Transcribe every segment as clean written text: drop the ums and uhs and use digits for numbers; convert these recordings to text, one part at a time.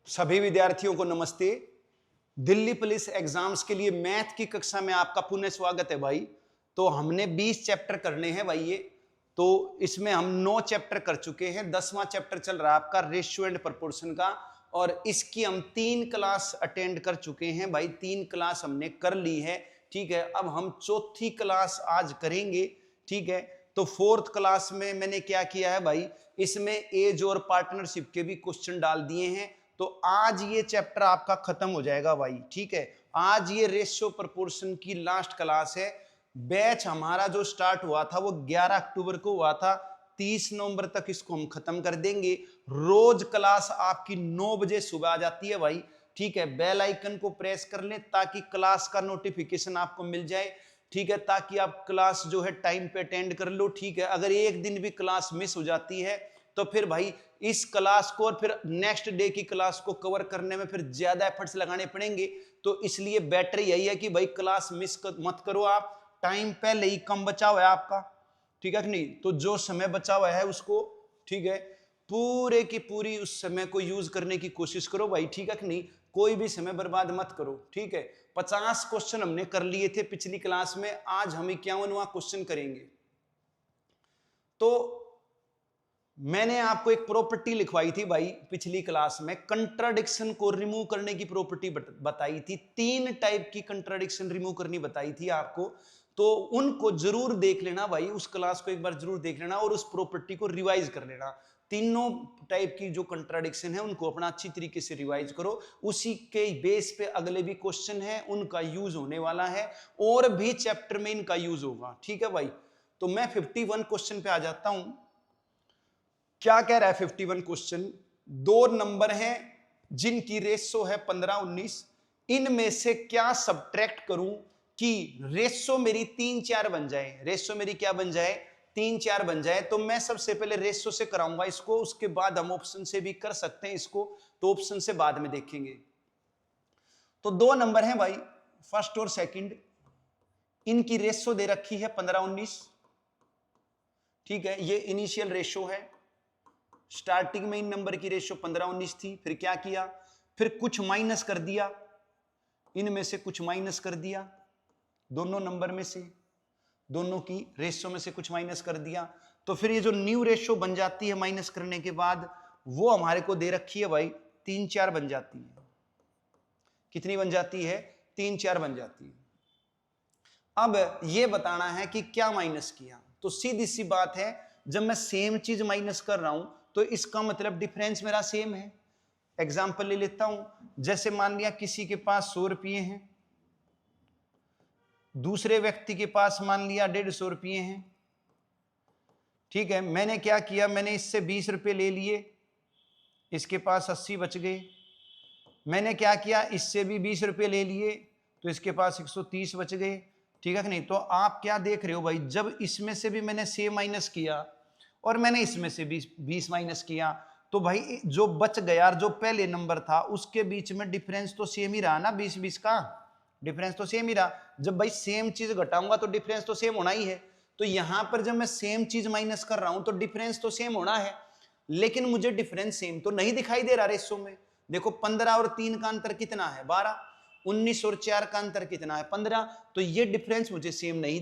सभी विद्यार्थियों को नमस्ते। दिल्ली पुलिस एग्जाम्स के लिए मैथ की कक्षा में आपका पुनः स्वागत है भाई। तो हमने 20 चैप्टर करने हैं भाई ये। तो इसमें हम 9 चैप्टर कर चुके हैं। 10वां चैप्टर चल रहा है आपका रेशियो एंड प्रोपोर्शन का, और इसकी हम 3 क्लास अटेंड कर चुके हैं भाई। 3 क्लास हमने कर ली है, ठीक है। अब हम चौथी क्लास आज करेंगे, ठीक है। तो 4th क्लास में मैंने क्या किया है भाई, इसमें एज और पार्टनरशिप के भी क्वेश्चन डाल दिए हैं। तो आज ये चैप्टर आपका खत्म हो जाएगा भाई, ठीक है। आज ये रेशियो प्रोपोर्शन की लास्ट क्लास है। बैच हमारा जो स्टार्ट हुआ था वो 11 अक्टूबर को हुआ था। 30 नवंबर तक इसको हम खत्म कर देंगे। रोज क्लास आपकी 9 बजे सुबह आ जाती है भाई, ठीक है। बेल आइकन को प्रेस कर लें ताकि क्लास का नोटिफिकेशन आपको मिल जाए, ठीक है, ताकि आप क्लास जो है टाइम पे अटेंड कर लो, ठीक है। अगर एक दिन भी क्लास मिस हो जाती है तो फिर भाई इस क्लास को और फिर नेक्स्ट डे की क्लास को कवर करने में फिर ज्यादा एफर्ट्स लगाने पड़ेंगे। तो इसलिए बेटर यही है कि भाई क्लास मिस मत करो आप। टाइम पहले ही कम बचा हुआ है आपका, ठीक है कि नहीं। तो जो समय बचा हुआ है उसको, ठीक है, पूरे की पूरी उस समय को यूज करने की कोशिश करो भाई, ठीक है कि नहीं। कोई भी समय बर्बाद मत करो, ठीक है। 50 क्वेश्चन हमने कर लिए थे पिछली क्लास में। आज हम 51वां क्वेश्चन करेंगे। तो मैंने आपको एक प्रॉपर्टी लिखवाई थी भाई पिछली क्लास में, कंट्राडिक्शन को रिमूव करने की प्रॉपर्टी बताई थी। 3 टाइप की कंट्राडिक्शन रिमूव करनी बताई थी आपको। तो उनको जरूर देख लेना भाई, उस क्लास को एक बार जरूर देख लेना और उस प्रॉपर्टी को रिवाइज कर लेना। तीनों टाइप की जो कंट्राडिक्शन है उनको अपना अच्छी तरीके से रिवाइज करो। उसी के बेस पे अगले भी क्वेश्चन है उनका यूज होने वाला है, और भी चैप्टर में इनका यूज होगा, ठीक है भाई। तो मैं 51 क्वेश्चन पे आ जाता हूं। क्या कह रहा है 51 क्वेश्चन? 2 नंबर हैं जिनकी रेशो है 15-19। इनमें से क्या सब्ट्रैक्ट करूं कि रेशो मेरी 3-4 बन जाए। रेशो मेरी क्या बन जाए? 3-4 बन जाए। तो मैं सबसे पहले रेशो से कराऊंगा इसको, उसके बाद हम ऑप्शन से भी कर सकते हैं इसको। तो ऑप्शन से बाद में देखेंगे। तो 2 नंबर हैं भाई, फर्स्ट और सेकंड। इनकी रेशो दे रखी है 15-19, ठीक है। ये इनिशियल रेशो है। स्टार्टिंग में इन नंबर की रेशियो 15-19 थी। फिर क्या किया? फिर कुछ माइनस कर दिया, इनमें से कुछ माइनस कर दिया, दोनों नंबर में से, दोनों की रेशियो में से कुछ माइनस कर दिया। तो फिर ये जो न्यू रेशियो बन जाती है माइनस करने के बाद, वो हमारे को दे रखी है भाई 3-4 बन जाती है। कितनी बन जाती है? 3-4 बन जाती है। अब ये बताना है कि क्या माइनस किया। तो सीधी सी बात है, जब मैं सेम चीज माइनस कर रहा हूं तो इसका मतलब डिफरेंस मेरा सेम है। एग्जांपल ले लेता हूं। जैसे मान लिया किसी के पास 100 रुपये हैं, दूसरे व्यक्ति के पास मान लिया 150 रुपये हैं, ठीक है। मैंने क्या किया, मैंने इससे 20 रुपये ले लिए, इसके पास 80 बच गए। मैंने क्या किया, इससे भी 20 रुपये ले लिए तो इसके पास 130 बच गए, ठीक है कि नहीं। तो आप क्या देख रहे हो भाई, जब इसमें से भी मैंने सेम माइनस किया और मैंने इसमें से 20 माइनस किया, तो भाई जो बच गया, जो पहले नंबर था उसके बीच में डिफरेंस तो सेम ही रहा ना। 20-20 का डिफरेंस तो सेम ही रहा। जब भाई सेम चीज घटाऊंगा तो डिफरेंस तो सेम होना ही है। तो यहां पर जब मैं सेम चीज माइनस कर रहा हूं तो डिफरेंस तो सेम होना है, लेकिन मुझे डिफरेंस सेम तो नहीं दिखाई दे रहा रेशो में। देखो 15 और 3 का अंतर कितना है? 12। 19 और 4 का अंतर कितना है? 15। तो ये डिफरेंस मुझे सेम नहीं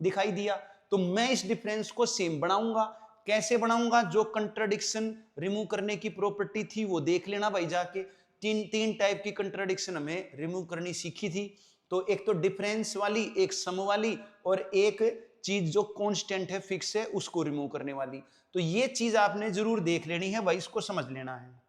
दिखाई दिया। तो मैं इस डिफरेंस को सेम बनाऊंगा। कैसे बनाऊंगा? जो कंट्राडिक्शन रिमूव करने की प्रॉपर्टी थी वो देख लेना भाई जाके। तीन टाइप की कंट्राडिक्शन हमें रिमूव करनी सीखी थी। तो एक तो डिफरेंस वाली, एक सम वाली, और एक चीज जो कांस्टेंट है, फिक्स है, उसको रिमूव करने वाली। तो ये चीज आपने जरूर देख लेनी है भाई, इसको समझ लेना है।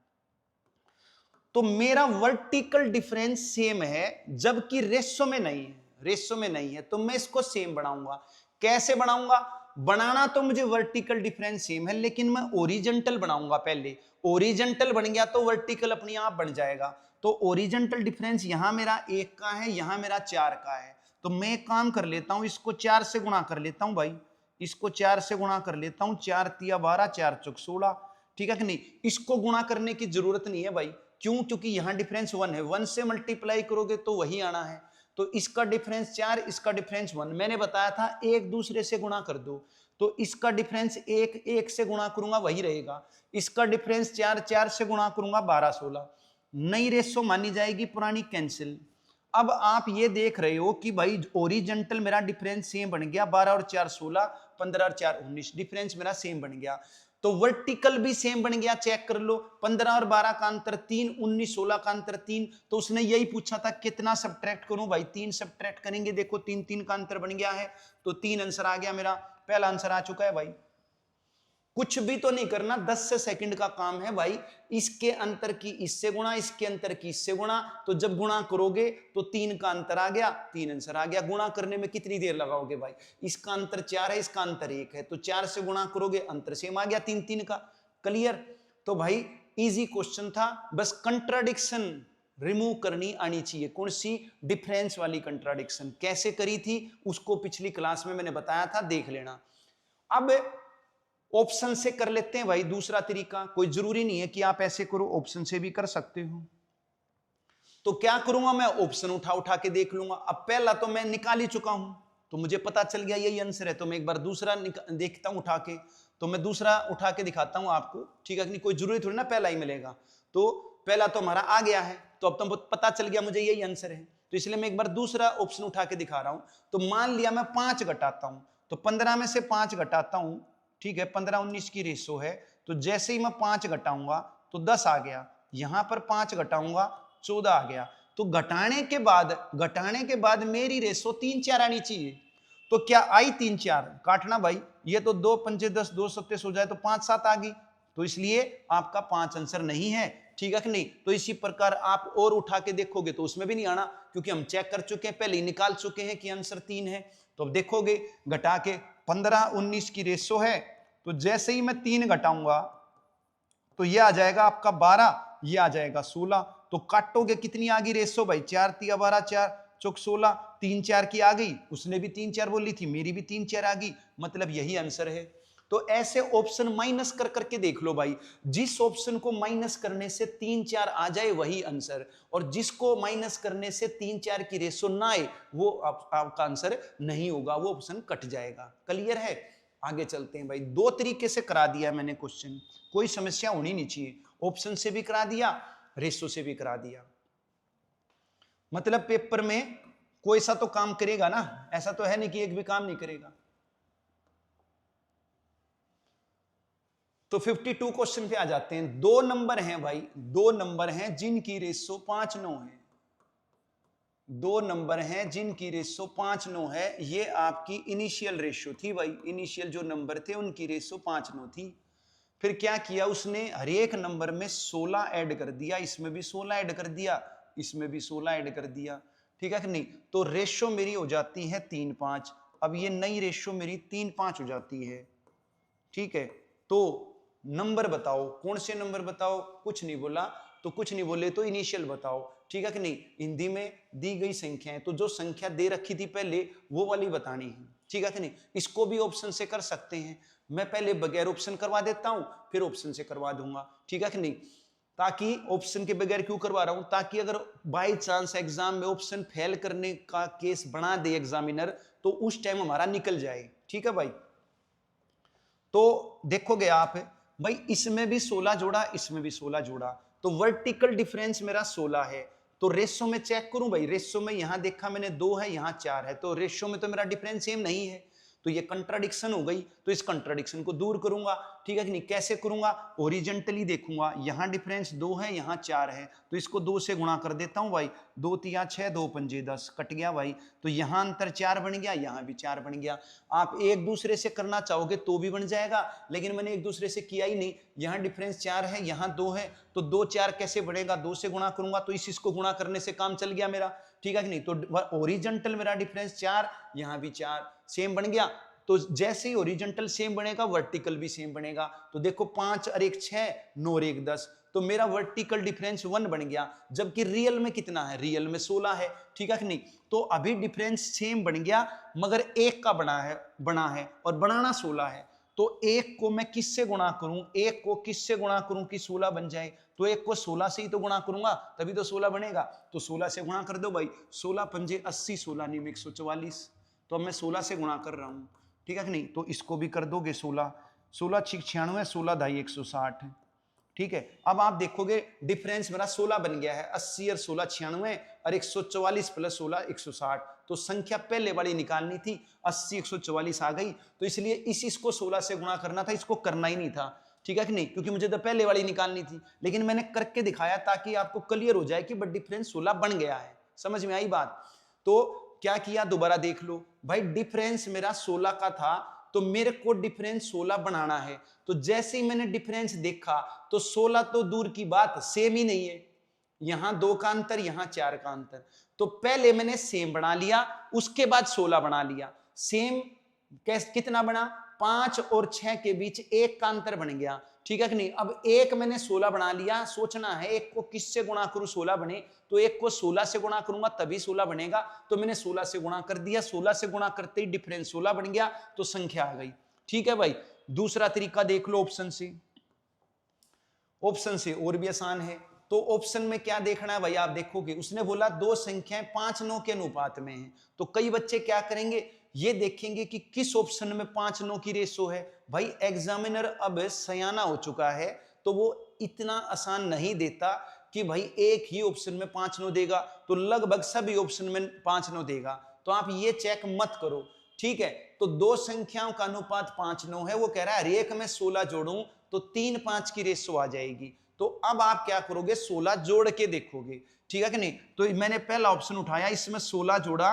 तो मेरा वर्टिकल डिफरेंस सेम है जबकि रेशो में नहीं है। रेशो में नहीं है तो मैं इसको सेम बनाऊंगा। कैसे बनाऊंगा? बनाना तो मुझे वर्टिकल डिफरेंस सेम है, लेकिन मैं ओरिजेंटल बनाऊंगा पहले। ओरिजेंटल बन गया तो वर्टिकल अपने आप बन जाएगा। तो ओरिजेंटल डिफरेंस यहां मेरा 1 का है, यहां मेरा 4 का है। तो मैं एक काम कर लेता हूं, इसको 4 से गुणा कर लेता हूं भाई। इसको 4 से गुणा कर लेता हूं। 4 तिया 12, 4 चौक 16, ठीक है कि नहीं। इसको गुणा करने की जरूरत नहीं है भाई। क्यों? क्योंकि यहां डिफरेंस 1 है। 1 से मल्टीप्लाई करोगे तो वही आना है। तो इसका डिफरेंस 4, इसका डिफरेंस 1। मैंने बताया था एक दूसरे से गुणा कर दो। तो इसका डिफरेंस 1 से गुणा करूंगा वही रहेगा, इसका डिफरेंस 4 से गुणा करूंगा 12 16, नई रेशो मानी जाएगी, पुरानी कैंसिल। अब आप ये देख रहे हो कि भाई ओरिजेंटल मेरा डिफरेंस सेम बन गया, 12 और 4 16, 15 और 4 19, डिफरेंस मेरा सेम बन गया। तो वर्टिकल भी सेम बन गया, चेक कर लो, 15 और 12 का अंतर 3, 19 16 का अंतर 3। तो उसने यही पूछा था कितना सब्ट्रैक्ट करूं, भाई 3 सब्ट्रैक्ट करेंगे, देखो 3 3 का अंतर बन गया है, तो 3 आंसर आ गया, मेरा पहला आंसर आ चुका है भाई। कुछ भी तो नहीं करना, 10 से सेकंड का काम है भाई, इसके अंतर की इससे गुणा, इसके अंतर की इससे गुणा, तो जब गुणा करोगे तो 3 का अंतर आ गया, 3 आंसर आ गया। गुणा करने में कितनी देर लगाओगे भाई, इसका अंतर 4 है, इसका अंतर 1 है, तो 4 से गुणा करोगे, अंतर सेम आ गया 3 3 का। क्लियर? तो भाई इजी क्वेश्चन था, बस कंट्राडिक्शन रिमूव करनी आनी चाहिए। कौन सी? डिफरेंस वाली कंट्राडिक्शन। कैसे करी थी उसको पिछली क्लास में मैंने बताया था, देख लेना। अब ऑप्शन से कर लेते हैं भाई, दूसरा तरीका, कोई जरूरी नहीं है कि आप ऐसे करो, ऑप्शन से भी कर सकते हो। तो क्या करूंगा मैं, ऑप्शन उठा उठा के देख लूंगा। अब पहला तो मैं निकाल ही चुका हूं, तो मुझे पता चल गया यही आंसर है, तो मैं एक बार दूसरा देखता हूं उठा के, तो मैं दूसरा उठा के दिखाता हूं आपको, ठीक है कि नहीं? कोई जरूरी थोड़ी ना पहला ही मिलेगा। तो पहला तो हमारा आ गया है, तो अब तो पता चल गया मुझे यही आंसर है, तो इसलिए मैं एक बार दूसरा ऑप्शन उठा के दिखा रहा हूं। तो मान लिया मैं 5 घटाता हूं, तो 15 में से 5 घटाता हूं, ठीक है, 15 19 की रेशो है, तो जैसे ही मैं 5 घटाऊंगा तो 10 आ गया, यहां पर 5 घटाऊंगा 14 आ गया। तो घटाने के बाद मेरी रेशो 3 4 आनी चाहिए। तो क्या आई 3 4? काटना भाई, ये तो 2 पंजे 10, 2 सत्ते हो जाए तो 5 7 आ गई, तो इसलिए आपका 5 आंसर नहीं है, ठीक है कि नहीं? तो इसी प्रकार आप और उठा के देखोगे तो उसमें भी नहीं आना, क्योंकि हम चेक कर चुके हैं, पहले ही निकाल चुके हैं कि आंसर 3 है। तो अब देखोगे घटा के 15 19 की रेशो है, तो जैसे ही मैं 3 घटाऊंगा तो ये आ जाएगा आपका 12, ये आ जाएगा 16। तो काटोगे कितनी आ गई रेशो भाई, 4 3 12 4 चौक 16, 3 4 की आ गई, उसने भी 3 4 बोली थी, मेरी भी 3 4 आ गई, मतलब यही आंसर है। तो ऐसे ऑप्शन माइनस कर करके देख लो भाई, जिस ऑप्शन को माइनस करने से 3 4 आ जाए वही आंसर, और जिसको माइनस करने से 3 4 की रेशो ना आए वो आपका आंसर नहीं होगा, वो ऑप्शन कट जाएगा। क्लियर है? आगे चलते हैं भाई, 2 तरीके से करा दिया मैंने क्वेश्चन, कोई समस्या होनी नहीं चाहिए। ऑप्शन से भी करा दिया, रेशो से भी करा दिया, मतलब पेपर में कोई सा तो काम करेगा ना, ऐसा तो है नहीं कि एक भी काम नहीं करेगा। तो 52 क्वेश्चन पे आ जाते हैं। 2 नंबर हैं भाई, 2 नंबर हैं जिनकी रेशो 5 9 है, 2 नंबर हैं जिनकी रेशो 5 9 है। ये आपकी इनिशियल रेशो थी भाई, इनिशियल जो नंबर थे उनकी रेशो 5 9 थी। फिर क्या किया उसने, हर एक नंबर में 16 ऐड कर दिया, इसमें भी 16 ऐड कर दिया, इसमें भी 16 ऐड कर दिया, ठीक है कि नहीं? तो रेशो मेरी हो जाती है 3 5। अब ये नई रेशो मेरी 3 5 हो जाती है, ठीक है? तो नंबर बताओ, कौन से नंबर बताओ? कुछ नहीं बोला, तो कुछ नहीं बोले तो इनिशियल बताओ, ठीक है कि नहीं? हिंदी में दी गई संख्या है, तो जो संख्या दे रखी थी पहले वो वाली बतानी है, ठीक है कि नहीं? इसको भी ऑप्शन से कर सकते हैं, मैं पहले बगैर ऑप्शन करवा देता हूं, फिर ऑप्शन से करवा दूंगा, ठीक है कि नहीं? ताकि ऑप्शन के बगैर क्यों करवा रहा हूं, ताकि अगर बाय चांस एग्जाम में ऑप्शन फेल करने का केस बना दे एग्जामिनर, तो उस टाइम हमारा निकल जाए, ठीक है भाई? तो देखोगे आप भाई, इसमें भी 16 जोड़ा, इसमें भी 16 जोड़ा, तो वर्टिकल डिफरेंस मेरा 16 है। तो रेशो में चेक करूं भाई, रेशो में यहां देखा मैंने 2 है, यहां 4 है, तो रेशो में तो मेरा डिफरेंस सेम नहीं है, तो ये कंट्राडिक्शन हो गई। तो इस कंट्राडिक्शन को दूर करूंगा, ठीक है कि नहीं? कैसे करूंगा? ओरिजेंटली देखूंगा, यहां डिफरेंस 2 है, यहां 4 है, तो इसको 2 से गुणा कर देता हूं भाई, 2 3 6, 2 पंजे 10, कट गया भाई। तो यहां अंतर 4 बन गया, यहां भी 4 बन गया। आप एक दूसरे से करना चाहोगे तो भी बन जाएगा, लेकिन मैंने एक दूसरे से किया ही नहीं, यहां डिफरेंस 4 है, यहां 2 है, तो 2 4 कैसे बढ़ेगा? 2 से गुणा करूंगा, तो इसको गुणा करने से काम चल गया मेरा, ठीक है कि नहीं? तो ओरिजेंटल मेरा डिफरेंस 4, यहां भी 4 सेम बन गया। तो जैसे ही ओरिजेंटल सेम बनेगा, वर्टिकल भी सेम बनेगा। तो देखो 5 और 1 6, 9 और 1 10, तो मेरा वर्टिकल डिफरेंस 1 बन गया, जबकि रियल में कितना है? रियल में 16 है, ठीक है कि नहीं? तो अभी डिफरेंस सेम बन गया, मगर 1 का बना है और बनाना 16 है। तो 1 को मैं किससे गुणा करूं? 1 को किससे गुणा करूं कि 16 बन जाए? तो 1 को 16 से ही तो गुणा करूंगा, तभी तो 16 बनेगा। तो 16 से गुणा कर दो भाई, 16 पंजे 80, 16 नीम 144, तो अब मैं 16 से गुणा कर रहा हूं, ठीक है कि नहीं। तो इसको भी कर दोगे 16, 16 6 96, 16 दाई 160 है, ठीक है। अब आप देखोगे डिफरेंस मेरा 16 बन गया है, 80 और 16 96 और 144 प्लस 16 160। तो संख्या पहले वाली निकालनी थी, 80 144 आ गई, तो इसलिए इसको 16 से गुणा करना था, इसको करना ही नहीं था, ठीक है कि नहीं, क्योंकि मुझे तो पहले वाली निकालनी थी। लेकिन मैंने करके दिखाया ताकि आपको क्लियर हो जाए कि बट डिफरेंस 16 बन गया है। समझ में आई बात। तो क्या किया, दोबारा देख लो भाई, डिफरेंस मेरा 16 का था, तो मेरे को डिफरेंस 16 बनाना है। तो जैसे ही मैंने डिफरेंस देखा तो 16 तो दूर की बात, सेम ही नहीं है, यहां 2 का अंतर, यहां 4 का अंतर। तो पहले मैंने सेम बना लिया, उसके बाद 16 बना लिया। सेम कितना बना, 5 और 6 के बीच 1 का अंतर बन गया, ठीक है कि नहीं। अब एक मैंने 16 बना लिया, सोचना है एक को किससे गुणा करूं 16 बने, तो एक को 16 से गुणा करूंगा तभी 16 बनेगा। तो मैंने 16 से गुणा कर दिया, 16 से गुणा करते ही डिफरेंस 16 बन गया, तो संख्या आ गई, ठीक है भाई। दूसरा तरीका देख लो ऑप्शन से, ऑप्शन से और भी आसान है। तो ऑप्शन में क्या देखना है भाई, आप देखोगे उसने बोला दो संख्याएं 5-9 के अनुपात में हैं, तो कई बच्चे क्या करेंगे, ये देखेंगे कि किस ऑप्शन में 5-9 की रेशो है। भाई एग्जामिनर अब सयाना हो चुका है, तो वो इतना आसान नहीं देता कि भाई एक ही ऑप्शन में 5-9 देगा, तो लगभग सभी ऑप्शन में 5-9 देगा। तो आप ये चेक मत करो, ठीक है। तो दो संख्याओं का अनुपात 5-9 है, वो कह रहा है हर एक में 16 जोड़ूं तो 3-5 की रेशो आ जाएगी। तो अब आप क्या करोगे, 16 जोड़ के देखोगे, ठीक है कि नहीं। तो मैंने पहला ऑप्शन उठाया, इसमें 16 जोड़ा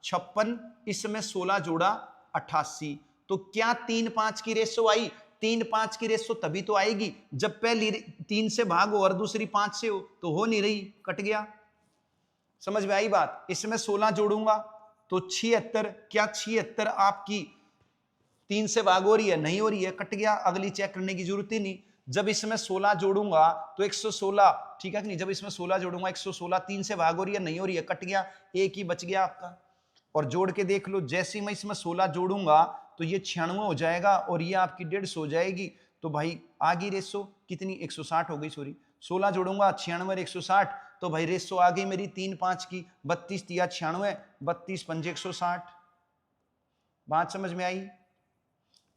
56, इसमें 16 जोड़ा 88, तो क्या 3-5 की रेशो आई। 3-5 की रेशो तभी तो आएगी जब पहली 3 से भाग हो और दूसरी 5 से हो हो नहीं रही, कट गया। समझ में आई बात। इसमें 16 जोड़ूंगा तो 76, क्या 76 आपकी 3 से भाग हो रही है, नहीं हो रही है, कट गया, अगली चेक करने की जरूरत ही नहीं। जब इसमें 16 जोड़ूंगा तो 116, ठीक है कि नहीं, जब इसमें 16 जोड़ूंगा 116, 3 से भाग हो रही है, नहीं हो रही है, कट गया, एक ही बच गया आपका। और जोड़ के देख लो, जैसे मैं इसमें 16 जोड़ूंगा तो ये 96 हो जाएगा और ये आपकी 150 हो जाएगी। तो भाई आगे रेशो कितनी, 160 हो गई, सॉरी 16 जोड़ूंगा 96 और 160, तो भाई रेशो आ गई मेरी 3-5 की, 32 तिया 96, 32 पंजे 160। बात समझ में आई,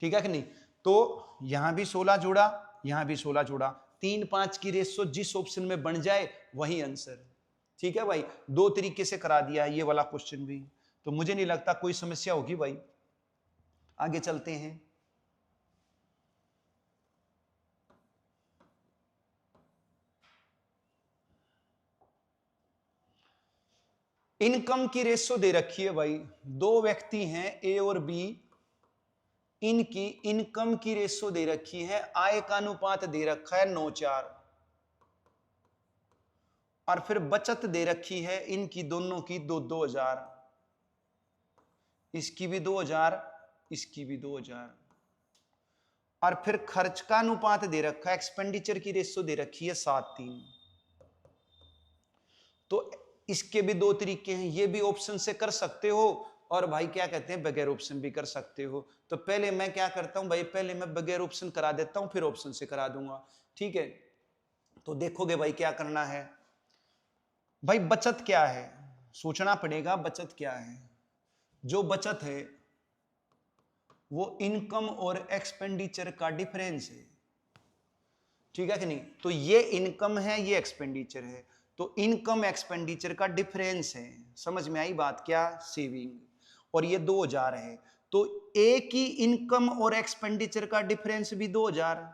ठीक है कि नहीं। तो यहां भी 16 जोड़ा, यहां भी 16 जोड़ा, 3-5 की रेशो जिस ऑप्शन में बन जाए वही आंसर, ठीक है भाई। दो तरीके से करा दिया है ये वाला क्वेश्चन भी, तो मुझे नहीं लगता कोई समस्या होगी भाई। आगे चलते हैं। इनकम की रेशो दे रखी है भाई, दो व्यक्ति हैं ए और बी, इनकी इनकम की रेशो दे रखी है, आय का अनुपात दे रखा है 9:4, और फिर बचत दे रखी है इनकी दोनों की 2-2 हजार, इसकी भी 2,000, इसकी भी 2,000, और फिर खर्च का अनुपात दे रखा है, एक्सपेंडिचर की रेशो दे रखी है 7:3। तो इसके भी दो तरीके हैं, ये भी ऑप्शन से कर सकते हो और भाई क्या कहते हैं बगैर ऑप्शन भी कर सकते हो। तो पहले मैं क्या करता हूं भाई, पहले मैं बगैर ऑप्शन करा देता हूं, फिर ऑप्शन से करा दूंगा, ठीक है। तो देखोगे भाई क्या करना है भाई, बचत क्या है, सोचना पड़ेगा बचत क्या है। जो बचत है वो इनकम और एक्सपेंडिचर का डिफरेंस है, ठीक है कि नहीं। तो ये इनकम है, ये एक्सपेंडिचर है, तो इनकम एक्सपेंडिचर का डिफरेंस है। समझ में आई बात, क्या सेविंग, और ये 2,000 है। तो ए की इनकम और एक्सपेंडिचर का डिफरेंस भी 2,000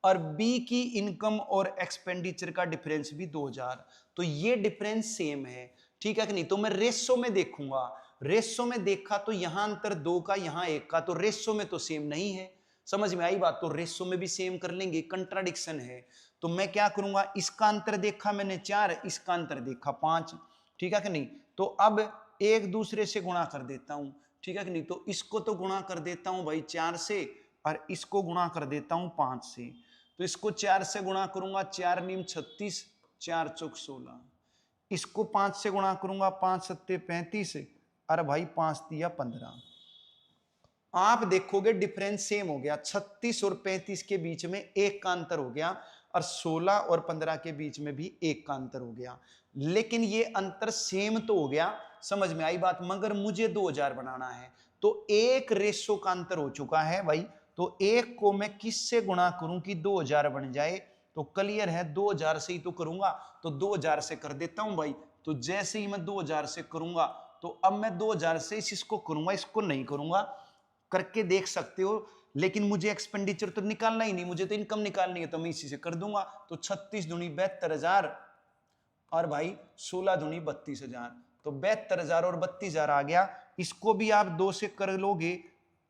और बी की इनकम और एक्सपेंडिचर का डिफरेंस भी 2,000, तो ये डिफरेंस सेम है, ठीक है कि नहीं। तो मैं रेशो में देखूंगा, रेशो में देखा तो यहां अंतर 2 का, यहां 1 का, तो रेशो में तो सेम नहीं है। समझ में आई बात। तो रेशो में भी सेम कर लेंगे, कंट्राडिक्शन है। तो मैं क्या करूंगा, इसका अंतर देखा मैंने 4, इसका अंतर देखा 5, ठीक है कि नहीं। तो अब एक दूसरे से गुणा कर देता हूं, ठीक है कि नहीं। तो इसको तो गुणा कर देता हूं भाई 4 से, और इसको गुणा कर देता हूं 5 से। तो इसको 4 से गुणा करूंगा, 4 नीम 36, 4 चौक 16, इसको 5 से गुणा करूंगा, 5 सत्ते 35, अरे भाई 5 दिया 15। आप देखोगे डिफरेंस सेम हो गया, 36 और 35 के बीच में 1 का अंतर हो गया, और 16 और 15 के बीच में भी 1 का अंतर हो गया। लेकिन ये अंतर सेम तो हो गया, समझ में आई बात, मगर मुझे 2,000 बनाना है। तो एक रेशो का अंतर हो चुका है भाई। तो एक को मैं किससे गुणा करूं कि 2000 बन जाए? तो क्लियर है 2000 से ही तो करूंगा, तो 2000 से कर देता हूं भाई। तो जैसे ही मैं 2000 से करूंगा, तो अब मैं 2000 से इसको करूंगा, इसको नहीं करूंगा। करके देख सकते हो, लेकिन मुझे एक्सपेंडिचर तो निकालना ही नहीं, मुझे तो इनकम निकालनी है, तो मैं इसी से कर दूंगा। तो 36 दूनी 72,000 और भाई 16 दूनी 32,000, तो 72,000 और 32,000 आ गया। इसको भी आप 2 से कर लोगे,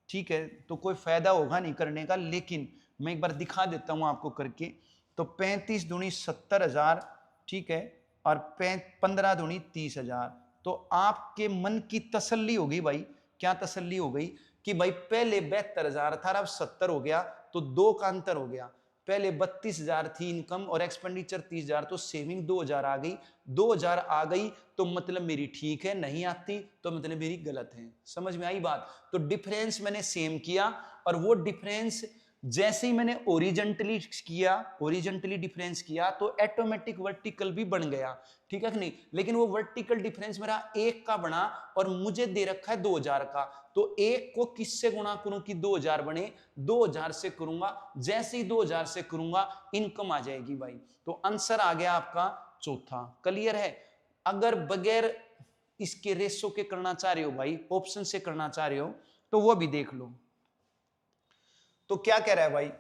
ठीक है, तो कोई फायदा होगा नहीं करने का, लेकिन मैं एक बार दिखा देता हूं आपको करके। तो 35 दूनी 70,000, ठीक है, और 15 दूनी 30,000। तो आपके मन की तसल्ली होगी भाई, क्या तसल्ली हो गई कि भाई पहले 72,000 था, अब 70 हो गया, तो 2 का अंतर हो गया। पहले 32,000 थी इनकम और एक्सपेंडिचर 30,000, तो सेविंग 2,000 आ गई। 2,000 आ गई तो मतलब मेरी ठीक है, नहीं आती तो मतलब मेरी गलत है। समझ में आई बात? तो डिफरेंस मैंने सेम किया, और वो डिफरेंस जैसे ही मैंने ओरिजेंटली डिफरेंस किया तो ऑटोमेटिक वर्टिकल भी बन गया, ठीक है कि नहीं? लेकिन वो वर्टिकल डिफरेंस मेरा 1 का बना और मुझे दे रखा है 2,000 का। तो 1 को किससे गुणा करूं कि 2,000 बने? 2,000 से करूंगा। जैसे ही 2,000 से करूंगा इनकम आ जाएगी भाई। तो आंसर आ गया आपका चौथा। क्लियर है? अगर बगैर इसके रेशो के करना चाह रहे हो भाई, ऑप्शन से करना चाह रहे हो, तो वो भी देख लो। तो क्या कह रहा है भाई?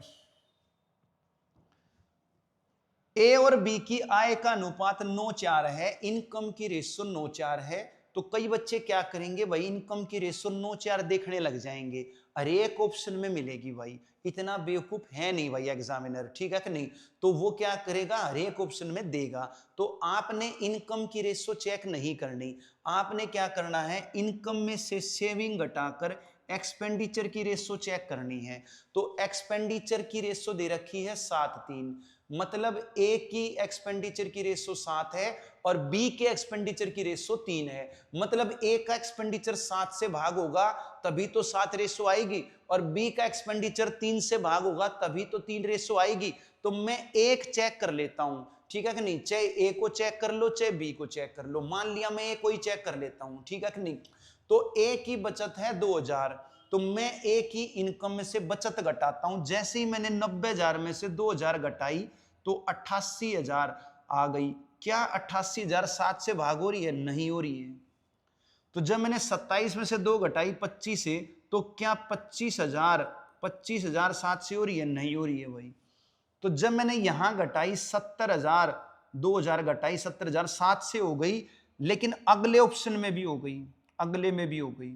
ए और बी की आय का अनुपात 9:4 है, इनकम की रेशो 9:4 है। तो कई बच्चे क्या करेंगे भाई, इनकम की रेशो 9:4 देखने लग जाएंगे, हर एक ऑप्शन में मिलेगी भाई। इतना बेवकूफ है नहीं भाई एग्जामिनर, ठीक है कि नहीं? तो वो क्या करेगा, हर एक ऑप्शन में देगा। तो आपने इनकम की रेशो चेक नहीं करनी, आपने क्या करना है, इनकम में से सेविंग घटाकर एक्सपेंडिचर की रेशो चेक करनी है। तो एक्सपेंडिचर की रेशो दे रखी है 7:3, मतलब ए की एक्सपेंडिचर की रेशो 7 है और बी के एक्सपेंडिचर की रेशो 3 है। मतलब ए का एक्सपेंडिचर 7 से भाग होगा तभी तो 7 रेशो आएगी, और बी का एक्सपेंडिचर 3 से भाग होगा तभी तो 3 रेशो आएगी। तो मैं एक चेक कर लेता हूं, ठीक है कि नहीं? चाहे ए को चेक कर लो, चाहे बी को चेक कर लो। मान लिया मैं ए को ही चेक कर लेता हूं, ठीक है कि नहीं? तो ए की बचत है 2,000, तो मैं ए की इनकम में से बचत घटाता हूं। जैसे ही मैंने 90,000 में से 2,000 घटाई तो 88,000 आ गई। क्या 88,000 7 से भाग हो रही है? नहीं हो रही है। तो जब मैंने 27 में से 2 घटाई 25 से, तो क्या 25,000 7 से हो रही है? नहीं हो रही है भाई। तो जब मैंने यहां घटाई 70,000, 2,000 घटाई 70,000 7 से हो गई, लेकिन अगले ऑप्शन में भी हो गई, अगले में भी हो गई,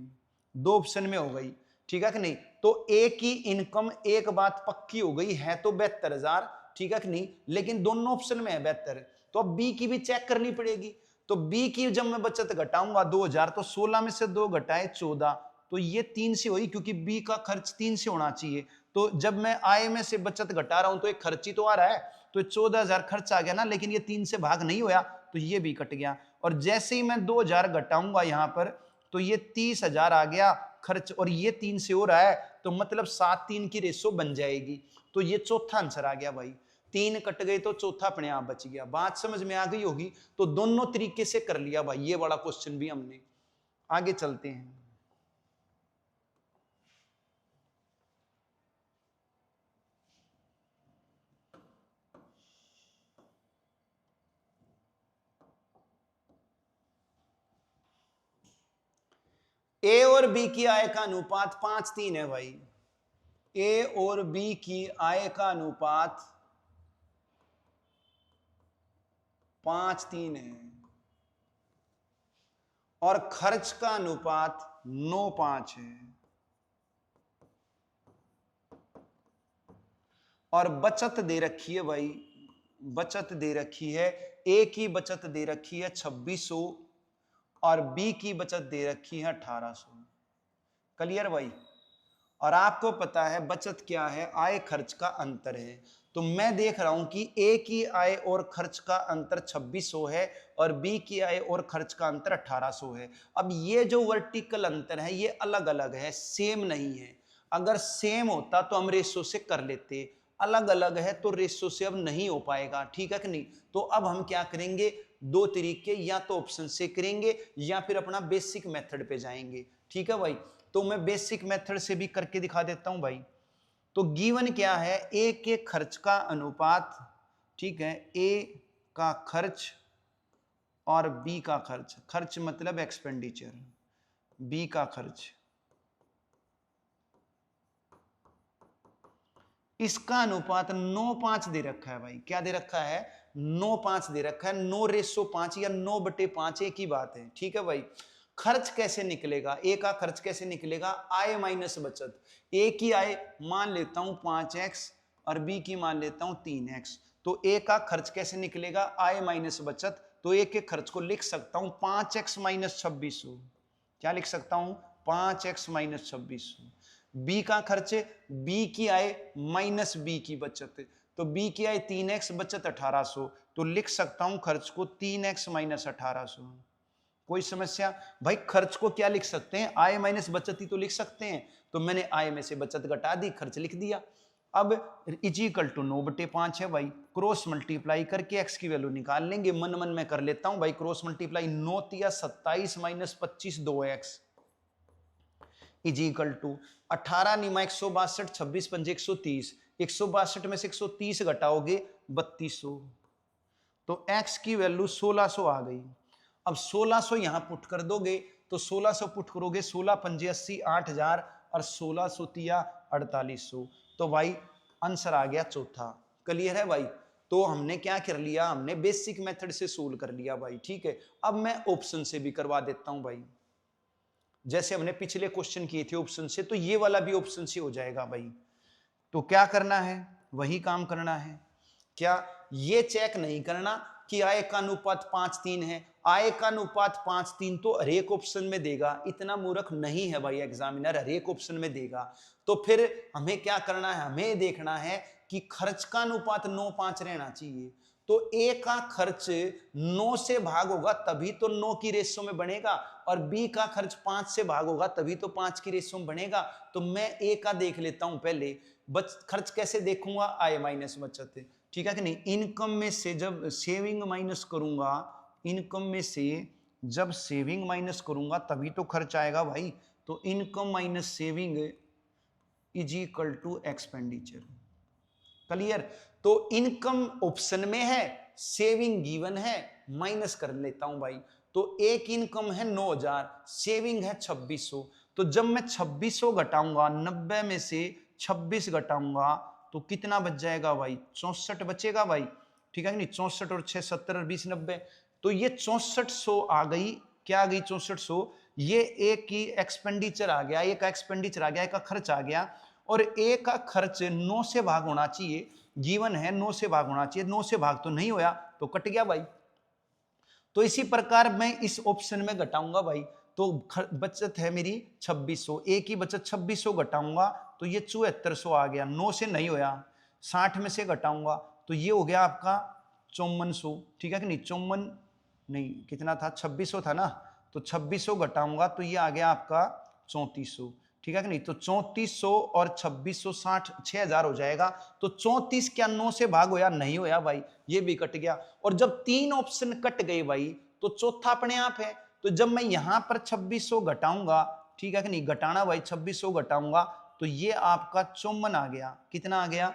2 ऑप्शन में हो गई, ठीक है कि नहीं? तो ए की इनकम एक बात पक्की हो गई है तो 72,000, ठीक है कि नहीं? लेकिन दोनों ऑप्शन में है 72, तो अब बी की भी चेक करनी पड़ेगी। तो बी की जब मैं बचत घटाऊंगा 2,000, तो 16 में से 2 घटाए 14, तो ये 3 से हुई, क्योंकि बी का खर्च 3 से होना चाहिए। तो जब मैं आय में से बचत घटा रहा हूं तो एक खर्ची तो आ रहा है, तो 14,000 खर्च आ गया ना, लेकिन ये 3 से भाग नहीं हुआ, तो ये भी कट गया। और जैसे ही मैं 2,000 घटाऊंगा यहां पर, तो ये 30,000 आ गया खर्च, और ये 3 से हो रहा है, तो मतलब 7:3 की रेशो बन जाएगी। तो ये चौथा आंसर आ गया भाई। 3 कट गए तो चौथा अपने आप बच गया। बात समझ में आ गई होगी? तो दोनों तरीके से कर लिया भाई, ये वाला क्वेश्चन भी हमने। आगे चलते हैं। ए और बी की आय का अनुपात 5:3 है भाई। ए और बी की आय का अनुपात 5:3 है और खर्च का अनुपात 9:5 है, और बचत दे रखी है भाई, बचत दे रखी है, ए की बचत दे रखी है 2600 और बी की बचत दे रखी है 1800। क्लियर भाई? और आपको पता है बचत क्या है, आय खर्च का अंतर है। तो मैं देख रहा हूं कि ए की आय और खर्च का अंतर 2600 है और बी की आय और खर्च का अंतर 1800 है। अब ये जो वर्टिकल अंतर है ये अलग अलग है, सेम नहीं है। अगर सेम होता तो हम रेशो से कर लेते, अलग अलग है तो रेशो से अब नहीं हो पाएगा, ठीक है कि नहीं? तो अब हम क्या करेंगे, 2 तरीके, या तो ऑप्शन से करेंगे या फिर अपना बेसिक मेथड पे जाएंगे, ठीक है भाई? तो मैं बेसिक मेथड से भी करके दिखा देता हूं भाई। तो गिवन क्या है, ए के खर्च का अनुपात, ठीक है, ए का खर्च और बी का खर्च, खर्च मतलब एक्सपेंडिचर, बी का खर्च, इसका अनुपात 9:5 दे रखा है भाई। क्या दे रखा है? 9:5 दे रखा है। 9:5 या 9/5 एक ही बात है, ठीक है भाई। खर्च कैसे निकलेगा? ए का खर्च कैसे निकलेगा? आय माइनस बचत। ए की आय मान लेता हूं 5x और बी की मान लेता हूं 3x। तो ए का खर्च कैसे निकलेगा? आय माइनस बचत। तो ए के खर्च को लिख सकता हूं 5x माइनस 2600। क्या लिख सकता हूं? 5x minus 2600। बी का खर्च, बी की आय माइनस बी की बचत। तो बी की आय 3x, बचत 1800। तो लिख सकता हूं खर्च को 3x माइनस 1800। कोई समस्या? भाई खर्च को क्या लिख सकते हैं? आय माइनस बचत ही तो लिख सकते हैं। तो मैंने आय में से बचत घटा दी, खर्च लिख दिया। अब इजिकल टू 9/5 है भाई। क्रॉस मल्टीप्लाई करके एक्स की वैल्यू निकाल लेंगे। मन मन में कर लेता हूं भाई क्रॉस मल्टीप्लाई। 9 तिया 27 minus 25 2x is equal to 18 Nima 162, 26 पंजे 130। 162 में से 130 घटाओगे 3200। तो x की वैल्यू 1600 आ गई। अब 1600 यहां पुट कर दोगे तो 1600 पुट करोगे, 16 पंजे 80, 8000 और 1600 तिया 4800। तो भाई आंसर आ गया चौथा। क्लियर है भाई? तो हमने क्या कर लिया? हमने बेसिक मेथड से सोल्व कर लिया भाई, ठीक है। अब मैं ऑप्शन से भी करवा देता हूं भाई, जैसे हमने पिछले क्वेश्चन किए थे ऑप्शन से, तो ये वाला भी ऑप्शन से हो जाएगा भाई। तो क्या करना है? वही काम करना है। क्या ये चेक नहीं करना कि आय का अनुपात 5:3 है? आय का अनुपात 5:3 तो हर एक ऑप्शन में देगा, इतना मूर्ख नहीं है भाई एग्जामिनर, हर एक ऑप्शन में देगा। तो फिर हमें क्या करना है? हमें देखना है कि खर्च का अनुपात 9:5 रहना चाहिए। तो ए का खर्च 9 से भाग होगा तभी तो 9 की रेशो में बनेगा, और बी का खर्च 5 से भाग होगा तभी तो 5 की रेशो में बनेगा। तो मैं ए का देख लेता हूं पहले। खर्च कैसे देखूंगा? आय माइनस बचत, ठीक है कि नहीं। इनकम में से जब सेविंग माइनस करूंगा, इनकम में से जब सेविंग माइनस करूंगा तभी तो खर्च आएगा भाई। तो income minus saving is equal to expenditure. Clear? तो इनकम ऑप्शन में है, सेविंग गिवन है, माइनस कर लेता हूं भाई। तो एक इनकम है 9000, सेविंग है 2600। तो जब मैं 2600 घटाऊंगा, 90 में से 26 घटाऊंगा तो कितना बच जाएगा भाई? 64 बचेगा भाई, ठीक है नहीं। 64 और 6 70 और 20 90। तो ये 6400 आ गई। क्या आ गई? 6400। ये एक की एक्सपेंडिचर आ गया, एक का एक्सपेंडिचर आ गया, एक का खर्च आ गया। और ए का खर्च 9 से भाग होना चाहिए, गिवन है 9 से भाग होना चाहिए। 9 से भाग तो नहीं होया तो कट गया भाई। तो इसी प्रकार मैं इस ऑप्शन में घटाऊंगा भाई। तो बचत है मेरी 2600, ए की बचत 2600 घटाऊंगा तो ये 7400 आ गया। 9 से नहीं होया, 60 में से घटाऊंगा तो ये हो गया आपका 5400, ठीक है कि नहीं। 54 नहीं, कितना था? 2600 था ना। तो 2600 घटाऊंगा तो ये आ गया आपका 3400, ठीक है कि नहीं। तो 3400 और 2600 60, 6000 हो जाएगा। तो 34 क्या 9 से भाग होया? नहीं होया भाई, ये भी कट गया। और जब तीन ऑप्शन कट गए भाई तो चौथा अपने आप है। तो जब मैं यहां पर 2600 घटाऊंगा, ठीक है कि नहीं, घटाना भाई 2600 घटाऊंगा तो ये आपका 54 आ गया। कितना आ गया?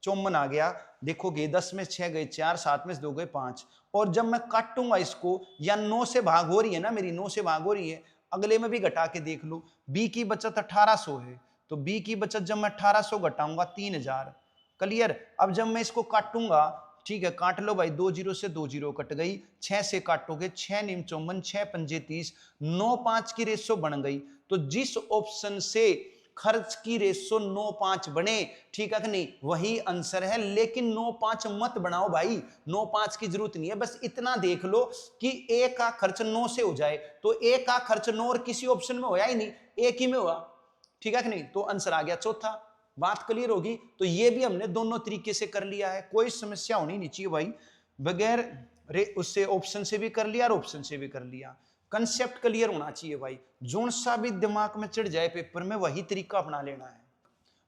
54 आ गया। देखोगे 10 में 6 गए 4, 7 में से 2 गए 5। और जब मैं काटूंगा इसको, या 9 से भाग हो रही है ना मेरी, 9 से भाग हो रही है, अगले में भी घटा के देख लो। बी की बचत 1800 है, तो बी की बचत जब मैं 1800 घटाऊंगा 3000। क्लियर? अब जब मैं इसको काटूंगा, ठीक है, काट लो भाई। 2 0 से 2 0 कट गई। 6 से काटोगे, 6 निम 54, 6 पंजे 30, 9 5 की रेशो बन गई। तो जिस ऑप्शन से खर्च की रेशो 9:5 बने, ठीक है कि नहीं, वही आंसर है। लेकिन 9:5 मत बनाओ भाई, 9:5 की जरूरत नहीं है। बस इतना देख लो कि ए का खर्च 9 से हो जाए। तो ए का खर्च 9 और किसी ऑप्शन में होया ही नहीं, एक ही में हुआ, ठीक है कि नहीं। तो आंसर आ गया चौथा। बात क्लियर होगी? तो ये भी हमने दोनों तरीके से कर लिया है, कोई समस्या होनी नहीं चाहिए भाई। बगैर उससे ऑप्शन से भी कर लिया और ऑप्शन से भी कर लिया। कंसेप्ट क्लियर होना चाहिए भाई। जोन सा भी दिमाग में चढ़ जाए पेपर में, वही तरीका अपना लेना है।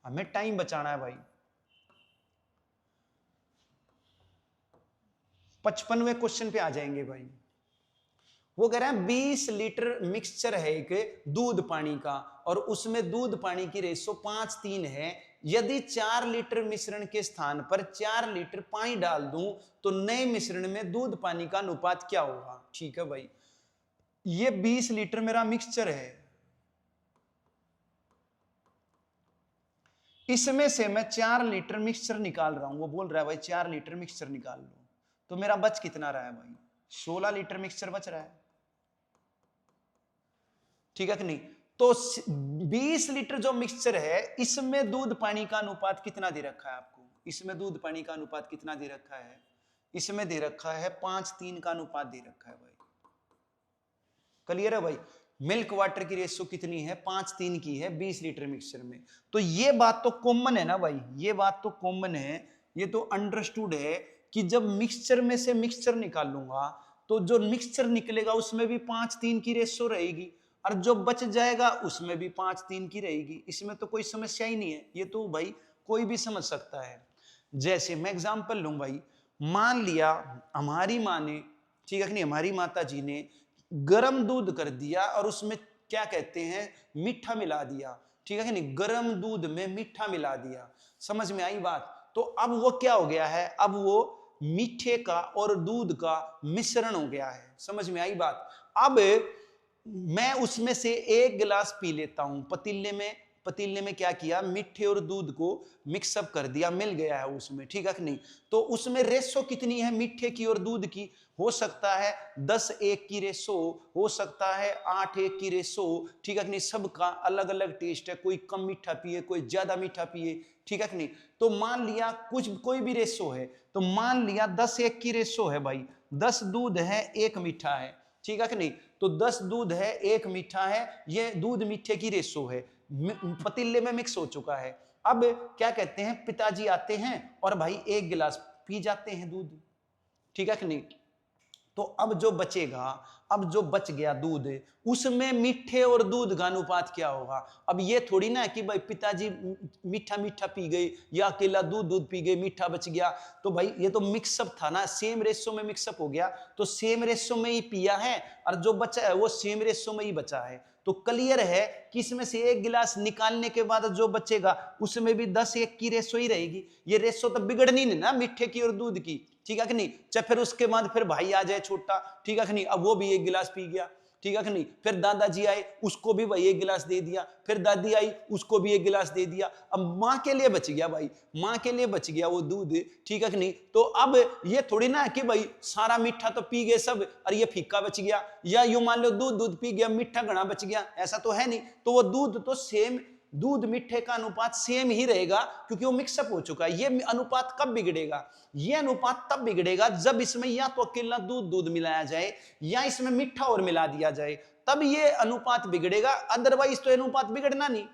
हमें टाइम बचाना है भाई। 55वें क्वेश्चन पे आ जाएंगे भाई। वो कह रहे हैं 20 लीटर मिक्सचर है एक दूध पानी का, और उसमें दूध पानी की रेशो 5:3 है। यदि 4 लीटर मिश्रण के स्थान पर 4 लीटर पानी डाल दूं तो नए मिश्रण में दूध पानी का अनुपात क्या होगा। ठीक है भाई, ये 20 लीटर मेरा मिक्सचर है, इसमें से मैं 4 लीटर मिक्सचर निकाल रहा हूं। वो बोल रहा है भाई 4 लीटर मिक्सचर निकाल लो, तो मेरा बच कितना रहा है भाई, 16 लीटर मिक्सचर बच रहा है। ठीक है कि नहीं। तो 20 लीटर जो मिक्सचर है इसमें दूध पानी का अनुपात कितना दे रखा है आपको, इसमें दूध पानी का अनुपात कितना दे रखा है, इसमें दे रखा है 5:3 का अनुपात दे रखा है भाई। क्लियर है भाई। मिल्क वाटर की रेशो कितनी है, 5:3 की है 20 लीटर मिक्सचर में। तो ये बात तो कॉमन है ना भाई, ये बात तो कॉमन है, ये तो अंडरस्टूड है कि जब मिक्सचर में से मिक्सचर निकालूंगा तो जो मिक्सचर निकलेगा उसमें भी 5:3 की रेशो रहेगी, और जो बच जाएगा उसमें भी 5:3 की रहेगी। इसमें तो कोई समस्या ही नहीं है, ये तो भाई कोई भी समझ सकता है। जैसे मैं एग्जांपल लूं भाई, मान लिया हमारी माँ ने, ठीक है नहीं, हमारी माता जी ने गरम दूध कर दिया और उसमें क्या कहते हैं मीठा मिला दिया। ठीक है कि नहीं, गरम दूध में मीठा मिला दिया। समझ में आई बात। तो अब वो क्या हो गया है, अब वो मीठे का और दूध का मिश्रण हो गया है। समझ में आई बात। अब मैं उसमें से 1 गिलास पी लेता हूं, पतीले में क्या किया, मीठे और दूध को मिक्सअप कर दिया, मिल गया है उसमें। ठीक है कि नहीं। तो उसमें रेशो कितनी है मीठे की और दूध की, हो सकता है 10:1 की रेशो, हो सकता है 8:1 की रेशो। ठीक है कि नहीं। सबका अलग अलग टेस्ट है, कोई कम मीठा पिए, कोई ज्यादा मीठा पिए। ठीक है कि नहीं। तो मान लिया कोई भी रेशो है, तो मान लिया 10:1 की रेशो है भाई, 10 दूध है 1 मीठा है। ठीक है कि नहीं। तो 10 दूध है 1 मीठा है, ये दूध मीठे की रेशो है, पतीले में मिक्स हो चुका है। अब क्या कहते हैं, पिताजी आते हैं और भाई 1 गिलास पी जाते हैं दूध। ठीक है कि नहीं। तो अब जो बचेगा, अब जो बच गया दूध, उसमें मीठे और दूध का अनुपात क्या होगा। अब ये थोड़ी ना है कि भाई पिताजी मीठा मीठा पी गए या अकेला दूध पी गए, मीठा बच गया। तो भाई ये तो मिक्सअप था ना, सेम रेशो में मिक्सअप हो गया, तो सेम रेशो में ही पिया है और जो बचा है वो सेम रेशो में ही बचा है। तो क्लियर है कि इसमें से 1 गिलास निकालने के बाद जो बचेगा उसमें भी 10:1 की रेशो ही रहेगी। ये रेशो तो बिगड़नी नहीं ना मीठे की और दूध की। ठीक है कि नहीं। चाहे फिर उसके बाद फिर भाई आ जाए छोटा, ठीक है कि नहीं, अब वो भी 1 गिलास पी गया। ठीक है कि नहीं। फिर दादाजी आए, उसको भी भाई 1 गिलास दे दिया, फिर दादी आई, उसको भी 1 गिलास दे दिया। अब माँ के लिए बच गया भाई, माँ के लिए बच गया वो दूध। ठीक है कि नहीं। तो अब ये थोड़ी ना है कि भाई सारा मीठा तो पी गए सब और ये फीका बच गया, या यूं मान लो दूध पी गया मीठा घना बच गया, ऐसा तो है नहीं। तो वो दूध तो सेम, दूध मीठे का अनुपात सेम ही रहेगा क्योंकि वो मिक्सअप हो चुका है। ये अनुपात कब बिगड़ेगा, ये अनुपात तब बिगड़ेगा जब इसमें या तो अकेला दूध मिलाया जाए या इसमें मीठा और मिला दिया जाए, तब ये अनुपात बिगड़ेगा, अदरवाइज तो अनुपात बिगड़ना नहीं।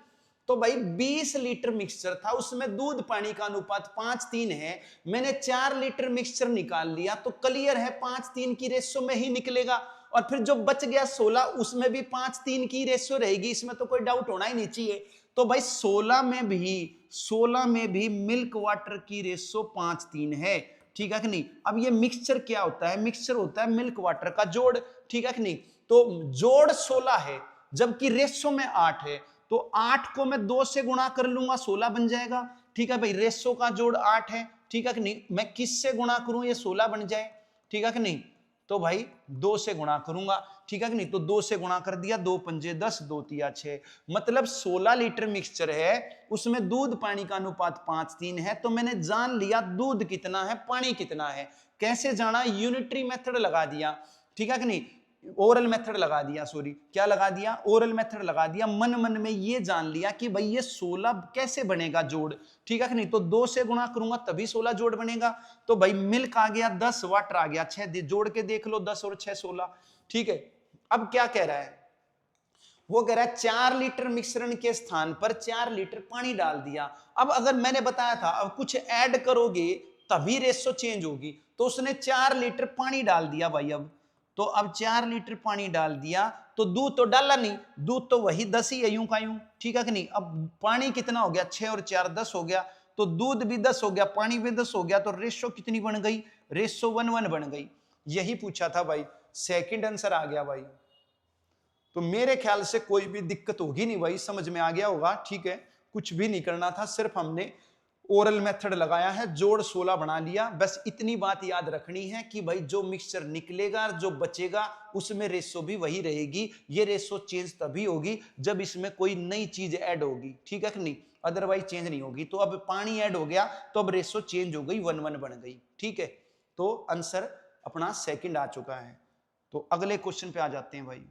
तो भाई 20 लीटर मिक्सचर था, उसमें दूध पानी का अनुपात 5:3 है, मैंने 4 लीटर मिक्सचर निकाल लिया, तो क्लियर है 5:3 की रेशो में ही निकलेगा। और फिर जो बच गया 16, उसमें भी 5:3 की रेशो रहेगी, इसमें तो कोई डाउट होना ही नहीं चाहिए। तो भाई 16 में भी मिल्क वाटर की रेशो 5:3 है। ठीक है कि नहीं। अब ये मिक्सचर क्या होता है, मिक्सचर होता है मिल्क वाटर का जोड़। ठीक है कि नहीं। तो जोड़ 16 है जबकि रेशो में 8 है, तो 8 को मैं 2 से गुणा कर लूंगा 16 बन जाएगा। ठीक है भाई, रेशो का जोड़ 8 है। ठीक है कि नहीं। मैं किस से गुणा करूं ये 16 बन जाए। ठीक है कि नहीं। तो भाई 2 से गुणा करूंगा। ठीक है कि नहीं। तो 2 से गुणा कर दिया, 2 पंजे 10, 2 तिया 6, मतलब 16 लीटर मिक्सचर है, उसमें दूध पानी का अनुपात 5:3 है। तो मैंने जान लिया दूध कितना है, पानी कितना है। कैसे जाना, यूनिटरी मेथड लगा दिया। ठीक है कि नहीं, ओरल मेथड लगा दिया, सॉरी क्या लगा दिया, ओरल मेथड लगा दिया। मन में ये जान लिया कि भाई ये 16 कैसे बनेगा जोड़। ठीक है कि नहीं। तो 2 से गुणा करूंगा तभी 16 जोड़ बनेगा। तो भाई मिल्क आ गया 10, वाटर आ गया 6, जोड़ के देख लो 10 और 6 16। ठीक है। अब क्या कह रहा है, वो कह रहा है 4 लीटर मिश्रण के स्थान पर 4 लीटर पानी डाल दिया। अब अगर मैंने बताया था अब कुछ ऐड करोगे तभी रेशो चेंज होगी, तो उसने 4 लीटर पानी डाल दिया भाई। अब तो अब 4 लीटर पानी डाल दिया, तो दूध तो डाला नहीं, दूध तो वही 10 ही है यूं का यूं। ठीक है कि नहीं। अब पानी कितना हो गया, 6 और 4 10 हो गया, तो दूध भी 10 हो गया, पानी भी 10 हो गया, तो रेशो कितनी बन गई, रेशो 1:1 बन गई। यही पूछा था भाई, सेकंड आंसर आ गया भाई। तो मेरे ख्याल से कोई भी दिक्कत होगी नहीं भाई, समझ में आ गया होगा, ठीक है। कुछ भी नहीं करना था, सिर्फ हमने ओरल मेथड लगाया है, जोड़ 16 बना लिया। बस इतनी बात याद रखनी है कि भाई जो मिक्सचर निकलेगा, जो बचेगा, उसमें रेशो भी वही रहेगी। ये रेशो चेंज तभी होगी जब इसमें कोई नई चीज ऐड होगी, ठीक है कि नहीं, अदरवाइज चेंज नहीं होगी। तो अब पानी ऐड हो गया तो अब रेशो चेंज हो गई, 1-1 बन गई, ठीक है। तो आंसर अपना सेकंड आ चुका है। तो अगले क्वेश्चन पे आ जाते हैं भाई।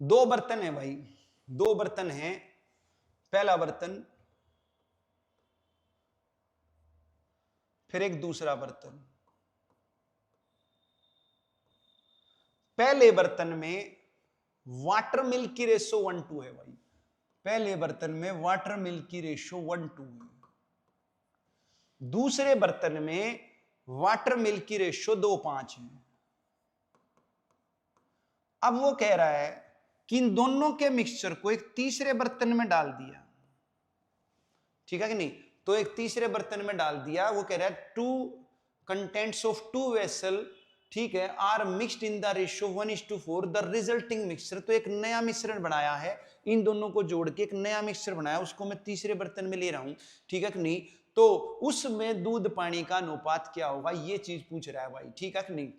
दो बर्तन है भाई, दो बर्तन हैं। पहला बर्तन, फिर एक दूसरा बर्तन। पहले बर्तन में वाटर मिल्क की रेशो 1:2 है भाई। पहले बर्तन में वाटर मिल्क की रेशो 1:2 है। दूसरे बर्तन में वाटर मिल्क की रेशो 2:5 है। अब वो कह रहा है कि इन दोनों के मिक्सचर को एक तीसरे बर्तन में डाल दिया, ठीक है कि नहीं। तो एक तीसरे बर्तन में डाल दिया, वो कह रहा है 2 कंटेंट्स ऑफ 2 वेसल, ठीक है, are mixed in the ratio 1:4 the resulting mixture. तो एक नया मिश्रण बनाया है, इन दोनों को जोड़ के एक नया मिक्सचर बनाया, उसको मैं तीसरे बर्तन में ले रहा हूं, ठीक है कि नहीं। तो उसमें दूध पानी का अनुपात क्या होगा, ये चीज पूछ रहा है भाई, ठीक है कि नहीं।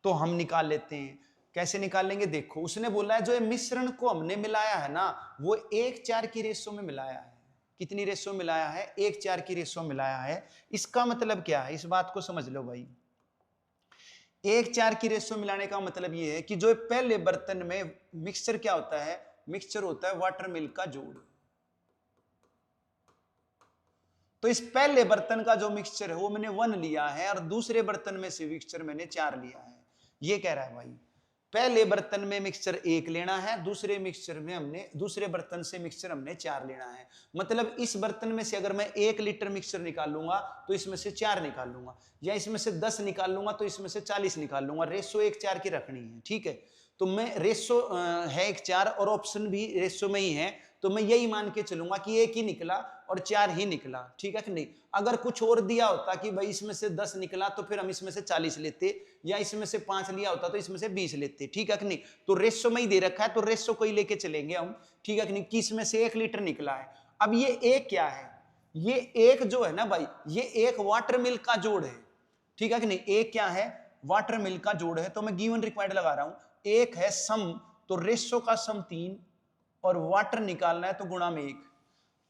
तो हम निकाल लेते हैं। कैसे निकालेंगे, देखो उसने बोला है जो मिश्रण को हमने मिलाया है ना, वो 1:4 की रेशो में मिलाया है। कितनी रेशो मिलाया है, 1:4 की रेशो मिलाया है। इसका मतलब क्या है, इस बात को समझ लो भाई। 1:4 की रेशो मिलाने का मतलब ये है कि जो पहले बर्तन में मिक्सचर क्या होता है, मिक्सचर होता है वाटर मिल्क का जोड़। तो इस पहले बर्तन का जो मिक्सचर है वो मैंने 1 लिया है, और दूसरे बर्तन में से मिक्सचर मैंने 4 लिया है। ये कह रहा है भाई पहले बर्तन में मिक्सचर 1 लेना है, दूसरे मिक्सचर में हमने, दूसरे बर्तन से मिक्सचर हमने 4 लेना है। मतलब इस बर्तन में से अगर मैं 1 लीटर मिक्सचर निकालूंगा तो इसमें से 4 निकालूंगा, या इसमें से 10 निकालूंगा तो इसमें से 40 निकालूंगा। रेशो 1:4 की रखनी है, ठीक है। तो मैं रेशो है 1:4 और ऑप्शन भी रेशो में ही है, तो मैं यही मान के चलूंगा कि 1 ही निकला और 4 ही निकला, ठीक है कि नहीं। अगर कुछ और दिया होता कि भाई इसमें से 10 निकला तो फिर हम इसमें से 40 लेते, या इसमें से 5 लिया होता तो इसमें से 20 लेते, ठीक है कि नहीं। तो रेशो में ही दे रखा है, तो रेशो को ही लेके चलेंगे हम, ठीक है कि नहीं, कि इसमें से 1 लीटर निकला है। अब ये एक क्या है, ये एक जो है ना भाई, ये एक वाटर मिल्क का जोड़ है, ठीक है कि नहीं। एक क्या है, वाटर मिल्क का जोड़ है। तो मैं गिवन रिक्वायर्ड लगा रहा हूं, एक है सम, तो रेशो का सम 3, और वाटर निकालना है तो गुणा में 1।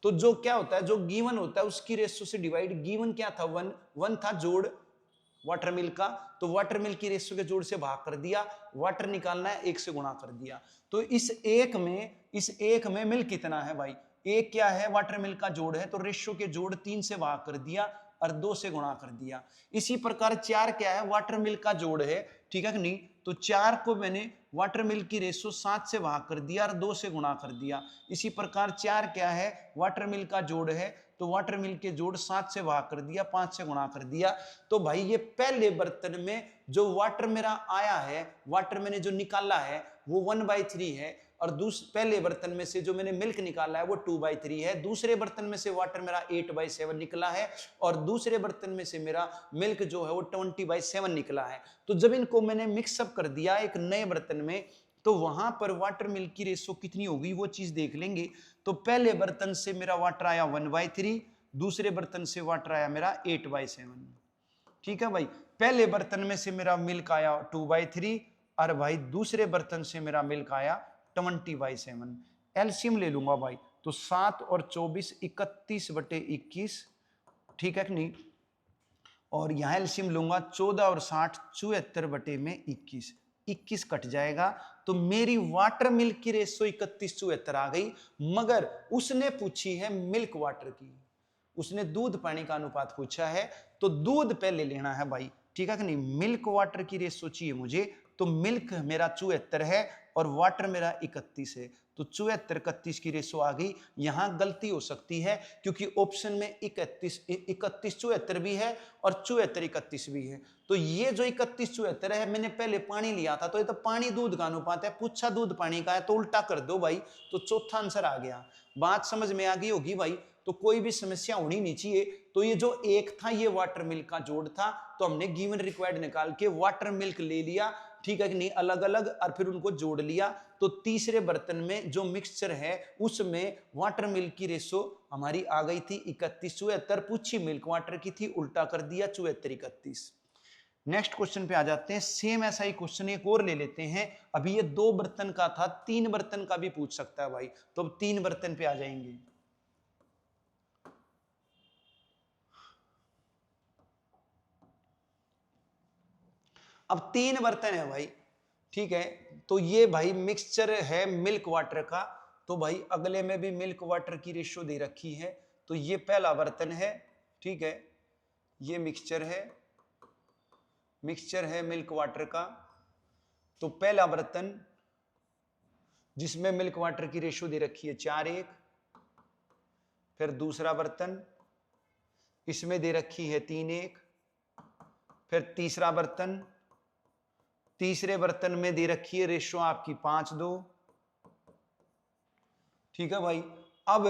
तो जो क्या होता है, जो गिवन होता है उसकी रेशो से डिवाइड, गिवन क्या था 1 था जोड़ वाटर मिल्क का, तो वाटर मिल्क की रेशो के जोड़ से भाग कर दिया, वाटर निकालना है 1 से गुणा कर दिया। तो इस एक में मिल्क कितना है भाई, एक क्या है, वाटर मिल्क का जोड़ है, तो रेशो के जोड़ 3 से भाग कर दिया और 2 से गुणा कर दिया। इसी प्रकार 4 क्या है, वाटर मिल्क का जोड़ है, ठीक है कि नहीं। तो 4 को मैंने वाटर मिल्क की रेशो 7 से भाग कर दिया और 2 से गुणा कर दिया। इसी प्रकार 4 क्या है, वाटर मिल्क का जोड़ है, तो वाटर मिल्क के जोड़ 7 से भाग कर दिया, 5 से गुणा कर दिया। तो भाई ये पहले बर्तन में जो वाटर मेरा आया है, वाटर मैंने जो निकाला है वो 1/3 है, और पहले बर्तन में से जो मैंने मिल्क निकाला है वो 2/3 है। दूसरे बर्तन में से वाटर मेरा 8/7 निकला है, और दूसरे बर्तन में से मेरा मिल्क जो है वो 20/7 निकला है। तो जब इनको मैंने मिक्सअप कर दिया एक नए बर्तन में, तो वहां पर वाटर मिल्क की रेशो कितनी होगी वो चीज देख लेंगे। तो पहले बर्तन से मेरा वाटर आया 1/3, दूसरे बर्तन से वाटर आया मेरा 8/7, ठीक है भाई। पहले बर्तन में से मेरा मिल्क आया 2/3, और भाई दूसरे बर्तन से मेरा मिल्क आया 20/7। एलसीएम ले लूंगा भाई, तो 7 और 24 31/21, ठीक है कि नहीं। और यहां एलसीएम लूंगा 14 और 60 74/21, 21 कट जाएगा। तो मेरी वाटर मिल्क की रेशो 31/74 आ गई। मगर उसने पूछी है मिल्क वाटर की, उसने दूध पानी का अनुपात पूछा है, तो दूध पहले लेना है भाई, ठीक है कि नहीं। मिल्क वाटर की रेशो चाहिए मुझे तो मिल्क मेरा 74 है और वाटर मेरा 31 है, तो 74-31 की रेशो आ गई। यहां गलती हो सकती है क्योंकि ऑप्शन में 31-74 भी है और 74-31 भी है। तो ये जो 31-74 है, मैंने पहले पानी लिया था, तो ये तो पानी दूध का अनुपात है, पूछा दूध पानी का है तो उल्टा कर दो भाई, तो चौथा आंसर आ गया। बात समझ में आ गई होगी भाई, तो कोई भी समस्या होनी नहीं चाहिए। तो ये जो एक था ये वाटर मिल्क का जोड़ था, तो हमने गिवन रिक्वायर्ड निकाल के वाटर मिल्क ले लिया, ठीक है कि नहीं, अलग अलग, और फिर उनको जोड़ लिया। तो तीसरे बर्तन में जो मिक्सचर है उसमें वाटर मिल्क की रेशो हमारी आ गई थी 31-74, पूछी मिल्क वाटर की थी, उल्टा कर दिया 74-31। नेक्स्ट क्वेश्चन पे आ जाते हैं। सेम ऐसा ही क्वेश्चन एक और ले लेते हैं। अभी ये 2 बर्तन का था, 3 बर्तन का भी पूछ सकता है भाई, तो अब 3 बर्तन पे आ जाएंगे। अब 3 बर्तन है भाई, ठीक है, तो ये भाई मिक्सचर है मिल्क वाटर का, तो भाई अगले में भी मिल्क वाटर की रेशो दे रखी है, तो ये पहला बर्तन है, ठीक है, ये मिक्सचर है मिल्क वाटर का। तो पहला बर्तन जिसमें मिल्क वाटर की रेशो दे रखी है 4:1, फिर दूसरा बर्तन इसमें दे रखी है 3:1, फिर तीसरा बर्तन, तीसरे बर्तन में दे रखी है रेशो आपकी 5:2, ठीक है भाई। अब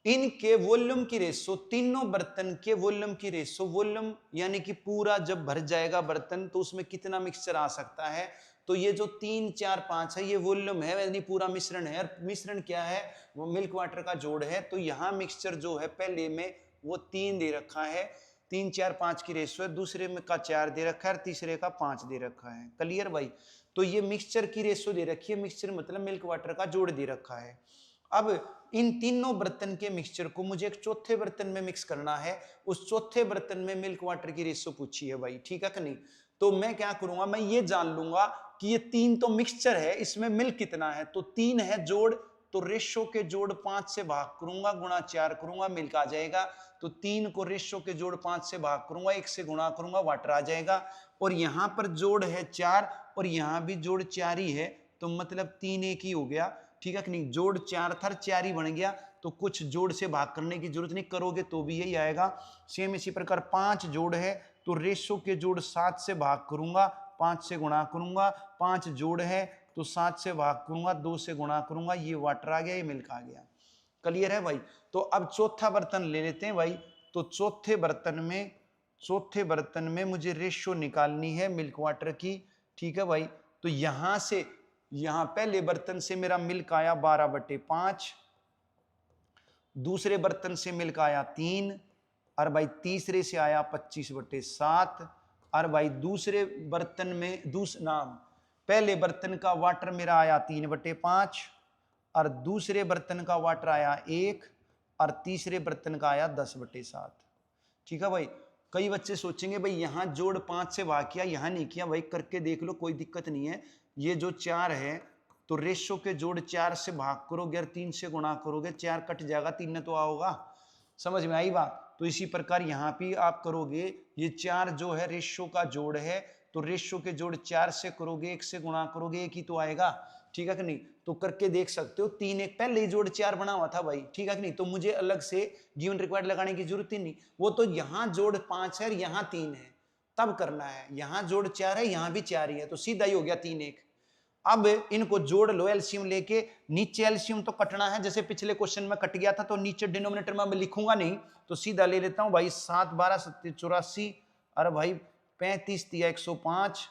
इनके वॉल्यूम की रेशो, तीनों बर्तन के वॉल्यूम की रेशो, वॉल्यूम यानी कि पूरा जब भर जाएगा बर्तन तो उसमें कितना मिक्सचर आ सकता है, तो ये जो 3, 4, 5 है ये वॉल्यूम है, यानी पूरा मिश्रण है, और मिश्रण क्या है, वो मिल्क वाटर का जोड़ है। तो यहां मिक्सचर जो है पहले में वो 3 दे रखा है, 3, 4, 5 की रेशो है, दूसरे में का 4 दे रखा है और तीसरे का 5 दे रखा है। क्लियर भाई, तो ये मिक्सचर की रेशो दे रखी है, मिक्सचर मतलब मिल्क वाटर का जोड़ दे रखा है। अब इन तीनों बर्तन के मिक्सचर को मुझे एक चौथे बर्तन में मिक्स करना है, उस चौथे बर्तन में मिल्क वाटर की रेशो पूछी है भाई, ठीक है कि नहीं। तो मैं क्या करूंगा, मैं ये जान लूंगा कि ये 3 तो मिक्सचर है, इसमें मिल्क कितना है, तो 3 है जोड़, तो रेशो के जोड़ 5 से भाग करूंगा, गुणा 4 करूंगा, मिल्क आ जाएगा। तो 3 को रेशो के जोड़ 5 से भाग करूंगा, 1 से गुणा करूंगा, वाटर आ जाएगा। और यहां पर जोड़ है 4 और यहां भी जोड़ 4 ही है, तो मतलब 3:1 ही हो गया, ठीक है कि नहीं। जोड़ 4 था, 4 ही बन गया, तो कुछ जोड़ से भाग करने की जरूरत नहीं, करोगे तो भी यही आएगा। सेम इसी प्रकार 5 जोड़ है, तो रेशो के जोड़ 7 से भाग करूंगा, 5 से गुणा करूंगा, 5 जोड़ है तो 7 से भाग करूंगा, 2 से गुणा करूंगा, ये वाटर आ गया, ये मिल्क आ गया। क्लियर है भाई। तो अब चौथा बर्तन ले लेते हैं भाई। तो चौथे बर्तन में मुझे रेशो निकालनी है मिल्क वाटर की, ठीक है भाई। तो यहां से, यहां पहले बर्तन से मेरा मिल्क आया 12/5, दूसरे बर्तन से मिल्क आया 3, और भाई तीसरे से आया 25/7, और भाई दूसरे बर्तन में पहले बर्तन का वाटर मेरा आया 3/5, और दूसरे बर्तन का वाटर आया 1, और तीसरे बर्तन का आया 10/7, ठीक है भाई। कई बच्चे सोचेंगे भाई यहां जोड़ 5 से भाग किया, यहां नहीं किया, भाई करके देख लो, कोई दिक्कत नहीं है। ये जो 4 है तो रेशो के जोड़ 4 से भाग करोगे और 3 से गुणा करोगे, 4 कट जाएगा, 3 ने तो आओगा, समझ में आई बात। तो इसी प्रकार यहां भी आप करोगे, ये 4 जो है रेशो का जोड़ है, तो रेशो के जोड़ 4 से करोगे, 1 से गुणा करोगे, 1 ही तो आएगा, ठीक है कि नहीं। तो करके देख सकते हो, 3 1 पहले ही जोड़ 4 बना हुआ था भाई, ठीक है कि नहीं। तो मुझे अलग से गिवन रिक्वायर्ड लगाने की जरूरत ही नहीं, वो तो यहां जोड़ 5 है और यहां 3 है, तब करना है। यहां जोड़ 4 है, यहां भी 4 ही है, तो सीधा ही हो गया 3 1। अब इनको जोड़ लो एलसीएम लेके, नीचे एलसीएम तो कटना है, जैसे पिछले क्वेश्चन में कट गया था, तो नीचे डिनोमिनेटर में मैं लिखूंगा नहीं, तो सीधा ले लेता हूं भाई। 7 12 7 84, अरे भाई 35 3 105,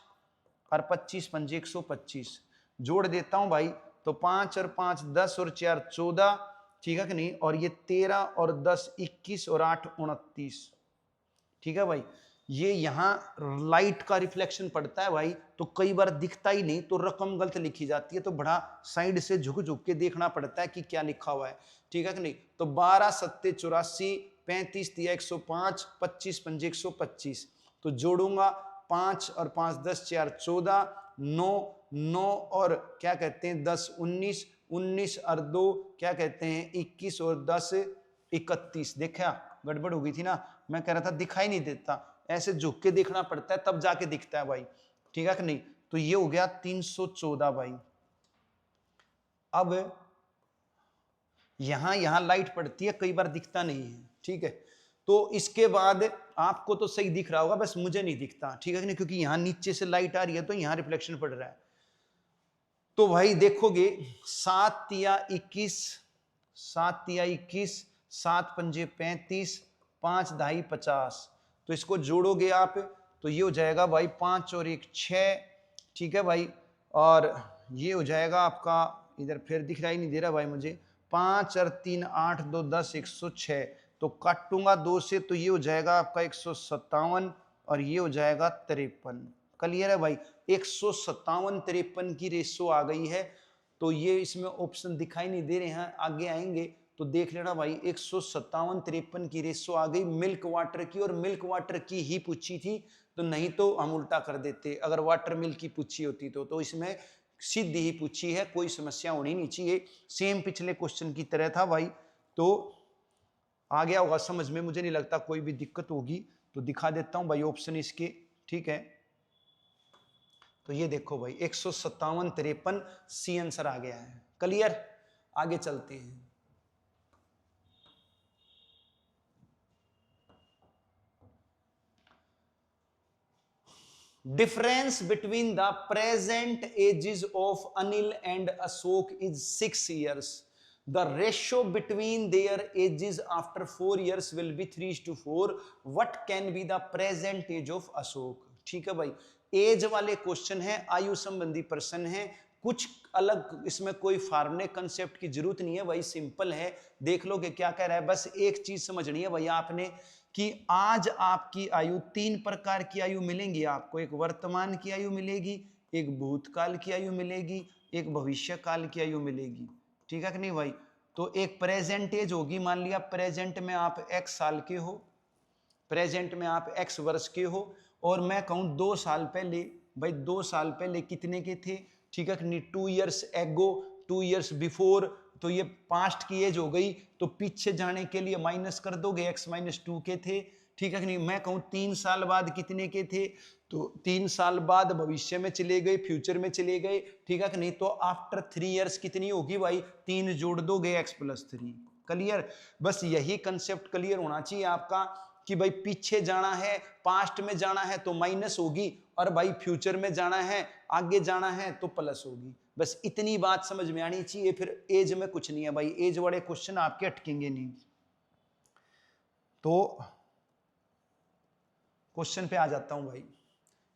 और 25 5 125, जोड़ देता हूं भाई। तो 5 और 5 10 और 4 14, ठीक है कि नहीं। और ये 13 और 10 21 और 8 29, ठीक है भाई। ये यहां लाइट का रिफ्लेक्शन पड़ता है भाई, तो कई बार दिखता ही नहीं, तो रकम गलत लिखी जाती है, तो बड़ा साइड से झुक झुक के देखना पड़ता है कि क्या लिखा हुआ है, ठीक है कि नहीं। तो 12 7 84, 35 3 105, 25 5 125, तो जोड़ूंगा 5 और 5 10 4 14, 9 9 और क्या कहते हैं 10 19, 19 और 2 क्या कहते हैं 21 और 10 31। देखा गड़बड़ हो गई थी ना, मैं कह रहा था दिखाई नहीं देता, ऐसे झुक के देखना पड़ता है तब जाके दिखता है भाई, ठीक है कि नहीं। तो ये हो गया 314 भाई। अब यहां लाइट पड़ती है, कई बार दिखता नहीं है, ठीक है। तो इसके बाद आपको तो सही दिख रहा होगा, बस मुझे नहीं दिखता, ठीक है नहीं, क्योंकि यहां नीचे से लाइट आ रही है तो यहां रिफ्लेक्शन पड़ रहा है। तो भाई देखोगे 7 तिया 21, 7 तिया 21, 7 पंजे 35, 5 दाई 50, तो इसको जोड़ोगे आप तो ये हो जाएगा भाई 5 और 1 6, ठीक है भाई। और ये हो जाएगा आपका, इधर फिर दिख रहा ही नहीं दे रहा भाई मुझे, 5 और 3 8 2 10 106, तो काटूंगा 2 से तो ये हो जाएगा आपका 157 और ये हो जाएगा 53। क्लियर है भाई, 157 53 की रेशो आ गई है। तो ये इसमें ऑप्शन दिखाई नहीं दे रहे हैं, आगे आएंगे तो देख लेना भाई। 157 53 की रेशो आ गई मिल्क वाटर की, और मिल्क वाटर की ही पूछी थी, तो नहीं तो हम उल्टा कर देते, अगर वाटर मिल्क की पूछी होती तो इसमें सीधी ही पूछी है, कोई समस्या होनी नहीं चाहिए, सेम पिछले क्वेश्चन की तरह था भाई। तो आ गया होगा समझ में, मुझे नहीं लगता कोई भी दिक्कत होगी। तो दिखा देता हूं भाई ऑप्शन इसके, ठीक है। तो ये देखो भाई 157 53 सी आंसर आ गया है। क्लियर, आगे चलते हैं। Difference between the present ages of Anil and Ashok is 6 years. The ratio between their ages after 4 years will be 3:4. What can be the present age of Ashok? ठीक है भाई, एज वाले क्वेश्चन है, आयु संबंधी प्रश्न है, कुछ अलग इसमें कोई फार्मूले कंसेप्ट की जरूरत नहीं है भाई, सिंपल है। देख लो कि क्या कह रहा है, बस एक चीज समझनी है भाई आपने कि आज आपकी आयु 3 प्रकार की आयु मिलेंगी आपको, एक वर्तमान की आयु मिलेगी, एक भूतकाल की आयु मिलेगी, एक भविष्य काल की आयु मिलेगी, ठीक है कि नहीं भाई। तो एक प्रेजेंट एज होगी, मान लिया प्रेजेंट में आप x साल के हो, प्रेजेंट में आप x वर्ष के हो, और मैं कहूं 2 साल पहले, भाई 2 साल पहले कितने के थे, ठीक है कि नहीं, 2 years ago, 2 years before, तो ये पास्ट की एज हो गई, तो पीछे जाने के लिए माइनस कर दोगे, x-2 के थे, ठीक है कि नहीं। मैं कहूं 3 साल बाद कितने के थे, तो 3 साल बाद भविष्य में चले गए, फ्यूचर में चले गए, ठीक है कि नहीं। तो आफ्टर 3 years कितनी होगी भाई, 3 जोड़ दोगे x+3। क्लियर, बस यही कंसेप्ट क्लियर होना चाहिए आपका कि भाई पीछे जाना है, पास्ट में जाना है तो माइनस होगी, और भाई फ्यूचर में जाना है, आगे जाना है तो प्लस होगी। बस इतनी बात समझ में आनी चाहिए, फिर एज में कुछ नहीं है भाई, एज वाले क्वेश्चन आपके अटकेंगे नहीं। तो क्वेश्चन पे आ जाता हूं भाई,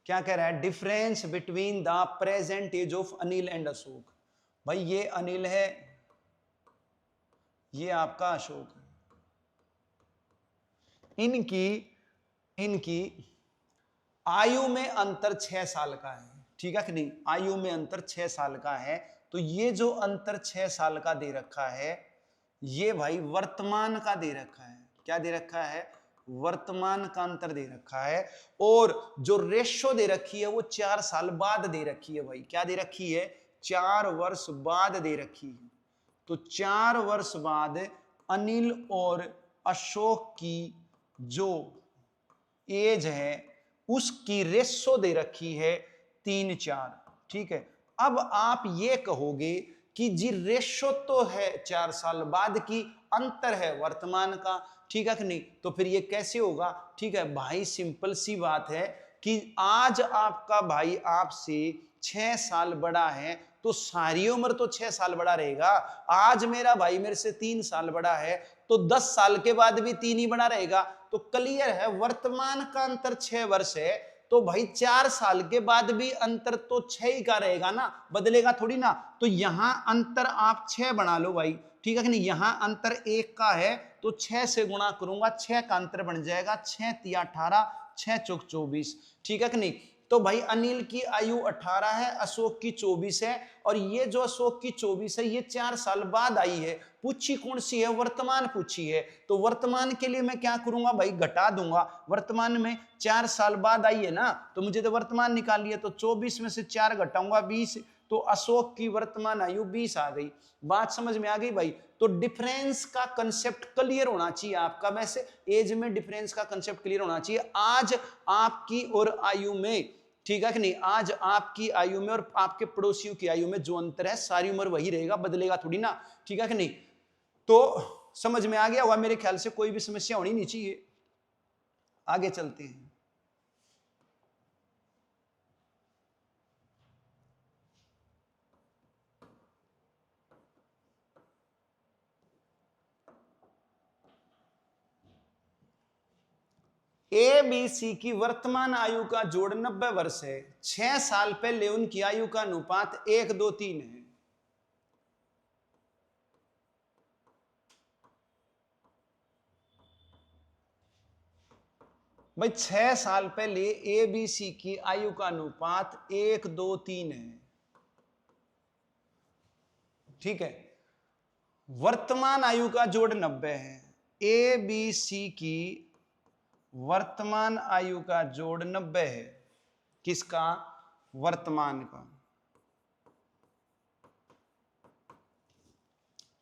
क्या कह रहा है, difference between the present age of Anil and Ashok. भाई ये अनिल है, ये आपका अशोक है, इनकी आयु में अंतर 6 साल का है, ठीक है कि नहीं, आयु में अंतर 6 साल का है। तो ये जो अंतर 6 साल का दे रखा है, ये भाई वर्तमान का दे रखा है, क्या दे रखा है, वर्तमान का अंतर दे रखा है। और जो रेशो दे रखी है वो 4 साल बाद दे रखी है भाई, क्या दे रखी है, 4 वर्ष बाद दे रखी है। तो 4 वर्ष बाद अनिल और अशोक की जो एज है उसकी रेशो दे रखी है 3:4, ठीक है। अब आप ये कहोगे कि जी रेशो तो है 4 साल बाद की, अंतर है वर्तमान का, ठीक है कि नहीं। तो फिर ये कैसे होगा, ठीक है भाई, सिंपल सी बात है कि आज आपका भाई आपसे 6 साल बड़ा है, तो सारी उम्र तो 6 साल बड़ा रहेगा। आज मेरा भाई मेरे से 3 साल बड़ा है, तो 10 साल के बाद भी 3 ही बड़ा रहेगा। तो क्लियर है, वर्तमान का अंतर 6 वर्ष है, तो भाई 4 साल के बाद भी अंतर तो 6 ही का रहेगा ना, बदलेगा थोड़ी ना। तो यहां अंतर आप 6 बना लो भाई, ठीक है कि नहीं। यहां अंतर 1 का है तो 6 से गुणा करूंगा, 6 का अंतर बन जाएगा 6 तिया 18, 6 चौक 24, ठीक है कि नहीं। तो भाई अनिल की आयु 18 है, अशोक की 24 है, और ये जो अशोक की 24 है ये 4 साल बाद आई है। पूछी कौन सी है, वर्तमान पूछी है, तो वर्तमान के लिए मैं क्या करूंगा भाई, घटा दूंगा। वर्तमान में 4 साल बाद आई है ना, तो मुझे तो वर्तमान निकालनी है, तो 24 में से 4 घटाऊंगा 20, तो अशोक की वर्तमान आयु 20 आ गई। बात समझ में आ गई भाई। तो डिफरेंस का कंसेप्ट क्लियर होना चाहिए आपका, वैसे एज में डिफरेंस का कंसेप्ट क्लियर होना चाहिए। आज आपकी और आयु में ठीक है कि नहीं। आज आपकी आयु में और आपके पड़ोसियों की आयु में जो अंतर है सारी उम्र वही रहेगा, बदलेगा थोड़ी ना, ठीक है कि नहीं। तो समझ में आ गया होगा मेरे ख्याल से, कोई भी समस्या होनी नहीं चाहिए। आगे चलते हैं। ए बी सी की वर्तमान आयु का जोड़ 90 वर्ष है। 6 साल पहले उनकी आयु का अनुपात 1, 2, 3 है। भाई 6 साल पहले ए बी सी की आयु का अनुपात 1, 2, 3 है, ठीक है। वर्तमान आयु का जोड़ 90 है। ए बी सी की वर्तमान आयु का जोड़ 90 है। किसका? वर्तमान का,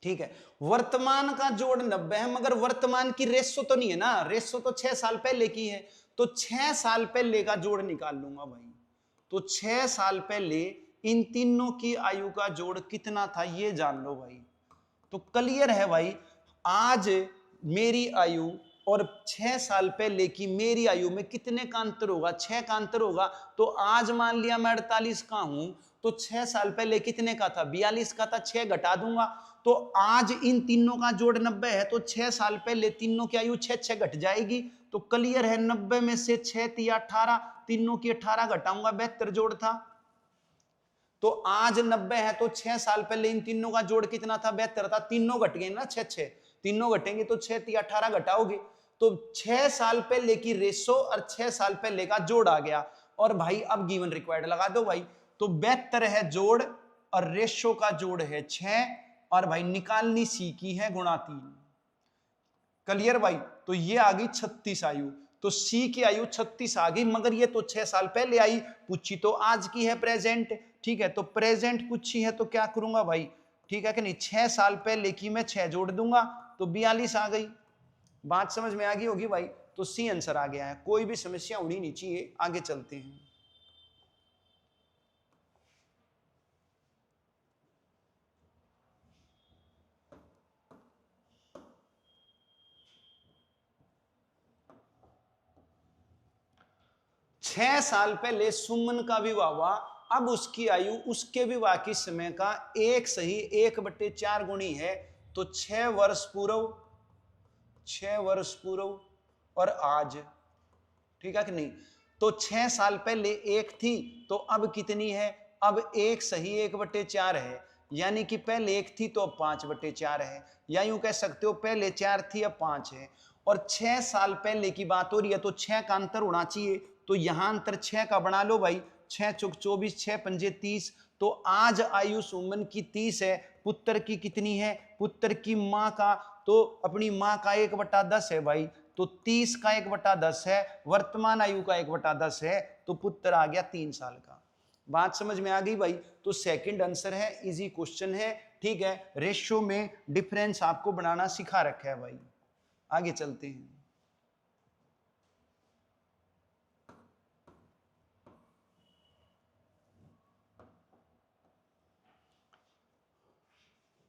ठीक है। वर्तमान का जोड़ 90 है, मगर वर्तमान की रेशो तो नहीं है ना, रेशो तो 6 साल पहले की है। तो 6 साल पहले का जोड़ निकाल लूंगा भाई। तो 6 साल पहले इन तीनों की आयु का जोड़ कितना था ये जान लो भाई। तो क्लियर है भाई, आज मेरी आयु और 6 साल पहले की मेरी आयु में कितने का अंतर होगा? 6 का अंतर होगा। तो आज मान लिया मैं 48 का हूं, तो 6 साल पहले कितने का था? 42 का था। 6 घटा दूंगा, तो आज इन तीनों का जोड़ 90 है। तो 6 साल पहले तीनों की आयु 6 घट जाएगी। तो क्लियर है, 90 में से 6 तिया 18, तीनों की 18 घटाऊंगा, 72 जोड़ था। तो आज 90 है, तो 6 साल पहले इन तीनों का जोड़ कितना था? 72 था। तीनों घट गए ना, 6, तीनों घटेंगे तो 6 तिया 18 घटाओगे तो 6 साल पहले की रेशो और 6 साल पहले का जोड़ आ गया। और भाई अब गिवन रिक्वायर्ड लगा दो भाई। तो 72 है जोड़ और रेशो का जोड़ है 6, और भाई निकालनी सी की है गुणा 3। क्लियर भाई? तो ये आ गई 36 आयु। तो सी की आयु 36 आ गई, मगर ये तो 6 साल पहले आई, पूछी तो आज की है, प्रेजेंट, ठीक है। तो प्रेजेंट पूछी है तो क्या करूंगा भाई, ठीक है कि नहीं। 6 साल पहले की मैं 6 जोड़ दूंगा तो 42 आ गई। बात समझ में आ गई होगी भाई। तो सी आंसर आ गया है, कोई भी समस्या होनी नहीं चाहिए। आगे चलते हैं। छह साल पहले सुमन का विवाह हुआ। अब उसकी आयु उसके विवाह की समय का 1/4 गुणी है। तो 6 वर्ष पूर्व, 6 वर्ष पूर्व और आज, ठीक है कि नहीं। तो 6 साल पहले 1 थी, तो अब कितनी है? अब 1/4 है। यानी कि पहले 1 थी तो अब 5/4 है। या यूं कह सकते हो पहले 4 थी अब 5 है। और 6 साल पहले की बात हो रही है, तो 6 का अंतर होना चाहिए। तो यहां अंतर 6 का बना लो भाई। 6 चौक 24, 6 पंजे 30। तो आज आयु सुमन की 30 है। पुत्र की कितनी है? पुत्र की मां का, तो अपनी मां का 1/10 है भाई। तो 30 का 1/10 है, वर्तमान आयु का 1/10 है। तो पुत्र आ गया 3 साल का। बात समझ में आ गई भाई। तो सेकंड आंसर है, इजी क्वेश्चन है, ठीक है। रेशियो में डिफरेंस आपको बनाना सिखा रखा है भाई। आगे चलते हैं।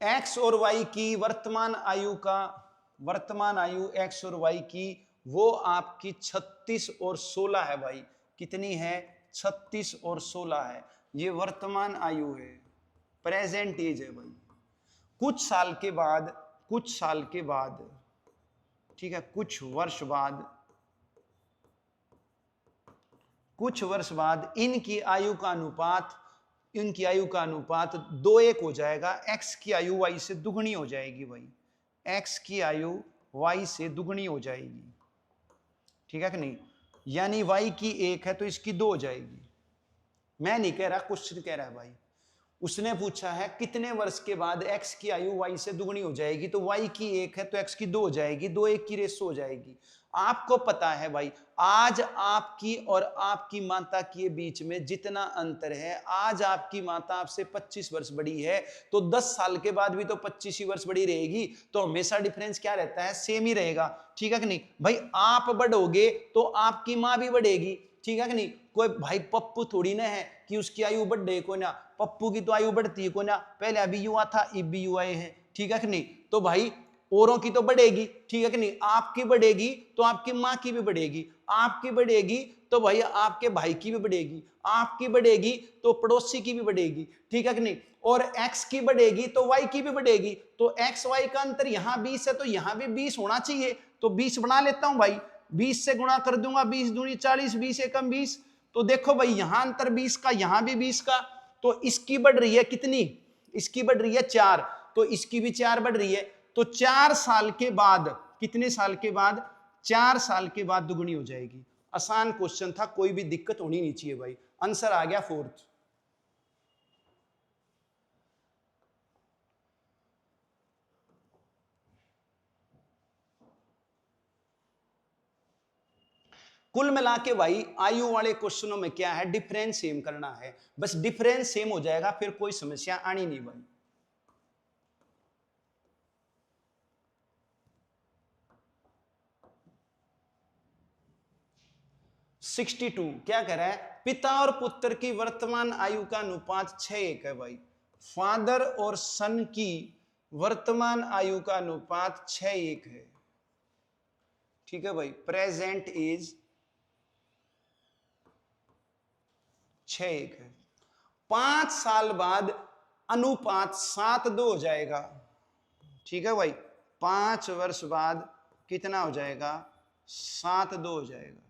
एक्स और वाई की वर्तमान आयु का, वर्तमान आयु एक्स और वाई की वो आपकी 36 और 16 है भाई। कितनी है? 36 और 16 है। ये वर्तमान आयु है, प्रेजेंट एज है भाई। कुछ साल के बाद, कुछ साल के बाद, ठीक है, कुछ वर्ष बाद, कुछ वर्ष बाद इनकी आयु का अनुपात, इनकी आयु का अनुपात 2:1 हो जाएगा। एक्स की आयु वाई से दुगनी हो जाएगी भाई। एक्स की आयु वाई से दुगनी हो जाएगी, ठीक है कि नहीं। यानी वाई की 1 है तो इसकी 2 हो जाएगी। मैं नहीं कह रहा, क्वेश्चन कह रहा है भाई। उसने पूछा है कितने वर्ष के बाद एक्स की आयु वाई से दुगनी हो जाएगी। तो वाई की 1 है तो एक्स की 2 हो जाएगी। 2:1 की रेशो हो जाएगी। आपको पता है भाई, आज आपकी और आपकी माता के बीच में जितना अंतर है, आज आपकी माता आपसे 25 वर्ष बड़ी है, तो 10 साल के बाद भी तो 25 ही वर्ष बड़ी रहेगी। तो हमेशा डिफरेंस क्या रहता है? सेम ही रहेगा, ठीक है कि नहीं भाई। आप बढ़ोगे तो आपकी माँ भी बढ़ेगी। ठीक है कि नहीं। कोई भाई पप्पू थोड़ी ना है कि उसकी आयु बढ़े को ना, पप्पू की तो आयु बढ़ती है को ना, पहले अभी युवा था अब भी युवा है, ठीक है कि नहीं। तो भाई औरों की तो बढ़ेगी, ठीक है कि नहीं, आपकी बढ़ेगी तो आपकी माँ की भी बढ़ेगी, आपकी बढ़ेगी तो भाई आपके भाई की भी बढ़ेगी, आपकी बढ़ेगी तो पड़ोसी की भी बढ़ेगी, ठीक है कि नहीं। और x की बढ़ेगी तो y की भी बढ़ेगी, तो x y का अंतर यहां 20 है तो यहां भी 20 होना चाहिए, तो 20 बना लेता हूं भाई, 20 से गुणा कर दूंगा, 20 दूनी 40, 20 एकम 20। तो देखो भाई यहां अंतर 20 का, यहां भी 20 का, तो इसकी बढ़ रही है कितनी, इसकी बढ़ रही है 4, तो इसकी भी 4 बढ़ रही है। तो 4 साल के बाद, कितने साल के बाद, 4 साल के बाद दुगुनी हो जाएगी। आसान क्वेश्चन था, कोई भी दिक्कत होनी नहीं चाहिए भाई। आंसर आ गया 4th। कुल मिला के भाई आयु वाले क्वेश्चनों में क्या है, डिफरेंस सेम करना है, बस डिफरेंस सेम हो जाएगा फिर कोई समस्या आनी नहीं भाई। 62 क्या कह रहा है, पिता और पुत्र की वर्तमान आयु का अनुपात 6:1 है भाई। फादर और सन की वर्तमान आयु का अनुपात 6:1 है, ठीक है भाई। प्रेजेंट एज 6:1 है। 5 साल बाद अनुपात 7:2 हो जाएगा, ठीक है भाई। 5 वर्ष बाद कितना हो जाएगा, 7:2 हो जाएगा।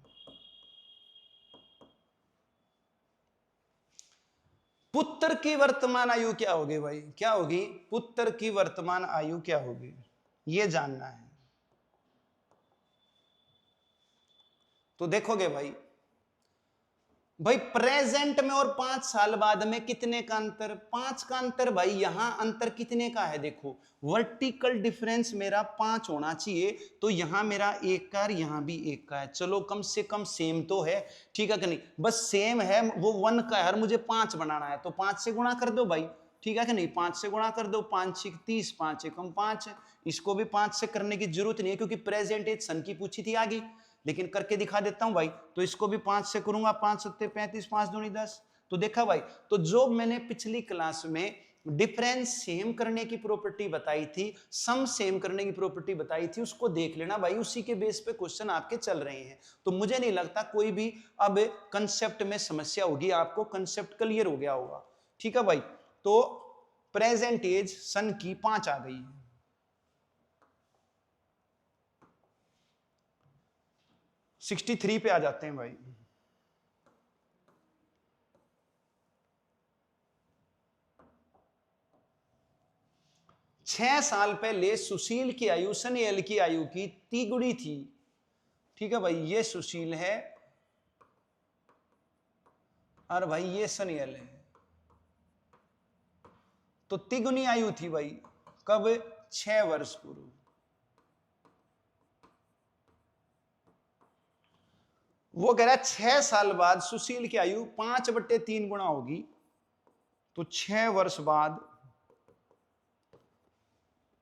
पुत्र की वर्तमान आयु क्या होगी भाई, क्या होगी, पुत्र की वर्तमान आयु क्या होगी, ये जानना है। तो देखोगे भाई, भाई प्रेजेंट में और 5 साल बाद में कितने का अंतर, 5 का अंतर भाई। यहां अंतर कितने का है, देखो वर्टिकल डिफरेंस मेरा 5 होना चाहिए, तो यहां मेरा 1 का, यहां भी 1 का है। चलो कम से कम सेम तो है, ठीक है कि नहीं, बस सेम है, वो 1 का है और मुझे 5 बनाना है, तो 5 से गुणा कर दो भाई, ठीक है कि नहीं, 5 से गुणा कर दो, 5 6 30, 5 एकम 5। इसको भी 5 से करने की जरूरत नहीं है क्योंकि प्रेजेंट एज सन की पूछी थी आगे, लेकिन करके दिखा देता हूं भाई। तो इसको भी 5 से करूंगा, 5 सत्ते 35, 5 दूनी 10। तो देखा भाई, तो जो मैंने पिछली क्लास में डिफरेंस सेम करने की प्रॉपर्टी बताई थी, सम सेम करने की प्रॉपर्टी बताई थी, उसको देख लेना भाई, उसी के बेस पे क्वेश्चन आपके चल रहे हैं। तो मुझे नहीं लगता कोई भी अब कंसेप्ट में समस्या होगी, आपको कंसेप्ट क्लियर हो गया होगा, ठीक है भाई। तो प्रेजेंट एज सन की 5 आ गई है। 63 पे आ जाते हैं भाई। छह साल पहले सुशील की आयु सनील की आयु की तिगुनी थी, ठीक है भाई, ये सुशील है और भाई ये सनील है, तो तिगुनी आयु थी भाई, कब, 6 वर्ष पूर्व। वो कह रहा है 6 साल बाद सुशील की आयु 5/3 गुना होगी, तो 6 वर्ष बाद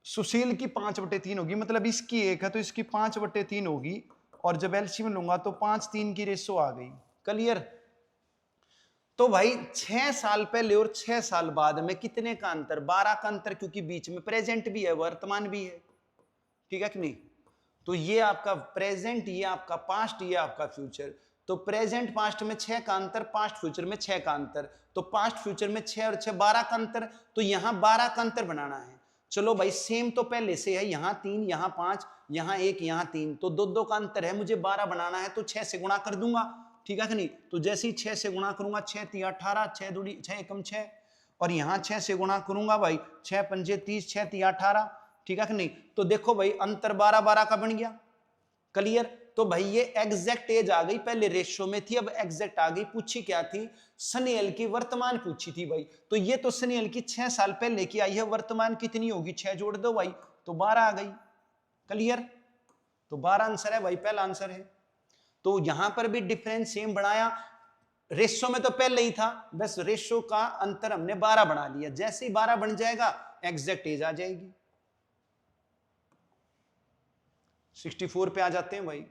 सुशील की 5/3 होगी, मतलब इसकी 1 है तो इसकी 5/3 होगी, और जब एलसीएम लूंगा तो 5:3 की रेशो आ गई। क्लियर। तो भाई 6 साल पहले और 6 साल बाद में कितने का अंतर, 12 का अंतर, क्योंकि बीच में प्रेजेंट भी है वर्तमान भी है, ठीक है कि नहीं। तो ये आपका प्रेजेंट, ये आपका पास्ट, ये आपका फ्यूचर। तो प्रेजेंट पास्ट में 6 का अंतर, पास्ट फ्यूचर में 6 का अंतर, तो पास्ट फ्यूचर में 6 और 6 12 का अंतर, तो यहां 12 का अंतर बनाना है। चलो भाई सेम तो पहले से है, यहां 3, यहां 5, यहां 1, यहां 3, तो 2 का अंतर है, मुझे 12 बनाना है, तो 6 से गुणा कर दूंगा, ठीक है कि नहीं। तो जैसे ही 6 से गुणा करूंगा, 6 3 18, 6 दूनी 6 एकम 6, और यहां 6 से गुणा करूंगा भाई, 6 पंजे 30, 6 3 18, ठीक है कि नहीं। तो देखो भाई अंतर 12 12 का बन गया। क्लियर। तो भाई ये एग्जैक्ट एज आ गई, पहले रेशियो में थी अब एग्जैक्ट आ गई। पूछी क्या थी, सनील की वर्तमान पूछी थी भाई, तो ये तो सनील की 6 साल पहले की आई है, वर्तमान कितनी होगी, 6 जोड़ दो भाई, तो 12 आ गई। क्लियर। तो 12 आंसर है भाई, पहला आंसर है। तो यहां पर भी डिफरेंस सेम बढ़ाया, रेशो में तो पहले ही था, बस रेशो का अंतर हमने 12 बना लिया, जैसे ही 12 बन जाएगा एग्जैक्ट एज आ जाएगी। 64 पे आ जाते हैं भाई।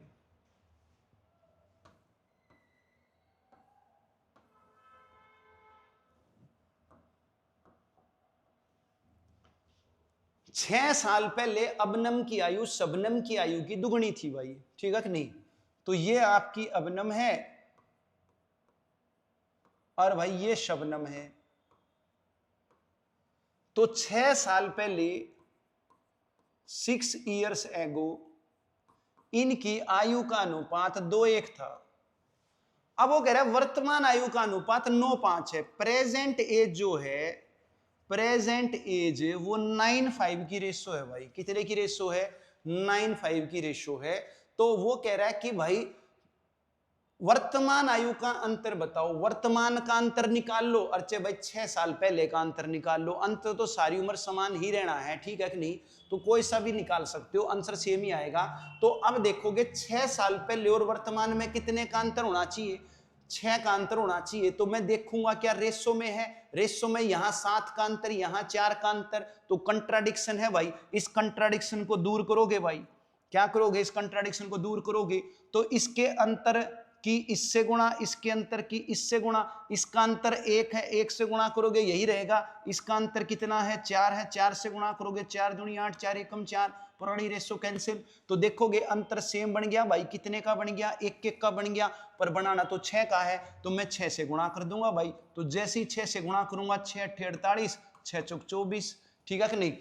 6 साल पहले अबनम की आयु शबनम की आयु की दुगनी थी भाई, ठीक है कि नहीं। तो ये आपकी अबनम है और भाई ये शबनम है। तो 6 साल पहले 6 years ago इनकी आयु का अनुपात 2:1 था। अब वो कह रहा है वर्तमान आयु का अनुपात 9:5 है। प्रेजेंट एज जो है, प्रेजेंट एज वो 9:5 की रेशो है भाई। कितने की रेशो है? 9:5 की रेशो है। तो वो कह रहा है कि भाई वर्तमान आयु का अंतर बताओ। वर्तमान का अंतर निकाल लो। अर्चे भाई 6 साल पहले का अंतर निकाल लो। अंतर तो सारी उम्र समान ही रहना है, ठीक है कि नहीं। तो कोई सा भी निकाल सकते हो, आंसर सेम ही आएगा। तो अब देखोगे 6 साल पहले और वर्तमान में कितने का अंतर होना चाहिए? 6 का अंतर होना चाहिए। तो मैं देखूंगा क्या रेशो में है। रेशो में यहां 7 का अंतर, यहां 4 का अंतर, तो कंट्राडिक्शन है भाई। इस कंट्राडिक्शन को दूर करोगे भाई, क्या करोगे? इस कंट्राडिक्शन को दूर करोगे तो इसके अंतर की इससे गुणा, इसके अंतर की इससे गुणा, इसका अंतर 1 है, 1 से गुणा करोगे यही रहेगा। इसका अंतर कितना है? 4 है, 4 से गुणा करोगे 4 दूनी 8, 4 एकम 4, पुरानी रेशो कैंसिल। तो देखोगे अंतर सेम बन गया भाई। कितने का बन गया? 1 का बन गया, पर बनाना तो 6 का है। तो मैं 6 से गुणा कर दूंगा भाई। तो जैसे ही 6 से गुणा करूंगा, 6 8 48, 6 चौक 24, ठीक है कि नहीं।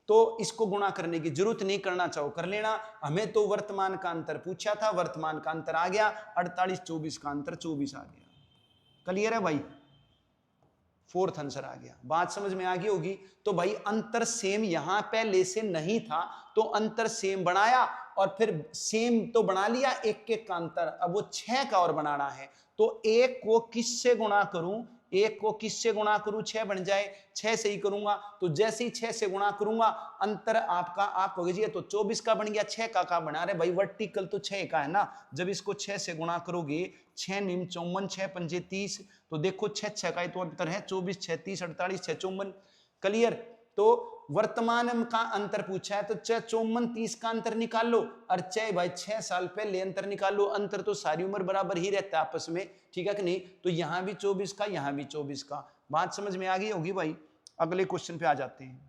तो इसको गुणा करने की जरूरत नहीं, करना चाहो कर लेना। हमें तो वर्तमान का अंतर पूछा था, वर्तमान का अंतर आ गया 48, 24 का अंतर 24 आ गया। क्लियर है भाई? फोर्थ आंसर आ गया। बात समझ में आ गई होगी। तो भाई अंतर सेम यहां पहले से नहीं था, तो अंतर सेम बनाया और फिर सेम तो बना लिया। 1 का अंतर, अब वो 6 का और बनाना है। तो 1 को किससे गुणा करूं? 1 को किससे गुणा करूं? 6 बन जाए। 6 से ही करूंगा। तो जैसे ही 6 से गुणा करूंगा, अंतर आपका आप कहोगे जी तो 24 का बन गया, 6 का बना रहे भाई। वर्टिकल तो 6 का है ना। जब इसको 6 से गुणा करोगे, 6 निम 54, 6 पंजे 30, तो देखो 6 6 का ही तो अंतर है। 24 6 30 48, 6 54। क्लियर? तो वर्तमान का अंतर पूछा है, तो 6 54 30 का अंतर निकाल लो। और 6 भाई 6 साल पहले अंतर निकाल लो। अंतर तो सारी उम्र बराबर ही रहता है आपस में, ठीक है कि नहीं। तो यहां भी 24 का, यहां भी 24 का। बात समझ में आ गई होगी भाई। अगले क्वेश्चन पे आ जाते हैं।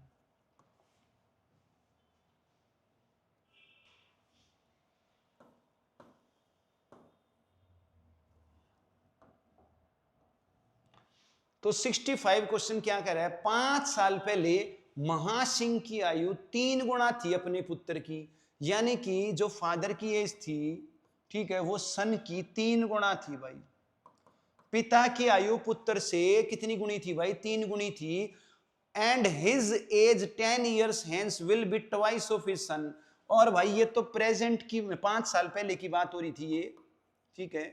तो 65 क्वेश्चन क्या कह रहा है? 5 साल पहले महासिंह की आयु 3 गुना थी अपने पुत्र की। यानी कि जो फादर की एज थी, ठीक है, वो सन की 3 गुना थी भाई। पिता की आयु पुत्र से कितनी गुनी थी भाई? 3 गुनी थी। And his age 10 years hence will be twice of his son. और भाई ये तो प्रेजेंट की 5 साल पहले की बात हो रही थी ये, ठीक है।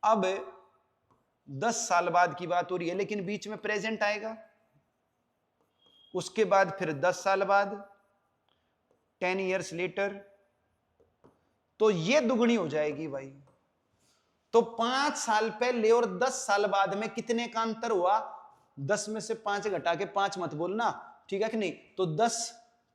अब 10 साल बाद की बात हो रही है, लेकिन बीच में प्रेजेंट आएगा। उसके बाद फिर 10 साल बाद, 10 years later, तो ये दुगनी हो जाएगी भाई। तो 5 साल पहले और 10 साल बाद में कितने का अंतर हुआ? 10 में से 5 घटा के 5 मत बोलना, ठीक है कि नहीं। तो 10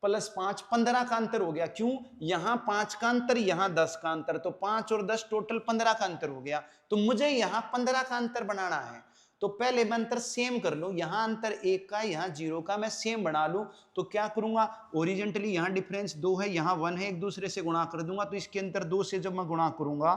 + 5 15 का अंतर हो गया। क्यों? यहां 5 का अंतर, यहां 10 का अंतर, तो 5 और 10 टोटल 15 का अंतर हो गया। तो मुझे यहां 15 का अंतर बनाना है। तो पहले मैं अंतर सेम कर लूं। यहां अंतर 1 का, यहां 0 का, मैं सेम बना लूं। तो क्या करूंगा? ओरिजेंटली यहां डिफरेंस 2 है, यहां 1 है, एक दूसरे से गुणा कर दूंगा। तो इसके अंतर 2 से जब मैं गुणा करूंगा,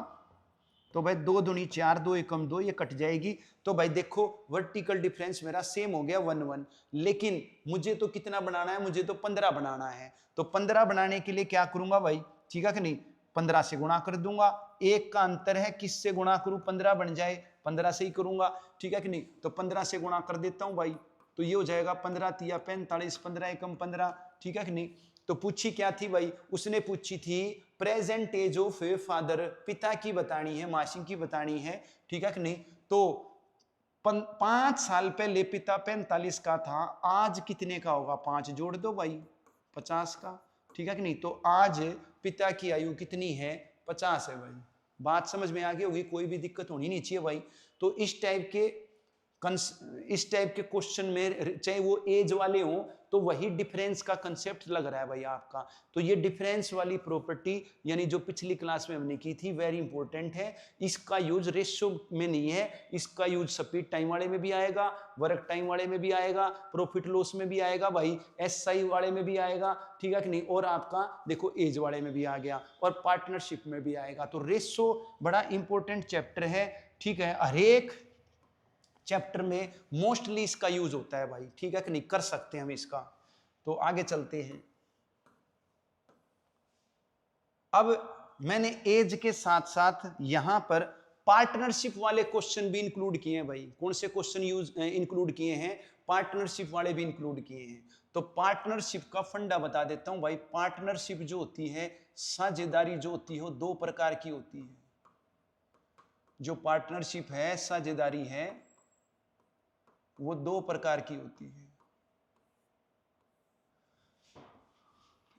तो भाई 2 दूनी 4, 2 एकम 2, ये कट जाएगी। तो भाई देखो वर्टिकल डिफरेंस मेरा सेम हो गया 1 1। लेकिन मुझे तो कितना बनाना है? मुझे तो 15 बनाना है। तो 15 बनाने के लिए क्या करूंगा भाई, ठीक है कि नहीं। 15 से गुणा कर दूंगा। 1 का अंतर है, किससे गुणा करूं 15 बन जाए? 15 से ही करूंगा, ठीक है कि नहीं। तो 15 से गुणा कर देता हूं भाई। तो ये हो जाएगा 15 तिया 45, 15 एकम 15, ठीक है कि नहीं। तो पूछी क्या थी भाई? उसने पूछी थी प्रेजेंट एज ऑफ फादर, पिता की बतानी है, मासी की बतानी है, ठीक है कि नहीं। तो 5 साल पहले पिता 45 का था, आज कितने का होगा? 5 जोड़ दो भाई, 50 का, ठीक है कि नहीं। तो आज पिता की आयु कितनी है? 50 है भाई। बात समझ में आ गई होगी, कोई भी दिक्कत होनी नहीं चाहिए भाई। तो इस टाइप के इस टाइप के क्वेश्चन में चाहे वो एज वाले हों तो वही डिफरेंस का कंसेप्ट लग रहा है भाई आपका। तो ये डिफरेंस वाली प्रॉपर्टी यानी जो पिछली क्लास में हमने की थी वेरी इंपॉर्टेंट है। इसका यूज रेशियो में नहीं है, इसका यूज स्पीड टाइम वाले में भी आएगा, वर्क टाइम वाले में भी आएगा, प्रॉफिट लॉस में भी आएगा भाई, एसआई वाले में भी आएगा, ठीक है कि नहीं, और आपका देखो एज वाले में भी आ गया और पार्टनरशिप में भी आएगा। तो रेशियो बड़ा इंपॉर्टेंट चैप्टर है, ठीक है, हर एक चैप्टर में मोस्टली इसका यूज होता है भाई, ठीक है कि नहीं, कर सकते हैं हम इसका। तो आगे चलते हैं। अब मैंने एज के साथ साथ यहां पर पार्टनरशिप वाले क्वेश्चन भी इंक्लूड किए हैं भाई। कौन से क्वेश्चन यूज इंक्लूड किए हैं? पार्टनरशिप वाले भी इंक्लूड किए हैं। तो पार्टनरशिप का फंडा बता देता हूं भाई। पार्टनरशिप जो होती है, साझेदारी जो होती है, वो दो प्रकार की होती है। जो पार्टनरशिप है, साझेदारी है, वो दो प्रकार की होती है।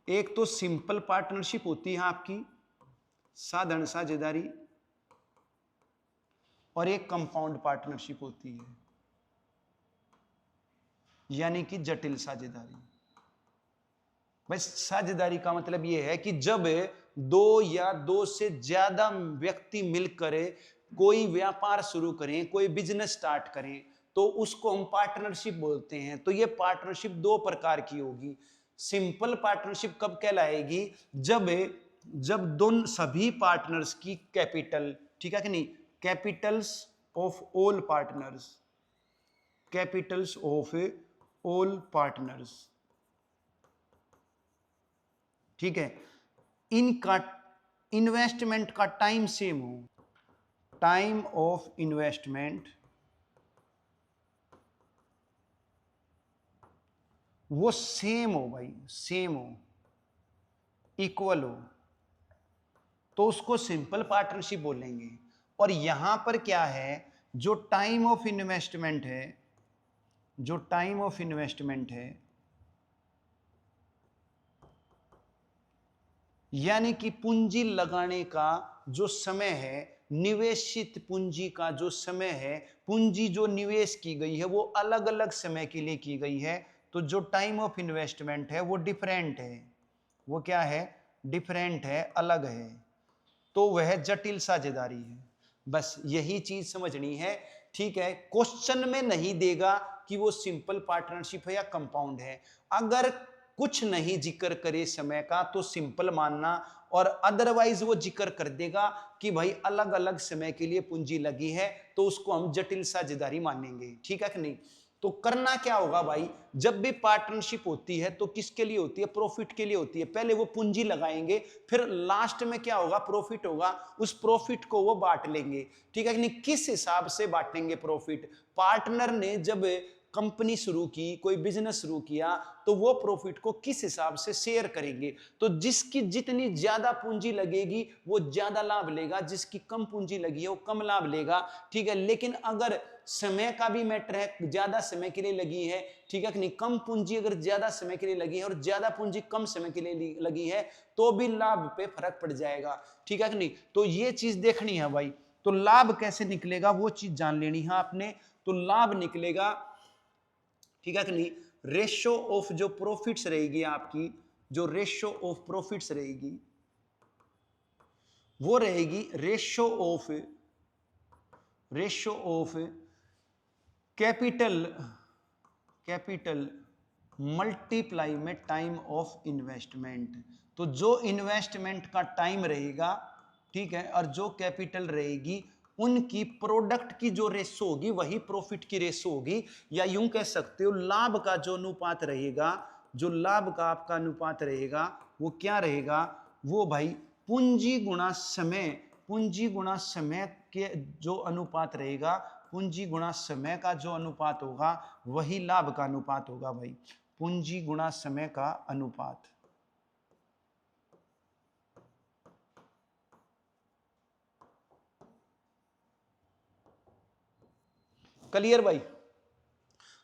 एक तो सिंपल पार्टनरशिप होती है आपकी, साधारण साझेदारी, और एक कंपाउंड पार्टनरशिप होती है, यानी कि जटिल साझेदारी। भाई साझेदारी का मतलब यह है कि जब दो या दो से ज्यादा व्यक्ति मिलकर कोई व्यापार शुरू करें, कोई बिजनेस स्टार्ट करें, तो उसको हम पार्टनरशिप बोलते हैं। तो ये पार्टनरशिप दो प्रकार की होगी। सिंपल पार्टनरशिप कब कहलाएगी? जब दोनों सभी पार्टनर्स की कैपिटल, ठीक है कि नहीं, Capitals of all partners, Capitals of all partners, ठीक है, इनका इन्वेस्टमेंट का टाइम सेम हो, टाइम ऑफ इन्वेस्टमेंट वो सेम हो भाई, सेम हो, इक्वल हो, तो उसको सिंपल पार्टनरशिप बोलेंगे। और यहां पर क्या है, जो टाइम ऑफ इन्वेस्टमेंट है, जो टाइम ऑफ इन्वेस्टमेंट है, यानी कि पूंजी लगाने का जो समय है, निवेशित पूंजी का जो समय है, पूंजी जो निवेश की गई है वो अलग अलग समय के लिए की गई है। तो जो टाइम ऑफ इन्वेस्टमेंट है वो डिफरेंट है। वो क्या है? डिफरेंट है, अलग है। तो वह जटिल साझेदारी है। बस यही चीज समझनी है, ठीक है। क्वेश्चन में नहीं देगा कि वो सिंपल पार्टनरशिप है या कंपाउंड है। अगर कुछ नहीं जिक्र करे समय का तो सिंपल मानना, और अदरवाइज वो जिक्र कर देगा कि भाई अलग अलग समय के लिए पूंजी लगी है, तो उसको हम जटिल साझेदारी मानेंगे, ठीक है कि नहीं। तो करना क्या होगा भाई, जब भी पार्टनरशिप होती है तो किसके लिए होती है? प्रॉफिट के लिए होती है। पहले वो पूंजी लगाएंगे, फिर लास्ट में क्या होगा? प्रॉफिट होगा। उस प्रॉफिट को वो बांट लेंगे, ठीक है कि नहीं। किस हिसाब से बांटेंगे प्रॉफिट? पार्टनर ने जब कंपनी शुरू की, कोई बिजनेस शुरू किया, तो वो प्रॉफिट को किस हिसाब से शेयर करेंगे? तो जिसकी जितनी ज्यादा पूंजी लगेगी वो ज्यादा लाभ लेगा, जिसकी कम पूंजी लगी है वो कम लाभ लेगा, ठीक है। लेकिन अगर समय का भी मैटर है, ज्यादा समय के लिए लगी है, ठीक है कि नहीं, कम पूंजी अगर ज्यादा समय के लिए लगी है और ज्यादा पूंजी कम समय के लिए लगी है, तो भी लाभ पे फर्क पड़ जाएगा, ठीक है कि नहीं। तो ये चीज देखनी है भाई। तो लाभ कैसे निकलेगा वो चीज जान लेनी है आपने। तो लाभ निकलेगा, ठीक है कि नहीं, रेशियो ऑफ जो प्रॉफिट्स रहेगी आपकी, जो रेशियो ऑफ प्रॉफिट्स रहेगी वो रहेगी रेशियो ऑफ कैपिटल मल्टीप्लाई में टाइम ऑफ इन्वेस्टमेंट। तो जो इन्वेस्टमेंट का टाइम रहेगा, ठीक है, और जो कैपिटल रहेगी, उनकी प्रोडक्ट की जो रेशो होगी वही प्रॉफिट की रेशो होगी। या यूं कह सकते हो लाभ का जो अनुपात रहेगा, जो लाभ का आपका अनुपात रहेगा वो क्या रहेगा? वो भाई पूंजी गुणा समय, पूंजी गुणा समय के जो अनुपात रहेगा, पूंजी गुणा समय का जो अनुपात होगा वही लाभ का अनुपात होगा भाई। पूंजी गुणा समय का अनुपात। क्लियर भाई?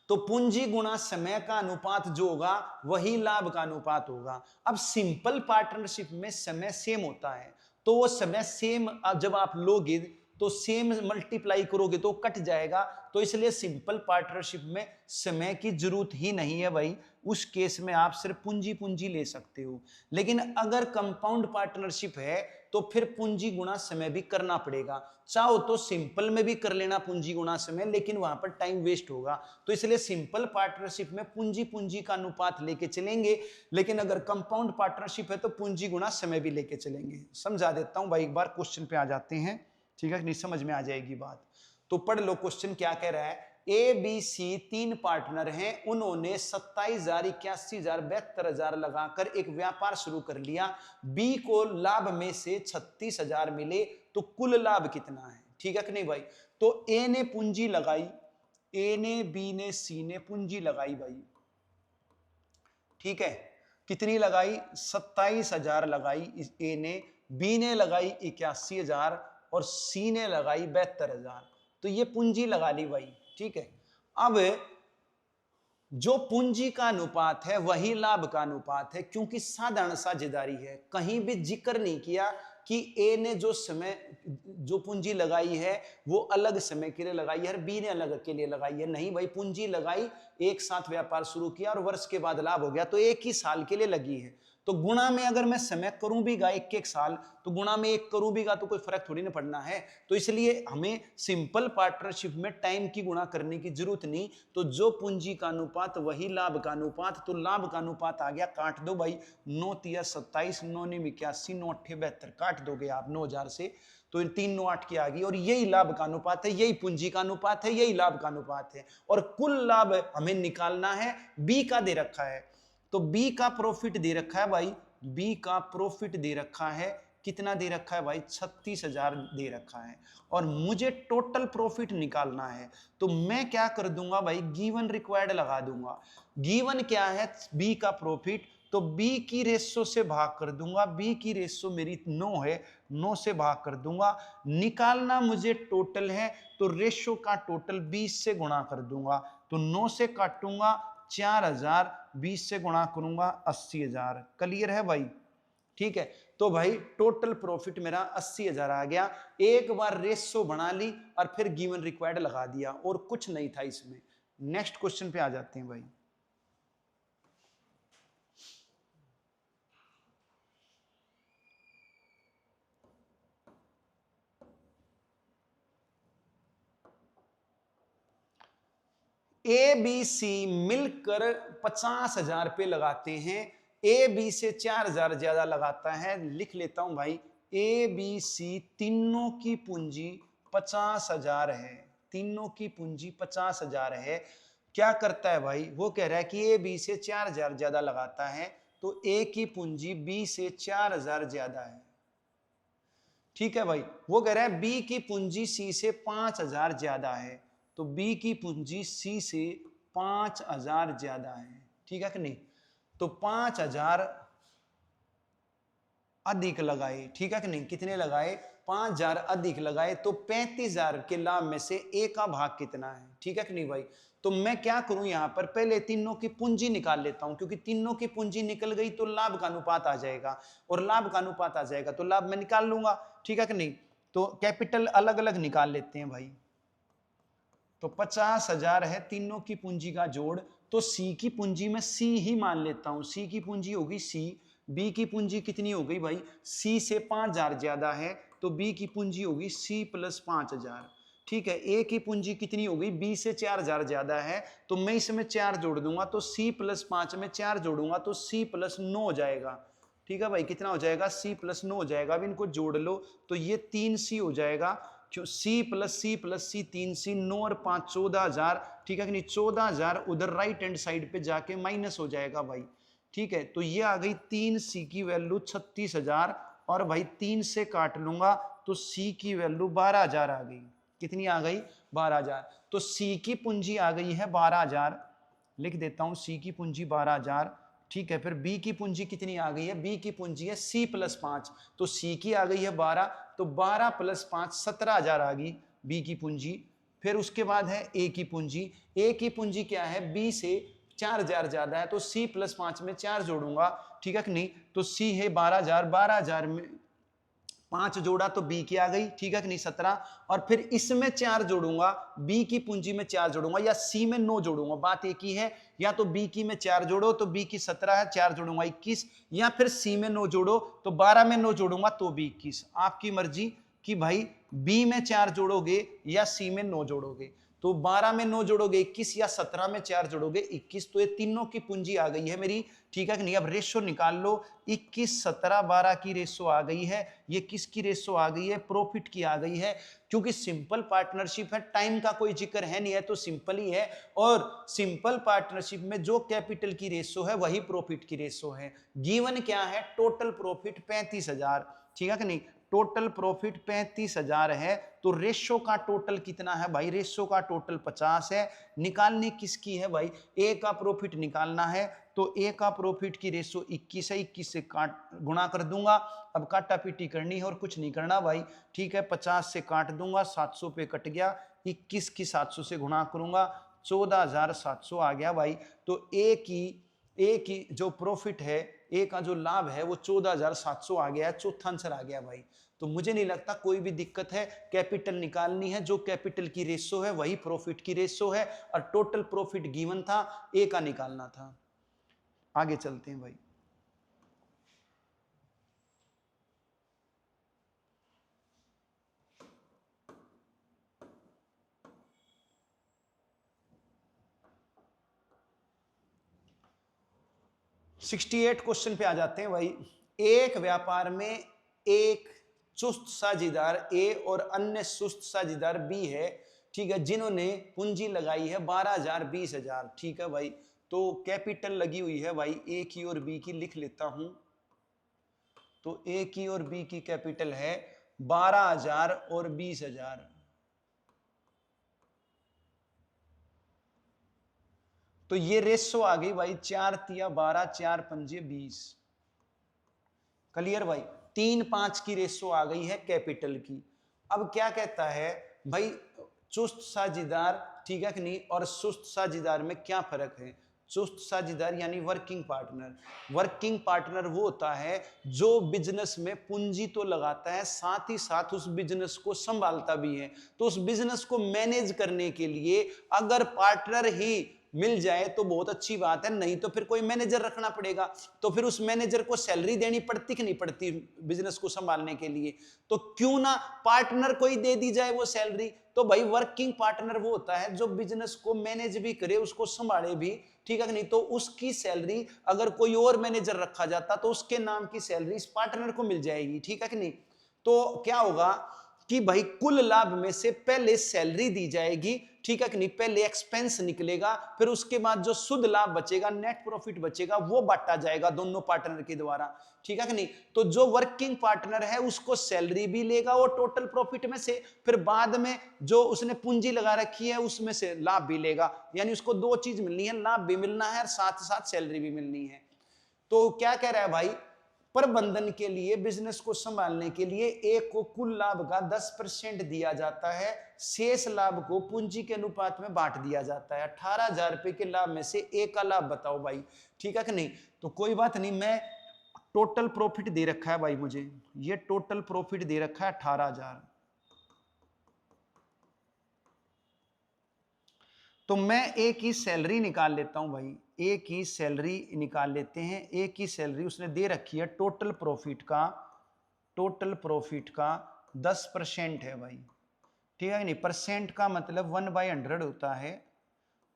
तो पूंजी गुणा समय का अनुपात जो होगा वही लाभ का अनुपात होगा। अब सिंपल पार्टनरशिप में समय सेम होता है, तो वो समय सेम जब आप लोगे तो सेम मल्टीप्लाई करोगे तो कट जाएगा। तो इसलिए सिंपल पार्टनरशिप में समय की जरूरत ही नहीं है भाई, उस केस में आप सिर्फ पूंजी पूंजी ले सकते हो। लेकिन अगर कंपाउंड पार्टनरशिप है तो फिर पूंजी गुणा समय भी करना पड़ेगा। चाहो तो सिंपल में भी कर लेना पूंजी गुणा समय, लेकिन वहां पर टाइम वेस्ट होगा। तो इसलिए सिंपल पार्टनरशिप में पूंजी पूंजी का अनुपात लेके चलेंगे, लेकिन अगर कंपाउंड पार्टनरशिप है तो पूंजी गुणा समय भी लेके चलेंगे। समझा देता हूं भाई, एक बार क्वेश्चन पे आ जाते हैं, ठीक है, नहीं समझ में आ जाएगी बात। तो पढ़ लो क्वेश्चन क्या कह रहा है। ए बी सी 3 पार्टनर हैं, उन्होंने 27,000, 81,000, 72,000 लगाकर एक व्यापार शुरू कर लिया। बी को लाभ में से 36,000 मिले, तो कुल लाभ कितना है? ठीक है कि नहीं भाई? तो ए ने पूंजी लगाई, ए ने, बी ने, सी ने पूंजी लगाई भाई, ठीक है। कितनी लगाई? 27,000 लगाई ए ने, बी ने लगाई 81,000 और सी ने लगाई 72,000। तो ये पूंजी लगा ली भाई, ठीक है। अब जो पूंजी का अनुपात है वही लाभ का अनुपात है, क्योंकि साधारण साझेदारी है। कहीं भी जिक्र नहीं किया कि ए ने जो पूंजी लगाई है वो अलग समय के लिए लगाई है और बी ने अलग के लिए लगाई है। नहीं भाई, पूंजी लगाई, एक साथ व्यापार शुरू किया और वर्ष के बाद लाभ हो गया, तो एक ही साल के लिए लगी है। तो गुणा में अगर मैं समय करूं भी गा एक साल, तो गुणा में 1 करूं भी गा तो कोई फर्क थोड़ी ना पड़ना है। तो इसलिए हमें सिंपल पार्टनरशिप में टाइम की गुणा करने की जरूरत नहीं। तो जो पूंजी का अनुपात वही लाभ का अनुपात। तो लाभ का अनुपात आ गया, काट दो भाई, 9 तिया 27, 9 9 81, 9 8 72, काट दोगे आप 9,000 से, तो 3 9 8 की आ गई। और यही लाभ का अनुपात है, यही पूंजी का अनुपात है, यही लाभ का अनुपात है। और कुल लाभ हमें निकालना है, बी का दे रखा है। तो बी का प्रॉफिट दे रखा है भाई, बी का प्रॉफिट दे रखा है, कितना दे रखा है भाई? 36,000 दे रखा है। और मुझे टोटल प्रॉफिट निकालना है, तो मैं क्या कर दूंगा भाई? गिवन रिक्वायर्ड लगा दूंगा। गिवन क्या है? बी का प्रॉफिट, तो बी की रेशो से भाग कर दूंगा। बी की रेशो मेरी 9 है, 9 से भाग कर दूंगा। निकालना मुझे टोटल है, तो रेशो का टोटल 20 से गुणा कर दूंगा। तो 9 से काटूंगा 4,000, 20 से गुणा करूंगा 80,000। क्लियर है भाई? ठीक है। तो भाई टोटल प्रॉफिट मेरा 80,000 आ गया। एक बार रेशो बना ली और फिर गिवन रिक्वायर्ड लगा दिया, और कुछ नहीं था इसमें। नेक्स्ट क्वेश्चन पे आ जाते हैं भाई। ए बी सी मिलकर 50,000 पे लगाते हैं। ए बी से 4,000 ज्यादा लगाता है। लिख लेता हूं भाई, ए बी सी तीनों की पूंजी 50,000 है। तीनों की पूंजी 50,000 है। क्या करता है भाई? वो कह रहा है कि ए बी से 4,000 ज्यादा लगाता है, तो ए की पूंजी बी से 4,000 ज्यादा है। ठीक है भाई। वो कह रहा है बी की पूंजी सी से 5,000 ज्यादा है, तो बी की पूंजी सी से 5,000 ज्यादा है। ठीक है कि नहीं? तो 5,000 अधिक लगाए, ठीक है कि नहीं? कितने लगाए? 5,000 अधिक लगाए, तो 35,000 के लाभ में से ए का भाग कितना है? ठीक है कि नहीं भाई? तो मैं क्या करूं यहां पर? पहले तीनों की पूंजी निकाल लेता हूं, क्योंकि तीनों की पूंजी निकल गई तो लाभ का अनुपात आ जाएगा, और लाभ का अनुपात आ जाएगा तो लाभ मैं निकाल लूंगा। ठीक है कि नहीं? तो कैपिटल अलग अलग निकाल लेते हैं भाई। तो 50,000 है तीनों की पूंजी का जोड़, तो सी की पूंजी में सी ही मान लेता हूं। सी की पूंजी होगी सी। बी की पूंजी कितनी हो गई भाई? सी से 5,000 ज्यादा है, तो बी की पूंजी होगी सी प्लस 5,000। ठीक है। ए की पूंजी कितनी हो गई? बी से 4,000 ज्यादा है, तो मैं इसमें 4 जोड़ दूंगा, तो सी प्लस 5 में 4 जोड़ूंगा तो सी प्लस 9 हो जाएगा। ठीक है भाई? कितना हो जाएगा? सी प्लस 9 हो जाएगा। अब इनको जोड़ लो तो ये 3 सी हो जाएगा, क्यों? सी प्लस सी प्लस सी, 3 सी, 9 और 5 14,000। ठीक है कि नहीं? 14,000 उधर राइट हैंड साइड पे जाके माइनस हो जाएगा भाई। ठीक है। तो ये आ गई 3 सी की वैल्यू 36,000, और भाई 3 से काट लूंगा तो सी की वैल्यू 12,000 आ गई। कितनी आ गई? 12,000। तो सी की पूंजी आ गई है 12,000। लिख देता हूं, सी की पूंजी 12,000। ठीक है। फिर बी की पूंजी कितनी आ गई है? बी की पूंजी है सी प्लस 5, तो सी की आ गई है 12, तो 12 प्लस 5 17,000 आ गई बी की पूंजी। फिर उसके बाद है ए की पूंजी। ए की पूंजी क्या है? बी से 4,000 ज्यादा है, तो सी प्लस 5 में 4 जोड़ूंगा। ठीक है कि नहीं? तो सी है 12,000। 12,000 में 5 जोड़ा तो बी की आ गई, ठीक है कि नहीं 17, और फिर इसमें 4 जोड़ूंगा, बी की पूंजी में 4 जोड़ूंगा या सी में 9 जोड़ूंगा, बात एक ही है। या तो बी की में 4 जोड़ो तो बी की 17 है, 4 जोड़ूंगा 21, या फिर सी में 9 जोड़ो तो 12 में 9 जोड़ूंगा तो भी 21। आपकी मर्जी कि भाई बी में 4 जोड़ोगे या सी में 9 जोड़ोगे। तो 12 में 9 जोड़ोगे 21 या 17 में 4 जोड़ोगे 21, तो ये तीनों की पूंजी आ गई है मेरी, ठीक है कि नहीं। अब रेशो निकाल लो, 21 17 12 की रेशो आ गई है। ये किसकी रेशो आ गई है? प्रॉफिट की आ गई है, क्योंकि सिंपल पार्टनरशिप है, टाइम का कोई जिक्र है नहीं है, तो सिंपल ही है। और सिंपल पार्टनरशिप में जो कैपिटल की रेशो है वही प्रॉफिट की रेशो है। गिवन क्या है? टोटल प्रॉफिट 35,000, ठीक है कि नहीं। टोटल प्रॉफिट 35,000 है, तो रेशो का टोटल कितना है भाई? रेशो का टोटल 50 है। निकालनी किसकी है भाई? ए का प्रॉफिट निकालना है, तो ए का प्रॉफिट की रेशो 21 है, 21 से काट गुणा कर दूंगा। अब काटा पीटी करनी है और कुछ नहीं करना भाई, ठीक है। 50 से काट दूंगा, 700 पे कट गया, 21 की 700 से गुणा करूंगा, 14,700 आ गया भाई। तो ए की जो प्रॉफिट है, ए का जो लाभ है वो 14,700 आ गया है, चौथा आंसर आ गया भाई। तो मुझे नहीं लगता कोई भी दिक्कत है, कैपिटल निकालनी है, जो कैपिटल की रेशो है वही प्रॉफिट की रेशो है, और टोटल प्रॉफिट गिवन था, ए का निकालना था। आगे चलते हैं भाई। सिक्सटी 68 क्वेश्चन पे आ जाते हैं भाई। एक व्यापार में एक चुस्त साझेदार ए और अन्य सुस्त साझेदार बी है, ठीक है, जिन्होंने पूंजी लगाई है 12,000 20,000, ठीक है भाई। तो कैपिटल लगी हुई है भाई ए की और बी की, लिख लेता हूं। तो ए की और बी की कैपिटल है 12,000 और 20,000। तो ये रेशो आ गई भाई 4 तिया 12, 4 पंजे 20। क्लियर भाई? 3 5 की रेशो आ गई है कैपिटल की। अब क्या कहता है भाई? चुस्त साझेदार, ठीक है कि नहीं, और सुस्त साझेदार में क्या फर्क है? चुस्त साझेदार यानी वर्किंग पार्टनर। वर्किंग पार्टनर वो होता है जो बिजनेस में पूंजी तो लगाता है, साथ ही साथ उस बिजनेस को संभालता भी है। तो उस बिजनेस को मैनेज करने के लिए अगर पार्टनर ही मिल जाए तो बहुत अच्छी बात है, नहीं तो फिर कोई मैनेजर रखना पड़ेगा। तो फिर उस मैनेजर को सैलरी देनी पड़ती कि नहीं पड़ती बिजनेस को संभालने के लिए? तो क्यों ना पार्टनर को ही दे दी जाए वो सैलरी। तो भाई वर्किंग पार्टनर वो होता है जो बिजनेस को मैनेज भी करे, उसको संभाले भी, ठीक है कि नहीं। तो उसकी सैलरी अगर कोई और मैनेजर रखा जाता तो उसके नाम की सैलरी इस पार्टनर को मिल जाएगी, ठीक है कि नहीं। तो क्या होगा कि भाई कुल लाभ में से पहले सैलरी दी जाएगी, ठीक है कि नहीं, पहले एक्सपेंस निकलेगा, फिर उसके बाद जो शुद्ध लाभ बचेगा, नेट प्रॉफिट बचेगा, वो बांटा जाएगा दोनों पार्टनर के द्वारा, ठीक है कि नहीं। तो जो वर्किंग पार्टनर है उसको सैलरी भी लेगा वो टोटल प्रॉफिट में से, फिर बाद में जो उसने पूंजी लगा रखी है उसमें से लाभ भी लेगा। यानी उसको दो चीज मिलनी है, लाभ भी मिलना है और साथ साथ सैलरी भी मिलनी है। तो क्या कह रहा है भाई? प्रबंधन के लिए, बिजनेस को संभालने के लिए एक को कुल लाभ का 10% दिया जाता है, शेष लाभ को पूंजी के अनुपात में बांट दिया जाता है। 18,000 रुपए के लाभ में से एक का लाभ बताओ भाई, ठीक है कि नहीं। तो कोई बात नहीं, मैं टोटल प्रॉफिट दे रखा है भाई मुझे, ये टोटल प्रॉफिट दे रखा है 18,000। तो मैं एक ही सैलरी निकाल लेता हूं भाई, एक ही सैलरी निकाल लेते हैं। एक ही सैलरी उसने दे रखी है, टोटल प्रॉफिट का 10% है भाई, ठीक है नहीं। परसेंट का मतलब 1/100 होता है,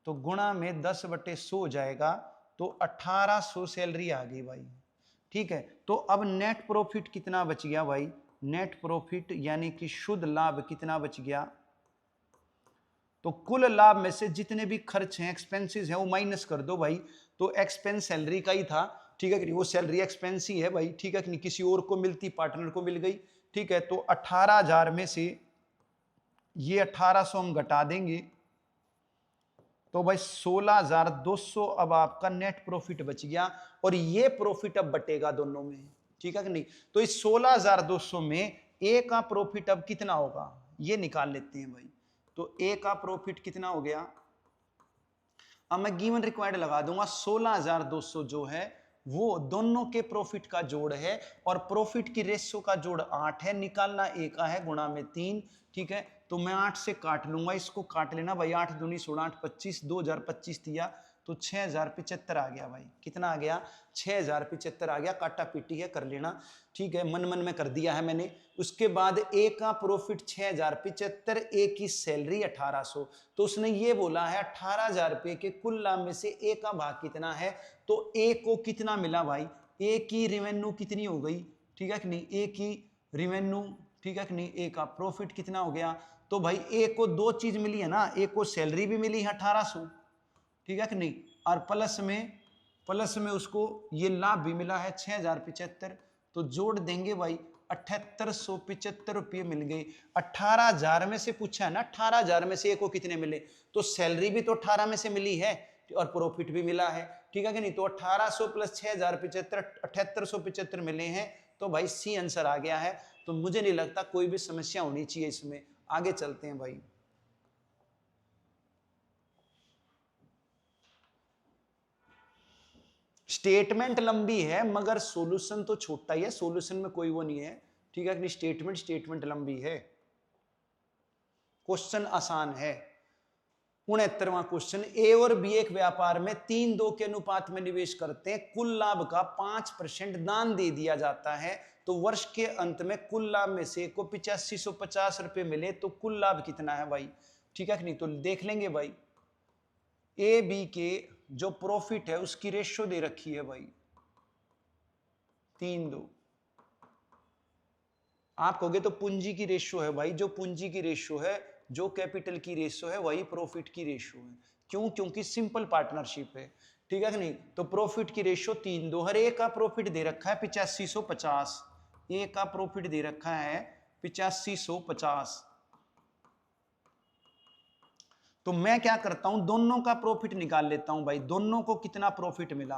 तो गुणा में 10/100 हो जाएगा, तो 1800 सैलरी आ गई भाई, ठीक है। तो अब नेट प्रॉफिट कितना बच गया भाई? नेट प्रॉफिट यानी कि शुद्ध लाभ कितना बच गया? तो कुल लाभ में से जितने भी खर्च हैं, एक्सपेंसेस हैं, वो माइनस कर दो भाई। तो एक्सपेंस सैलरी का ही था, ठीक है कि नहीं, वो सैलरी एक्सपेंस ही है भाई, ठीक है कि नहीं, किसी और को मिलती, पार्टनर को मिल गई, ठीक है। तो 18,000 में से ये 1800 हम घटा देंगे, तो भाई 16,200 अब आपका नेट प्रॉफिट बच गया, और ये प्रॉफिट अब बटेगा दोनों में, ठीक है कि नहीं। तो इस 16,200 में ए का प्रॉफिट अब कितना होगा ये निकाल लेते हैं भाई। तो ए का प्रॉफिट कितना हो गया? अब मैं गिवन रिक्वायर्ड लगा दूंगा, 16,200 जो है वो दोनों के प्रॉफिट का जोड़ है और प्रॉफिट की रेशियो का जोड़ 8 है, निकालना ए का है गुणा में 3। ठीक है, तो मैं 8 से काट लूंगा, इसको काट लेना भाई, 8 दूनी 16, 8 25, 2025 दिया तो 6075 आ गया भाई। कितना आ गया? 6075 आ गया। काटा पीटी है, कर लेना। ठीक है, मन मन में कर दिया है मैंने। उसके बाद ए का प्रॉफिट 6075, ए की सैलरी 1800। तो उसने ये बोला है 18000 रुपये के कुल लाभ में से ए का भाग कितना है, तो ए को कितना मिला भाई, ए की रेवेन्यू कितनी हो गई, ठीक है कि नहीं, ए की रेवेन्यू, ठीक है कि नहीं, ए का प्रॉफिट कितना हो गया, तो भाई ए को दो चीज मिली है ना, ए को सैलरी भी मिली है 1800, ठीक है कि नहीं, और प्लस में उसको ये लाभ भी मिला है 6075। तो जोड़ देंगे भाई 7875 रुपये मिल गए। 18000 में से पूछा है ना, 18000 में से ए को कितने मिले, तो सैलरी भी तो 18 में से मिली है और प्रॉफिट भी मिला है, ठीक है कि नहीं। तो 1800 प्लस 6075 7875 मिले हैं। तो भाई सी आंसर आ गया है। तो मुझे नहीं लगता कोई भी समस्या होनी चाहिए इसमें। आगे चलते हैं भाई। स्टेटमेंट लंबी है मगर सॉल्यूशन तो छोटा ही है, सॉल्यूशन में कोई वो नहीं है, ठीक है कि नहीं। स्टेटमेंट लंबी है, क्वेश्चन आसान है। 69वां क्वेश्चन, ए और बी एक व्यापार में 3:2 के अनुपात में निवेश करते हैं, कुल लाभ का 5% दान दे दिया जाता है, तो वर्ष के अंत में कुल लाभ में से को 8550 रुपये मिले, तो कुल लाभ कितना है भाई, ठीक है कि नहीं। तो देख लेंगे भाई, ए बी के जो प्रॉफिट है उसकी रेशियो दे रखी है भाई 3:2। आप कहोगे तो पूंजी की रेशियो है भाई, जो पूंजी की रेशियो है, जो कैपिटल की रेशियो है, वही प्रॉफिट की रेशियो है। क्यों? क्योंकि सिंपल पार्टनरशिप है, ठीक है कि नहीं। तो प्रॉफिट की रेशियो 3:2। हर एक का प्रॉफिट दे रखा है 8550, ए का प्रॉफिट दे रखा है 8550। तो मैं क्या करता हूं, दोनों का प्रॉफिट निकाल लेता हूं भाई, दोनों को कितना प्रॉफिट मिला।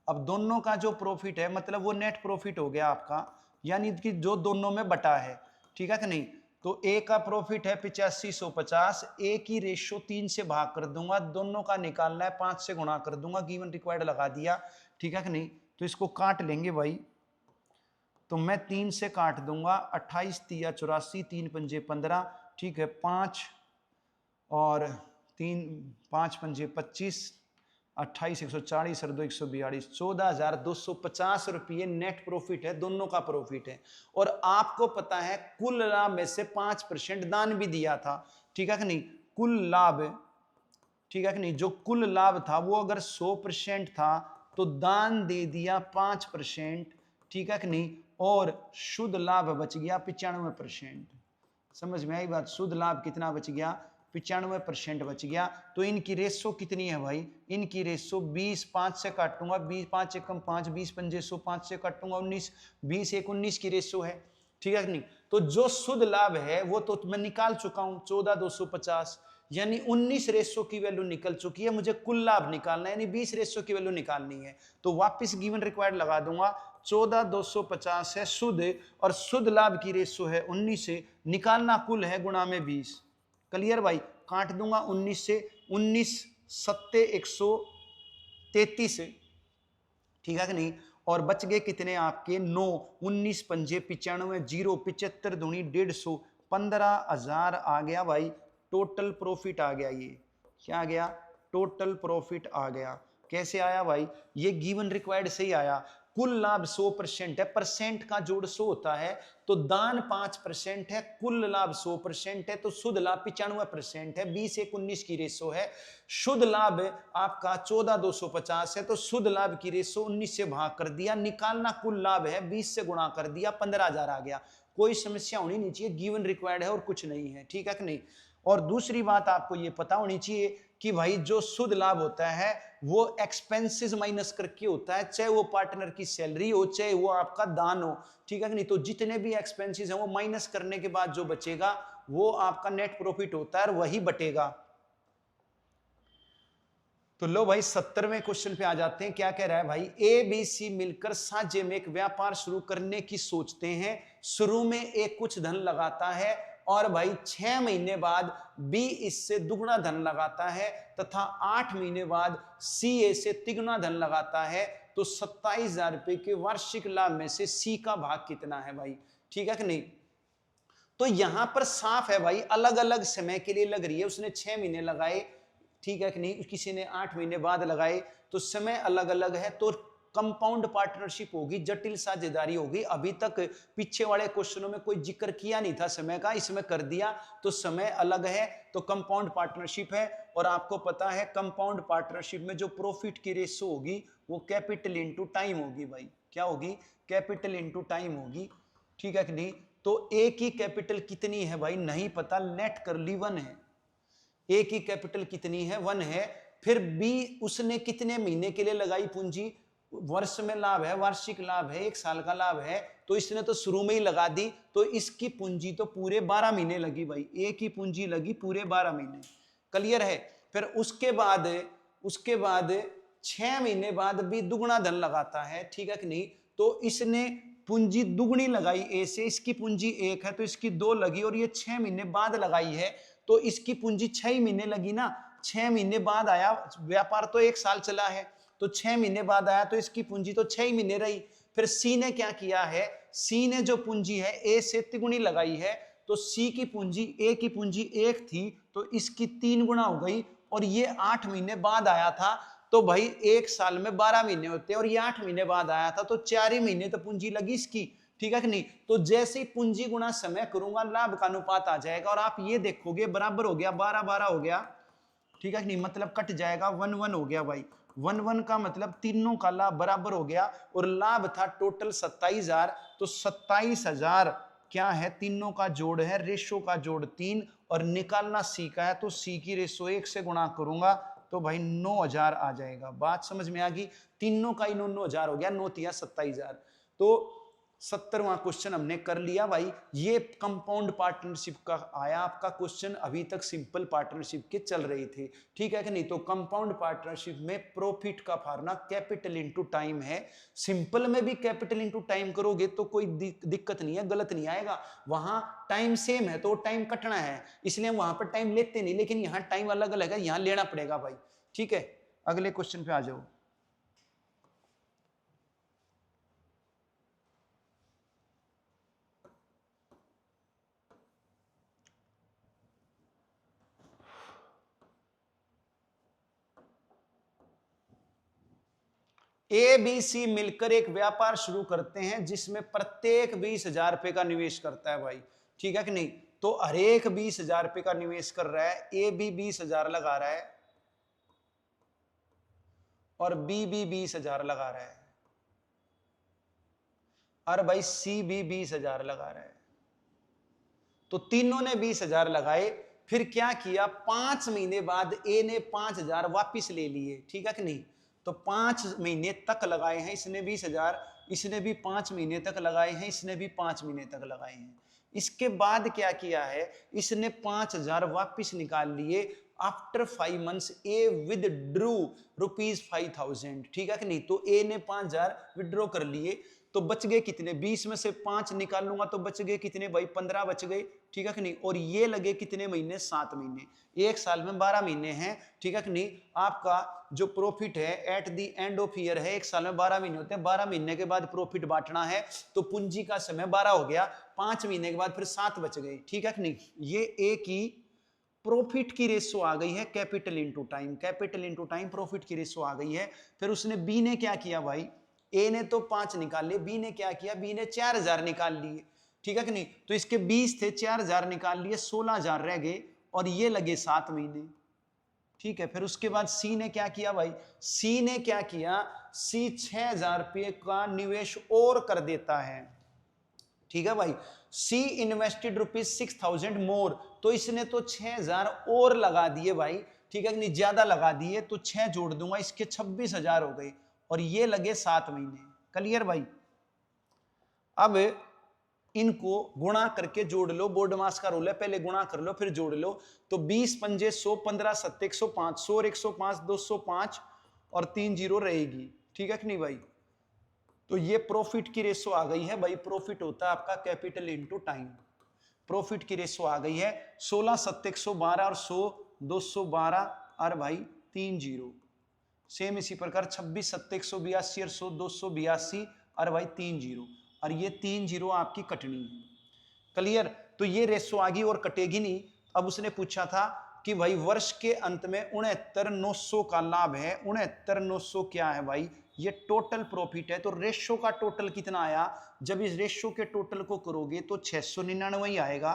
अब दोनों का जो प्रॉफिट है मतलब वो नेट प्रॉफिट हो गया आपका, यानी कि जो दोनों में बटा है, ठीक है कि नहीं। तो ए का प्रॉफिट है 8550, ए की रेशियो 3 से भाग कर दूंगा, दोनों का निकालना है 5 से गुणा कर दूंगा, गिवन रिक्वायर्ड लगा दिया, ठीक है कि नहीं। तो इसको काट लेंगे भाई, तो मैं 3 से काट दूंगा, 28 तिया 84, 3 पंजे 15, ठीक है, 5 और 3 5 पंजे 25, 28 140 और 2 142, 14,250 रुपये नेट प्रॉफिट है, दोनों का प्रॉफिट है। और आपको पता है कुल लाभ में से 5% दान भी दिया था, ठीक है कि नहीं। कुल लाभ, ठीक है कि नहीं, जो कुल लाभ था वो अगर 100% था तो दान दे दिया 5%, ठीक है कि नहीं, और शुद्ध लाभ बच गया 95%। समझ में आई बात? शुद्ध लाभ कितना बच गया? 95% बच गया। तो इनकी रेशो कितनी है भाई? इनकी रेशो 20, 5 से काटूंगा, 20 5 एकम 5, 20 पंजे 100, 5 से काटूंगा 19, 20 1 19 की रेशो है, ठीक है कि नहीं। तो जो शुद्ध लाभ है वो तो मैं निकाल चुका हूं 14,250, यानी 19 रेशो की वैल्यू निकल चुकी है। मुझे कुल लाभ निकालना है, यानी 20 रेशो की वैल्यू निकालनी है। तो वापस गिवन रिक्वायर्ड लगा दूंगा, 14,250 है शुद्ध, और शुद्ध लाभ की रेशो है 19 से, निकालना कुल है गुणा में 20। क्लियर भाई? काट दूंगा 19 से, 19 सत्ते 133, ठीक है कि नहीं। और बच गए कितने आपके 9, 19 पंजे 95, 0 75 दूनी 150, 15,000 आ गया भाई। टोटल प्रॉफिट आ गया। ये क्या आ गया? टोटल प्रॉफिट आ गया। कैसे आया भाई? ये गिवन रिक्वायर्ड से ही आया। कुल लाभ 100% है, परसेंट का जोड़ 100 होता है, तो दान 5% है, कुल लाभ 100% है, तो शुद्ध लाभ 95% है, 20 1 19 की रेशो है। शुद्ध लाभ आपका 14,250 है, तो शुद्ध लाभ की रेशो 19 से भाग कर दिया, निकालना कुल लाभ है, 20 से गुणा कर दिया, 15,000 आ गया। कोई समस्या होनी नहीं चाहिए, गिवन रिक्वायर्ड है और कुछ नहीं है, ठीक है कि नहीं। और दूसरी बात आपको ये पता होनी चाहिए कि भाई जो शुद्ध लाभ होता है वो एक्सपेंसेस माइनस करके होता है, चाहे वो पार्टनर की सैलरी हो, चाहे वो आपका दान हो, ठीक है कि नहीं। तो जितने भी एक्सपेंसेस हैं वो माइनस करने के बाद जो बचेगा वो आपका नेट प्रॉफिट होता है और वही बटेगा। तो लो भाई 70वें क्वेश्चन पे आ जाते हैं। क्या कह रहा है भाई? ए बी सी मिलकर साझे में एक व्यापार शुरू करने की सोचते हैं। शुरू में एक कुछ धन लगाता है और भाई 6 महीने बाद बी इससे दुगना धन लगाता है तथा 8 महीने बाद सी ए से तिगुना धन लगाता है, तो 27,000 रुपए के वार्षिक लाभ में से सी का भाग कितना है भाई, ठीक है कि नहीं। तो यहां पर साफ है भाई, अलग अलग समय के लिए लग रही है, उसने 6 महीने लगाए, ठीक है कि नहीं, किसी ने 8 महीने बाद लगाए, तो समय अलग अलग है, तो कंपाउंड पार्टनरशिप होगी, जटिल साझेदारी होगी। अभी तक पीछे वाले क्वेश्चनों में कोई जिक्र किया नहीं था समय का, इसमें कर दिया, तो समय अलग है, तो कंपाउंड पार्टनरशिप है। और आपको पता है कंपाउंड पार्टनरशिप में जो प्रॉफिट की रेशो होगी वो कैपिटल इनटू टाइम होगी भाई, क्या होगी, कैपिटल इनटू टाइम होगी, ठीक है कि नहीं। तो ए की कैपिटल कितनी है भाई, नहीं पता, नेट कर ली 1 है, ए की कैपिटल कितनी है, 1 है। फिर बी उसने कितने महीने के लिए लगाई पूंजी, वर्ष में लाभ है, वार्षिक लाभ है, 1 साल का लाभ है, तो इसने तो शुरू में ही लगा दी, तो इसकी पूंजी तो पूरे 12 महीने लगी भाई, ए की पूंजी लगी पूरे 12 महीने, क्लियर है। फिर उसके बाद 6 महीने बाद भी दुगुना धन लगाता है, ठीक है कि नहीं, तो इसने पूंजी दुगनी लगाई ए से, इसकी पूंजी 1 है तो इसकी 2 लगी, और ये 6 महीने बाद लगाई है तो इसकी पूंजी 6 महीने लगी ना, 6 महीने बाद आया, व्यापार तो 1 साल चला है, तो 6 महीने बाद आया तो इसकी पूंजी तो 6 महीने रही। फिर सी ने क्या किया है, सी ने जो पूंजी है ए से तिगुनी लगाई है, तो सी की पूंजी, ए की पूंजी 1 थी तो इसकी 3 गुना हो गई, और ये 8 महीने बाद आया था, तो भाई 1 साल में 12 महीने होते हैं, और ये 8 महीने बाद आया था, तो 4 ही महीने तो पूंजी लगी इसकी, ठीक है कि नहीं। तो जैसे ही पूंजी गुना समय करूंगा लाभ का अनुपात आ जाएगा, और आप ये देखोगे बराबर हो गया, 12-12 हो गया, ठीक है कि नहीं, मतलब कट जाएगा, 1-1 हो गया भाई, 1-1 का मतलब तीनों का लाभ बराबर हो गया, और लाभ था टोटल 27,000, तो 27,000 क्या है, तीनों का जोड़ है, रेशो का जोड़ 3, और निकालना सी का है, तो सी की रेशो 1 से गुणा करूंगा तो भाई 9,000 आ जाएगा। बात समझ में आ गई, तीनों का ही 9,000 हो गया, 9 तिया 27,000। तो 70वां क्वेश्चन हमने कर लिया भाई। ये कंपाउंड पार्टनरशिप का आया आपका क्वेश्चन, अभी तक सिंपल पार्टनरशिप के चल रही थी, ठीक है कि नहीं। तो कंपाउंड पार्टनरशिप में प्रॉफिट का फार्मूला कैपिटल इनटू टाइम है। सिंपल में भी कैपिटल इनटू टाइम करोगे तो कोई दिक्कत नहीं है, गलत नहीं आएगा, वहां टाइम सेम है तो टाइम कटना है, इसलिए वहां पर टाइम लेते नहीं, लेकिन यहाँ टाइम अलग अलग है, यहाँ लेना पड़ेगा भाई, ठीक है। अगले क्वेश्चन पे आ जाओ। ए बी सी मिलकर एक व्यापार शुरू करते हैं जिसमें प्रत्येक 20,000 रुपए का निवेश करता है भाई, ठीक है कि नहीं। तो हर एक 20,000 रुपए का निवेश कर रहा है, ए बी 20,000 लगा रहा है और बी भी 20,000 लगा रहा है, और भाई सी भी 20,000 लगा रहा है। तो तीनों ने 20,000 लगाए, फिर क्या किया, 5 महीने बाद ए ने 5,000 वापिस ले लिए, ठीक है कि नहीं। तो 5 महीने तक लगाए हैं इसने 20,000, इसने भी 5 महीने तक लगाए हैं, इसने भी 5 महीने तक लगाए हैं। इसके बाद क्या किया है, इसने 5,000 वापिस निकाल लिए। आफ्टर 5 मंथ्स ए विदड्रू ₹5,000, ठीक है कि नहीं। तो ए ने 5,000 विड्रॉ कर लिए, तो बच गए कितने, 20 में से 5 निकाल लूंगा तो बच गए कितने भाई, 15 बच गए, ठीक है कि नहीं। और ये लगे कितने महीने, 7 महीने, 1 साल में 12 महीने हैं, ठीक है कि नहीं। आपका जो प्रॉफिट है at the end of year है, 1 साल में 12 महीने होते हैं, 12 महीने के बाद प्रॉफिट बांटना है, तो पूंजी का समय 12 हो गया, 5 महीने के बाद फिर 7 बच गए, ठीक है कि नहीं। ये ए की प्रॉफिट की रेशो आ गई है, capital into time, capital into time profit की रेशो आ गई है। फिर उसने बी ने क्या किया भाई, ए ने तो 5 निकाल लिए, बी ने क्या किया, बी ने 4,000 निकाल लिए, ठीक है कि नहीं। तो इसके 20 थे, 4,000 निकाल लिए, 16,000 रह गए, और ये लगे 7 महीने, ठीक है। फिर उसके बाद सी ने क्या किया भाई, सी ने क्या किया, सी 6,000 रुपये का निवेश और कर देता है, ठीक है भाई। सी इन्वेस्टेड ₹6,000 मोर, तो इसने तो 6,000 और लगा दिए भाई, ठीक है कि नहीं, ज्यादा लगा दिए, तो 6 जोड़ दूंगा, इसके 26,000 हो गए, और ये लगे 7 महीने, क्लियर भाई। अब इनको गुणा करके जोड़ लो, बोर्ड मास का रूल है, पहले गुणा कर लो फिर जोड़ लो। तो 20 पंजे 100, 15 7 105, 100 और 105 205, और 3 जीरो रहेगी, ठीक है कि नहीं भाई। तो ये प्रॉफिट की रेशो आ गई है भाई, प्रॉफिट होता है आपका कैपिटल इनटू टाइम। प्रॉफिट की रेशो आ गई है 16 7 112 और 100 212 और भाई 30। सेम इसी प्रकार 26 7 182 और 100 282 और भाई 30 और ये 30 आपकी कटनी है। क्लियर? तो ये रेशो आ गई और कटेगी नहीं। अब उसने पूछा था कि भाई वर्ष के अंत में 69,900 का लाभ है। 69,900 क्या है भाई? ये टोटल प्रॉफिट है। तो रेशो का टोटल कितना आया? जब इस रेशो के टोटल को करोगे तो 699 ही आएगा।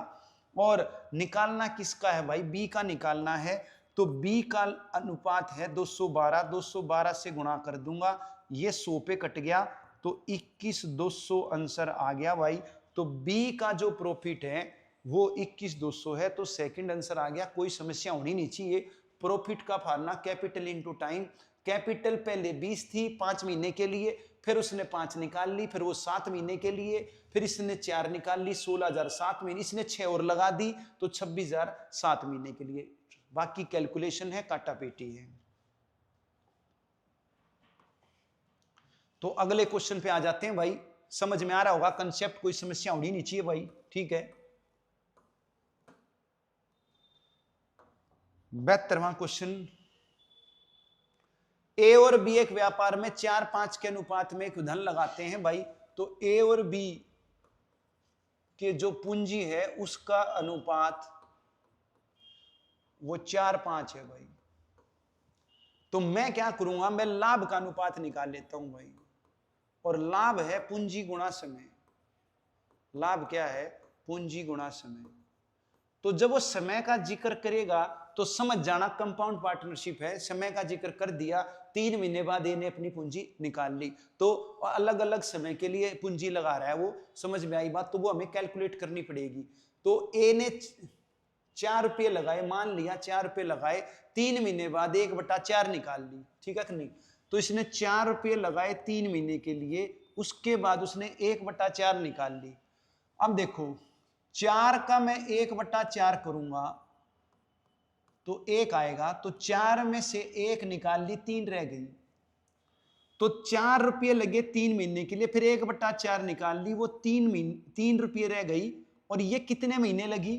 और निकालना किसका है भाई? बी का निकालना है। तो बी का अनुपात है 212। 212 से गुणा कर दूंगा, ये 100 पे कट गया तो 21,200 आंसर आ गया भाई। तो बी का जो प्रॉफिट है वो 21,200 है। तो सेकंड आंसर आ गया। कोई समस्या होनी नहीं चाहिए। प्रॉफिट का formula capital into time. Capital पहले 20 थी 5 महीने के लिए, फिर उसने 5 निकाल ली, फिर वो 7 महीने के लिए, फिर इसने 4 निकाल ली, 16,000 7 महीने, इसने 6 और लगा दी तो 26,000 7 महीने के लिए। बाकी कैलकुलेशन है, काटा पेटी है। तो अगले क्वेश्चन पे आ जाते हैं भाई। समझ में आ रहा होगा कंसेप्ट, कोई समस्या होनी नहीं चाहिए भाई, ठीक है। 72वां क्वेश्चन। ए और बी एक व्यापार में 4-5 के अनुपात में एक धन लगाते हैं भाई। तो ए और बी के जो पूंजी है उसका अनुपात वो 4-5 है भाई। तो मैं क्या करूंगा, मैं लाभ का अनुपात निकाल लेता हूं भाई। और लाभ है पूंजी गुणा समय। लाभ क्या है? पूंजी गुणा समय। तो जब वो समय का जिक्र करेगा तो समझ जाना कंपाउंड पार्टनरशिप है। समय का जिक्र कर दिया, 3 महीने बाद इन्हें अपनी पूंजी निकाल ली। तो अलग अलग समय के लिए पूंजी लगा रहा है, वो समझ में आई बात। तो वो हमें कैलकुलेट करनी पड़ेगी। तो ए ने 4 रुपये लगाए, मान लिया 4 रुपये लगाए, 3 महीने बाद 1/4 निकाल ली, ठीक है कि नहीं? तो इसने 4 रुपये लगाए 3 महीने के लिए, उसके बाद उसने 1/4 निकाल ली। अब देखो 4 का मैं 1/4 करूंगा तो 1 आएगा। तो 4 में से 1 निकाल ली, 3 रह गई। तो 4 रुपये लगे 3 महीने के लिए, फिर 1/4 निकाल ली, वो 3 रुपये रह गई। और ये कितने महीने लगी?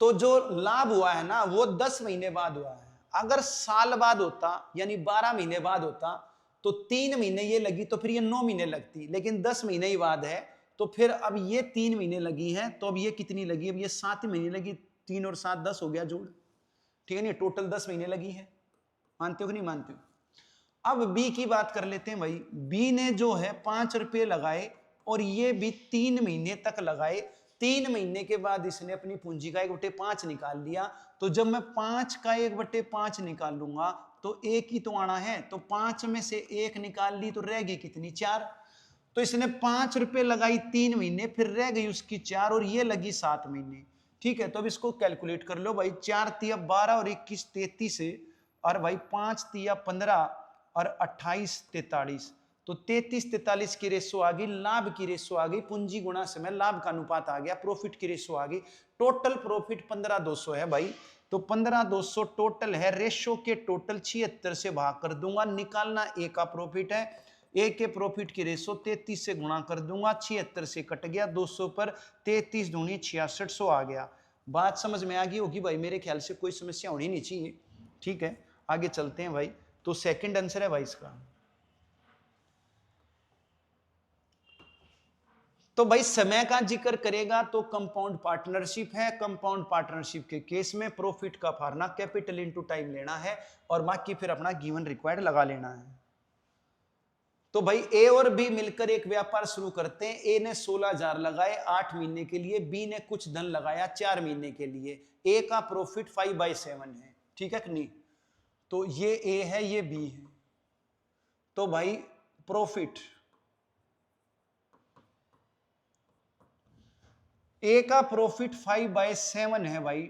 तो जो लाभ हुआ है ना वो 10 महीने बाद हुआ है। अगर साल बाद होता यानी 12 महीने बाद होता तो 3 महीने ये लगी, तो फिर ये 9 महीने लगती। लेकिन 10 महीने ही बाद है, तो फिर अब ये 3 महीने लगी है, तो अब ये कितनी लगी? अब ये 7 महीने लगी। 3 और 7 10 हो गया जोड़, ठीक है नहीं? टोटल 10 महीने लगी है। मानते हो कि नहीं मानते हो? अब बी की बात कर लेते हैं भाई। बी ने जो है 5 रुपये लगाए और ये भी 3 महीने तक लगाए। 3 महीने के बाद इसने अपनी पूंजी का 1/5 निकाल लिया। तो जब मैं 5 का 1/5 निकालूंगा तो 1 ही तो आना है। तो 5 में से 1 निकाल ली तो रह गई कितनी? 4। तो इसने 5 रुपये लगाई 3 महीने, फिर रह गई उसकी 4 और ये लगी 7 महीने, ठीक है। तो अब इसको कैलकुलेट कर लो भाई। 4 तिया 12 और 21 33 है, और भाई 5 तिया 15 और 28 43। तो 33 43 की रेशो आ गई। लाभ की रेशो आ गई, पूंजी गुणा समय, लाभ का अनुपात आ गया। प्रॉफिट की रेशो आ गई। टोटल प्रॉफिट 15,200 है भाई। तो 15,200 टोटल है। रेशो के टोटल 76 से भाग कर दूंगा। निकालना ए का प्रॉफिट है। ए के प्रॉफिट की रेशो 33 से गुणा कर दूंगा, 76 से कट गया, 200 पर 33 दूनी 6600 आ गया। बात समझ में आ गई होगी भाई, मेरे ख्याल से कोई समस्या होनी नहीं चाहिए, ठीक है। आगे चलते हैं भाई। तो सेकंड आंसर है भाई इसका। तो भाई समय का जिक्र करेगा तो कंपाउंड पार्टनरशिप है। कंपाउंड पार्टनरशिप के केस में प्रॉफिट का फार्मूला कैपिटल इनटू टाइम लेना है और बाकी फिर अपना गिवन रिक्वायर्ड लगा लेना है। तो भाई ए और बी मिलकर एक व्यापार शुरू करते हैं। ए ने 16,000 लगाए 8 महीने के लिए, बी ने कुछ धन लगाया 4 महीने के लिए। ए का प्रॉफिट 5/7 है, ठीक है कि नहीं? तो ये ए है, ये बी है। तो भाई प्रॉफिट ए का प्रॉफिट 5/7 है भाई।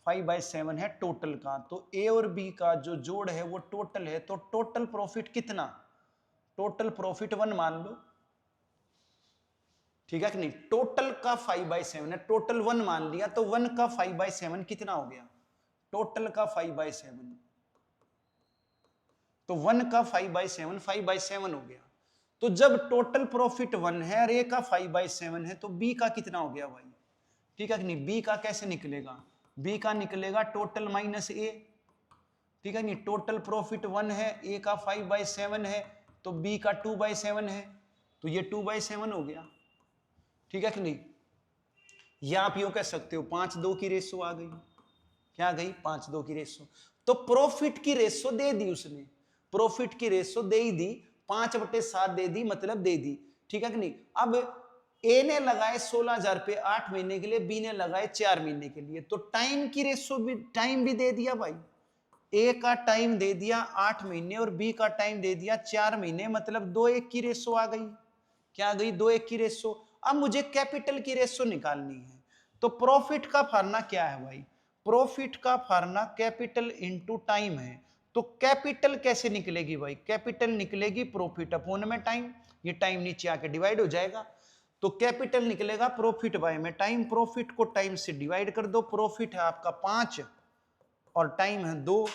5/7 है टोटल का। तो ए और बी का जो जोड़ है वो टोटल है। तो टोटल प्रॉफिट कितना? टोटल प्रॉफिट 1 मान लो, ठीक है कि नहीं? टोटल का 5/7 है, टोटल 1 मान लिया। तो 1 का 5/7 कितना हो गया? टोटल का 5/7। तो 1 का 5/7 5/7 हो गया। तो जब टोटल प्रॉफिट 1 है और ए का 5/7 है तो बी का कितना हो गया भाई? ठीक है कि नहीं। बी का कैसे निकलेगा, बी का निकलेगा टोटल माइनस ए, ठीक है नहीं। टोटल प्रॉफिट 1 है, ए का 5/7 है, तो बी का 2/7 है, तो ये 2/7 हो गया, ठीक है कि नहीं। या आप यूं कह सकते हो 5:2 की रेशो आ गई, क्या आ गई, 5:2 की रेशो। तो प्रॉफिट की रेशो दे दी उसने, प्रॉफिट की रेशो दे ही दी, 5/7 दे दी, मतलब दे दी, ठीक है कि नहीं। अब ए ने लगाए 16,000 रुपए 8 महीने के लिए, बी ने लगाए 4 महीने के लिए, तो टाइम की रेशो भी, टाइम भी दे दिया भाई। ए का टाइम दे दिया 8 महीने और बी का टाइम दे दिया 4 महीने, मतलब 2:1 की रेशो आ गई, क्या आ गई, 2:1 की रेशो। अब मुझे कैपिटल की रेशो निकालनी है, तो प्रॉफिट का फार्मूला क्या है भाई, प्रॉफिट का फार्मूला कैपिटल इनटू टाइम है। तो कैपिटल कैसे निकलेगी भाई, कैपिटल निकलेगी प्रॉफिट अपॉन में टाइम, ये टाइम नीचे आके डिवाइड हो जाएगा, तो कैपिटल निकलेगा प्रॉफिट बाय में टाइम। प्रॉफिट को टाइम से डिवाइड कर दो, प्रॉफिट है आपका 5 और टाइम है 2,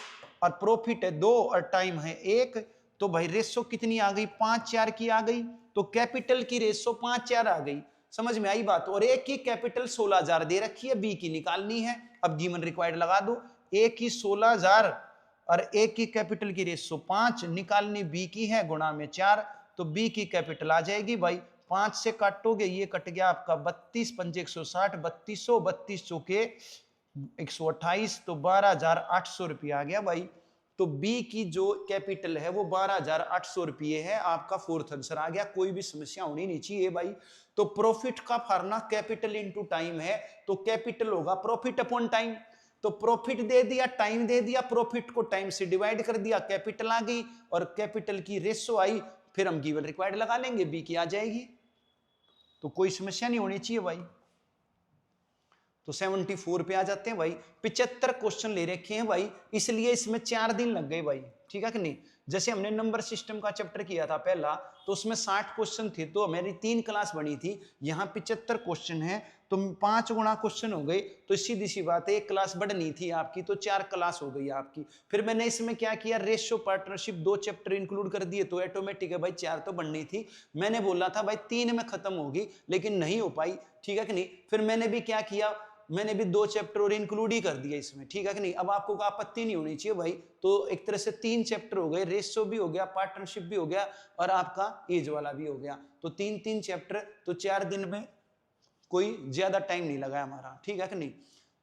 और प्रॉफिट है 2 और टाइम है 1, तो भाई रेशो कितनी आ गई, 5:4 की आ गई। तो कैपिटल की रेशो 5:4 आ गई, समझ में आई बात। और ए की कैपिटल 16,000 दे रखी है, बी की निकालनी है, अब गिवन रिक्वायर्ड लगा दो। ए की 16,000 और ए की कैपिटल की रेशो 5, निकालनी बी की है, गुणा में 4, तो बी की कैपिटल आ जाएगी भाई, 5 से काटोगे ये कट गया आपका 32 पंजे 160, 3200, 32 चौके 128, तो 12,800 रुपये आ गया भाई। तो बी की जो कैपिटल है वो 12,800 रुपये है, आपका फोर्थ आंसर आ गया, कोई भी समस्या होनी नहीं चाहिए भाई। तो प्रॉफिट का फार्मूला कैपिटल इनटू टाइम है, तो कैपिटल होगा प्रॉफिट अपॉन टाइम, तो प्रॉफिट दे दिया, टाइम दे दिया, प्रॉफिट को टाइम से डिवाइड कर दिया, कैपिटल आ गई और कैपिटल की रेशो आई, फिर हम गिवन रिक्वायर्ड लगा लेंगे, बी की आ जाएगी, तो कोई समस्या नहीं होनी चाहिए भाई। तो 74 पे आ जाते हैं भाई। 75 क्वेश्चन ले रखे हैं भाई, इसलिए इसमें 4 दिन लग गए भाई, ठीक है कि नहीं। जैसे हमने नंबर सिस्टम का चैप्टर किया था पहला, तो उसमें 60 क्वेश्चन थे, तो हमारी 3 क्लास बनी थी। यहाँ 75 क्वेश्चन है, तो 5 गुना क्वेश्चन हो गए, तो सीधी सी बात है 1 क्लास बढ़नी थी आपकी, तो 4 क्लास हो गई आपकी। फिर मैंने इसमें क्या किया, रेशियो पार्टनरशिप 2 चैप्टर इंक्लूड कर दिए, तो ऑटोमेटिक है भाई 4 तो बढ़नी थी। मैंने बोला था भाई 3 में खत्म होगी, लेकिन नहीं हो पाई, ठीक है कि नहीं। फिर मैंने भी क्या किया, मैंने भी 2 चैप्टर और इंक्लूड ही कर दिया इसमें, ठीक है कि नहीं। अब आपको कोई आपत्ति नहीं होनी चाहिए भाई, तो एक तरह से 3 चैप्टर हो गए, रेशियो भी हो गया, पार्टनरशिप भी हो गया और आपका एज वाला भी हो गया, तो 3-3 चैप्टर, तो 4 दिन में कोई ज्यादा टाइम नहीं लगा हमारा, ठीक है कि नहीं।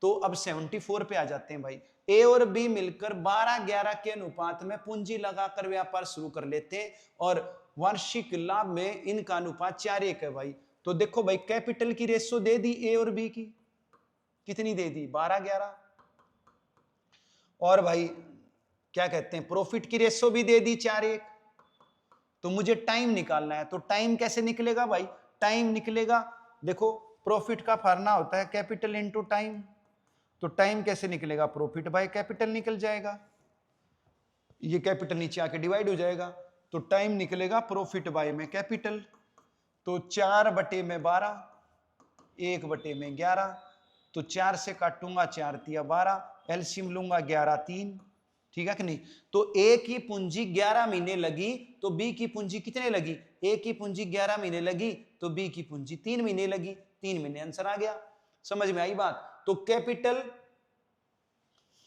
तो अब 74 पे आ जाते हैं भाई। ए और बी मिलकर 12-11 के अनुपात में पूंजी लगाकर व्यापार शुरू कर लेते हैं और वार्षिक लाभ में इनका अनुपात 4:1 है भाई। तो देखो भाई, कैपिटल की रेशियो दे दी ए और बी की, कितनी दे दी, 12-11, और भाई क्या कहते हैं, प्रॉफिट की रेशो भी दे दी 4:1। तो मुझे टाइम निकालना है, तो टाइम कैसे निकलेगा भाई, टाइम निकलेगा, देखो प्रॉफिट का फार्मूला होता है कैपिटल इनटू टाइम, तो टाइम कैसे निकलेगा, प्रॉफिट बाय कैपिटल निकल जाएगा, ये कैपिटल नीचे आके डिवाइड हो जाएगा, तो टाइम निकलेगा प्रॉफिट बाय में कैपिटल, तो 4/12, 1/11, तो 4 से काटूंगा 4 तिया 12, एलसीएम लूंगा 11 3, ठीक है कि नहीं। तो ए की पूंजी 11 महीने लगी, तो बी की पूंजी कितने लगी, ए की पूंजी 11 महीने लगी, तो बी की पूंजी 3 महीने लगी, 3 महीने आंसर आ गया, समझ में आई बात। तो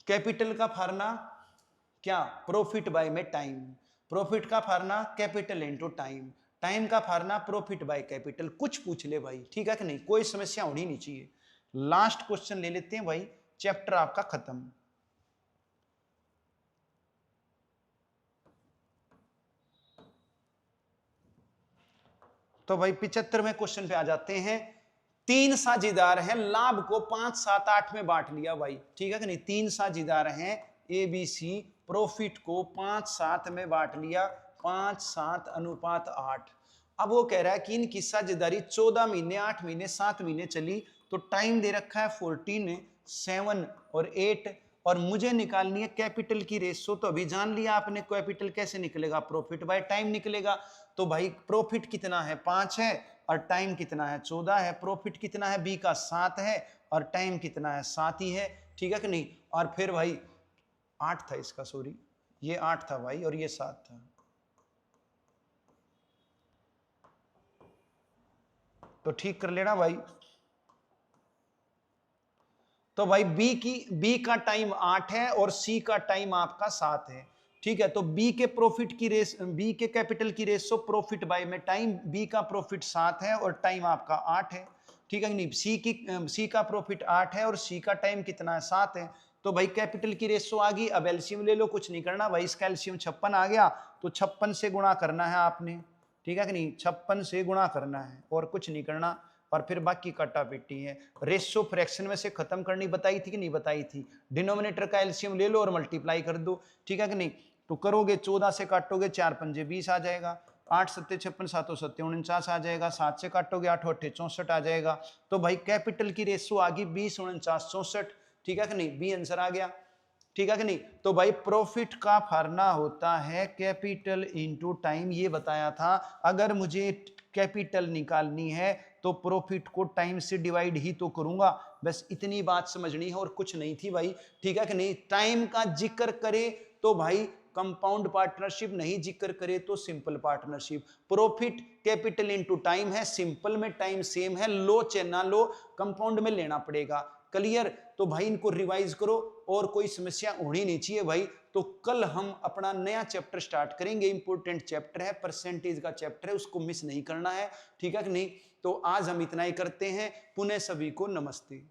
कैपिटल का फार्मूला क्या, प्रॉफिट बाय में टाइम, प्रॉफिट का formula capital into time, time का फार्मूला प्रॉफिट बाय कैपिटल। कुछ पूछ ले भाई, ठीक है कि नहीं, कोई समस्या होनी नहीं चाहिए। लास्ट क्वेश्चन ले लेते हैं भाई, चैप्टर आपका खत्म। तो भाई 75वें क्वेश्चन पे आ जाते हैं। 3 साझेदार हैं, लाभ को 5, 7, 8 में बांट लिया भाई, ठीक है कि नहीं। 3 साझेदार हैं ए बी सी, प्रॉफिट को 5, 7 में बांट लिया, 5, 7 अनुपात 8। अब वो कह रहा है कि इनकी साझेदारी 14 महीने, 8 महीने, 7 महीने चली, तो टाइम दे रखा है 14, 7 और 8, और मुझे निकालनी है कैपिटल की रेशो। तो अभी जान लिया आपने कैपिटल कैसे निकलेगा, प्रॉफिट बाय टाइम निकलेगा। तो भाई प्रॉफिट कितना है, 5 है, और टाइम कितना है, 14 है। प्रॉफिट कितना है, बी का 7 है, और टाइम कितना है, 7 ही है, ठीक है कि नहीं। और फिर भाई 8 था इसका, सॉरी ये 8 था भाई और ये 7 था, तो ठीक कर लेना भाई। तो भाई बी का टाइम 8 है और सी का टाइम आपका 7 है। ठीक है, तो बी के प्रॉफिट की रेस, बी के कैपिटल की रेशो प्रॉफिट बाय में टाइम, बी का प्रॉफिट 7 है और टाइम आपका 8 है। ठीक है कि नहीं, सी का प्रॉफिट 8 है और सी का टाइम कितना है, 7 है। तो भाई कैपिटल की रेशो आ गई, अब एलसीएम ले लो, कुछ नहीं करना भाई, इसका एलसीएम 56 आ गया, तो 56 से गुणा करना है आपने। ठीक है कि नहीं, 56 से गुणा करना है और कुछ नहीं करना, और फिर बाकी कटा पेटी है। रेशो फ्रैक्शन में से खत्म करनी बताई थी कि नहीं बताई थी, डिनोमिनेटर का एलसीएम ले लो और मल्टीप्लाई कर दो। ठीक है कि नहीं, तो करोगे 14 से काटोगे 4 पंजे 20 आ जाएगा, 8 सत्ते 56, 7 सत्ते 49 आ जाएगा, 7 से काटोगे 8 अट्ठे 64 आ जाएगा। तो भाई कैपिटल की रेशो आ गई 20, 49, 64। ठीक है कि नहीं, बी आंसर आ गया। ठीक है कि नहीं, तो भाई प्रॉफिट का फार्मूला होता है कैपिटल इनटू टाइम, ये बताया था। अगर मुझे कैपिटल निकालनी है तो प्रॉफिट को टाइम से डिवाइड ही तो करूंगा, बस इतनी बात समझनी है और कुछ नहीं थी भाई। ठीक है कि नहीं, टाइम का जिक्र करे तो भाई कंपाउंड पार्टनरशिप, नहीं जिक्र करे तो simple partnership. Profit capital into time है, सिंपल में टाइम सेम है, लो चाहे ना लो कंपाउंड में लेना पड़ेगा। क्लियर, तो भाई इनको रिवाइज करो और कोई समस्या होनी नहीं चाहिए भाई। तो कल हम अपना नया चैप्टर स्टार्ट करेंगे, इंपॉर्टेंट चैप्टर है, परसेंटेज का चैप्टर है, उसको मिस नहीं करना है। ठीक है कि नहीं, तो आज हम इतना ही करते हैं, पुनः सभी को नमस्ते।